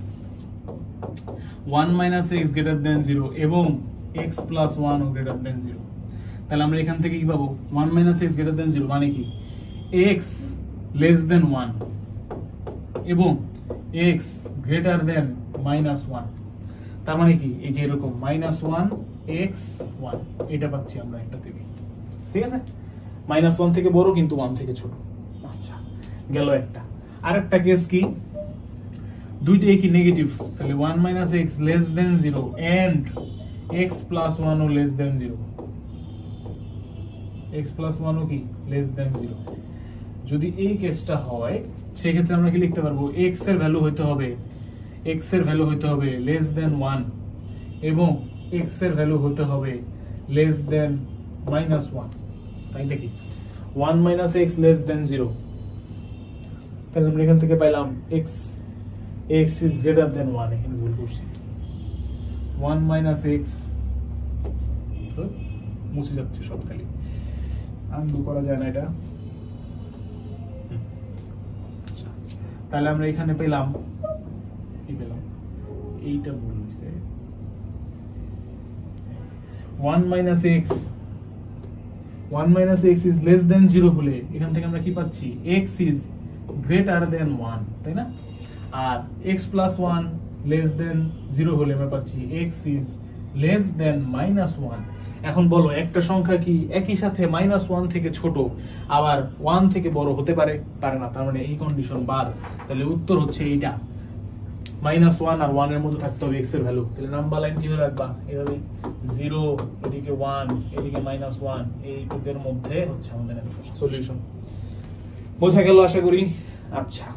Speaker 2: 1 minus x greater than 0 এবং x plus 1 ও greater than 0, তাহলে আমরা এখান থেকে কি পাবো, 1 minus x greater than 0 মানে কি, x less than 1 এবং x greater than minus 1, তার মানে কি, এই যে এরকম minus 1 x 1, এটা পাচ্ছি আমরা একটা থেকে, ঠিক আছে, minus 1 থেকে বড় কিন্তু 1 থেকে ছোট। আচ্ছা, গেল একটা। আরেকটা কেস কি, দুইটাই কি নেগেটিভ, তাহলে 1 minus x less than 0 and x plus 1 O less than 0, x plus 1 ও কি less than 0, যদি এই কেসটা হয় সেই ক্ষেত্রে আমরা কি লিখতে পারবো, x এর ভ্যালু হইতে হবে less than 1 এবং x এর ভ্যালু হতে হবে less than minus 1, তাই দেখি 1 minus x less than 0, তাহলে আমরা এখান থেকে পাইলাম x is greater than 1, এখানে ভুল করছি, 1 minus x মুছে যাচ্ছে সব, খালি আনডু করা যায় না এটা। তাহলে আমরা এখানে পেলাম এইটা ভুল হইছে, 1 minus x is less than 0 হলে এখান থেকে আমরা কি পাচ্ছি, x is greater than 1, তাই না? আর x plus 1 less than 0 হলে আমরা পাচ্ছি x is less than minus 1। এখন বলো, একটা সংখ্যা কি একই সাথে -1 থেকে ছোট আবার 1 থেকে বড় হতে পারে না? তার মানে এই কন্ডিশন বাদ। তাহলে উত্তর হচ্ছে এইটা, -1 আর 1 এর মধ্যে থাকতে হবে x এর ভ্যালু। তাহলে নাম্বার লাইন কিভাবে রাখবা, এভাবে 0 এদিকে 1 এদিকে -1, এই টুকের মধ্যে হচ্ছে আমাদের অ্যানসার, সলিউশন। বোঝা গেল আশা করি। আচ্ছা,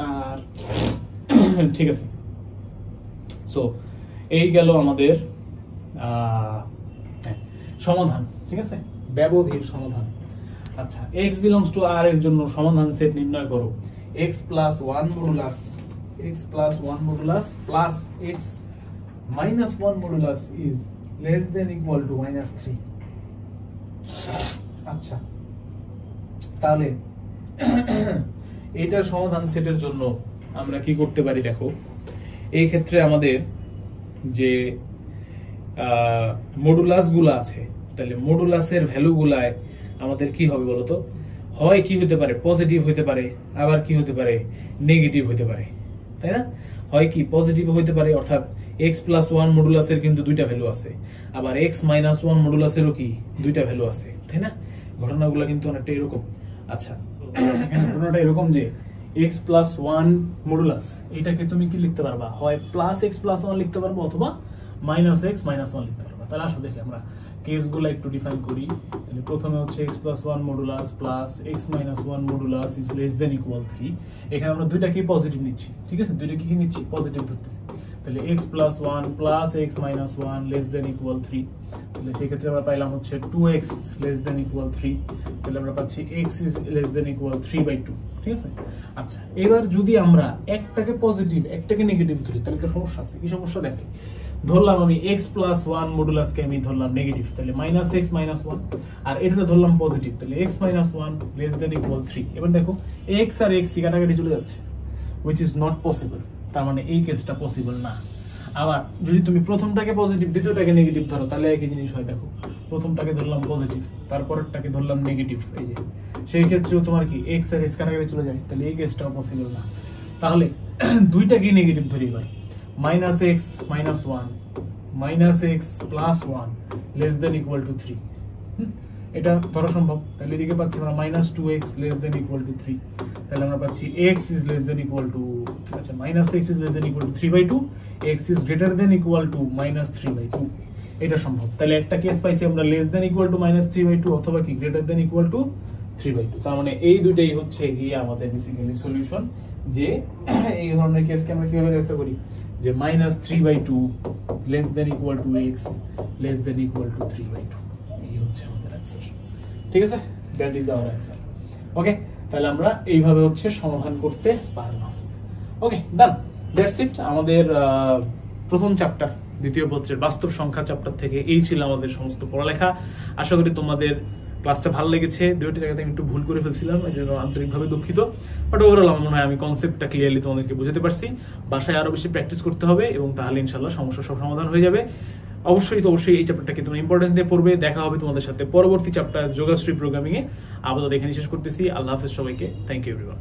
Speaker 2: আর ঠিক আছে, সো এই গেল আমাদের সমাধান, ঠিক আছে, ব্যবধির সমাধান। আচ্ছা x বিলংস টু r এর জন্য সমাধান সেট নির্ণয় করো। x plus 1 modulus plus x minus 1 modulus is less than equal to -3। আচ্ছা তাহলে এটার সমাধান সেটের জন্য আমরা কি করতে পারি দেখো, এই ক্ষেত্রে আমাদের যে মডুলাস গুলো আছে, তাহলে মডুলাসের ভ্যালু গুলায় আমাদের কি হবে বলতো, হয় কি হতে পারে পজিটিভ হতে পারে, আবার কি হতে পারে নেগেটিভ হতে পারে, তাই না? হয় কি পজিটিভ হতে পারে, অর্থাৎ x প্লাস 1 মডুলাসের কিন্তু দুইটা ভ্যালু আছে, আবার x মাইনাস 1 মডুলাসেরও কি দুইটা ভ্যালু আছে, তাই না? ঘটনাগুলো কিন্তু অনেকটা এরকম। আচ্ছা এখানে ঘটনাটা এরকম যে x প্লাস 1 মডুলাস এটাকে তুমি কি লিখতে পারবা, হয় প্লাস x প্লাস 1 লিখতে পারবো অথবা মাইনাস x মাইনাস 1 লিখতে পারবা। তাহলে আসো দেখি আমরা কেসগুলো একটু ডিফাইন করি। তাহলে প্রথমে হচ্ছে x plus 1 modulus plus x minus 1 modulus is less than equal 3। এখানে আমরা দুইটাকে পজিটিভ নিচ্ছি, ঠিক আছে? দুইটাকে কি নিচ্ছি? পজিটিভ ধরতেছি। তাহলে x plus 1 plus x minus 1 less than equal 3। তাহলে সেই ক্ষেত্রে আমরা পাইলাম হচ্ছে 2x লেস দেন ইকুয়াল 3। তাহলে আমরা পাচ্ছি x is less than equal 3/2, ঠিক আছে? আচ্ছা এবার যদি আমরা একটাকে পজিটিভ একটাকে নেগেটিভ ধরি তাহলে তো সমস্যা আছে। কি সমস্যা দেখে, ধরলাম আমি x প্লাস 1 মডুলাসকে আমি ধরলাম নেগেটিভ, তাহলে মাইনাস x মাইনাস 1, আর এটাতে ধরলাম পজিটিভ, তাহলে x minus 1 less than equal 3। এবার দেখো x আর x কাটাকাটি চলে যাচ্ছে, which is not possible, তার মানে এই কেসটা পসিবল না। আবার যদি তুমি প্রথমটাকে পজিটিভ দ্বিতীয়টাকে নেগেটিভ ধরো তাহলে একই জিনিস হয়। দেখো প্রথমটাকে ধরলাম পজিটিভ তারপরটাকে ধরলাম নেগেটিভ, এই যে সেই ক্ষেত্রেও তোমার কি x আর x কাটাকাটি চলে যায়, তাহলে এই কেসটাও পসিবল না। তাহলে দুইটাকে নেগেটিভ ধরি ভাই, minus X minus 1 minus X plus 1 less than equal to 3, এটা ধরা সম্ভব। তাহলে এদিকে পাচ্ছি আমরা minus 2x less than equal to 3। তাহলে আমরা পাচ্ছি x is less than equal to, আচ্ছা minus x is less than equal to 3/2, x is greater than equal to minus 3/2, এটা সম্ভব। তাহলে একটা কেস পাইছি আমরা less than equal to minus 3/2 অথবা কি গ্রেটার দেন ইকুয়াল টু 3/2। তার মানে এই দুইটাই হচ্ছে গিয়ে আমাদের বেসিক্যালি সলিউশন। যে এই ধরনের কেসকে আমরা কিভাবে ব্যাখ্যা করি, যে minus 3/2 less than equal to x less than equal to 3/2, এই হচ্ছে আমাদের অ্যানসার। ঠিক আছে, দ্যাট ইজ आवर অ্যানসার। ওকে, তাহলে আমরা এইভাবে হচ্ছে সমাধান করতে পারলাম। ওকে, ডান, দ্যাটস ইট। আমাদের প্রথম চ্যাপ্টার দ্বিতীয় পত্রের বাস্তব সংখ্যা চ্যাপ্টার থেকে এই ছিল আমাদের সমস্ত পড়ালেখা। আশা করি তোমাদের ক্লাসটা ভালো লেগেছে। দুইটা জায়গাতে আমি একটু ভুল করে ফেলছিলাম, এই জন্য আন্তরিকভাবে দুঃখিত। বাট ওভারঅল আমার মনে হয় আমি কনসেপ্টটা ক্লিয়ারলি তোমাদেরকে বুঝাতে পারছি। বাসায় আরো বেশি প্র্যাকটিস করতে হবে এবং তাহলে ইনশাল্লাহ সমস্যার সব সমাধান হয়ে যাবে। অবশ্যই এই চ্যাপ্টারটাকে তোমরা ইম্পর্টেন্স দিয়ে পড়বে। দেখা হবে তোমাদের সাথে পরবর্তী চ্যাপ্টার যোগাশ্রী প্রোগ্রামিং এ। আপাতত এখানে শেষ করতেছি। আল্লাহ হাফেজ সবাইকে। Thank you everyone.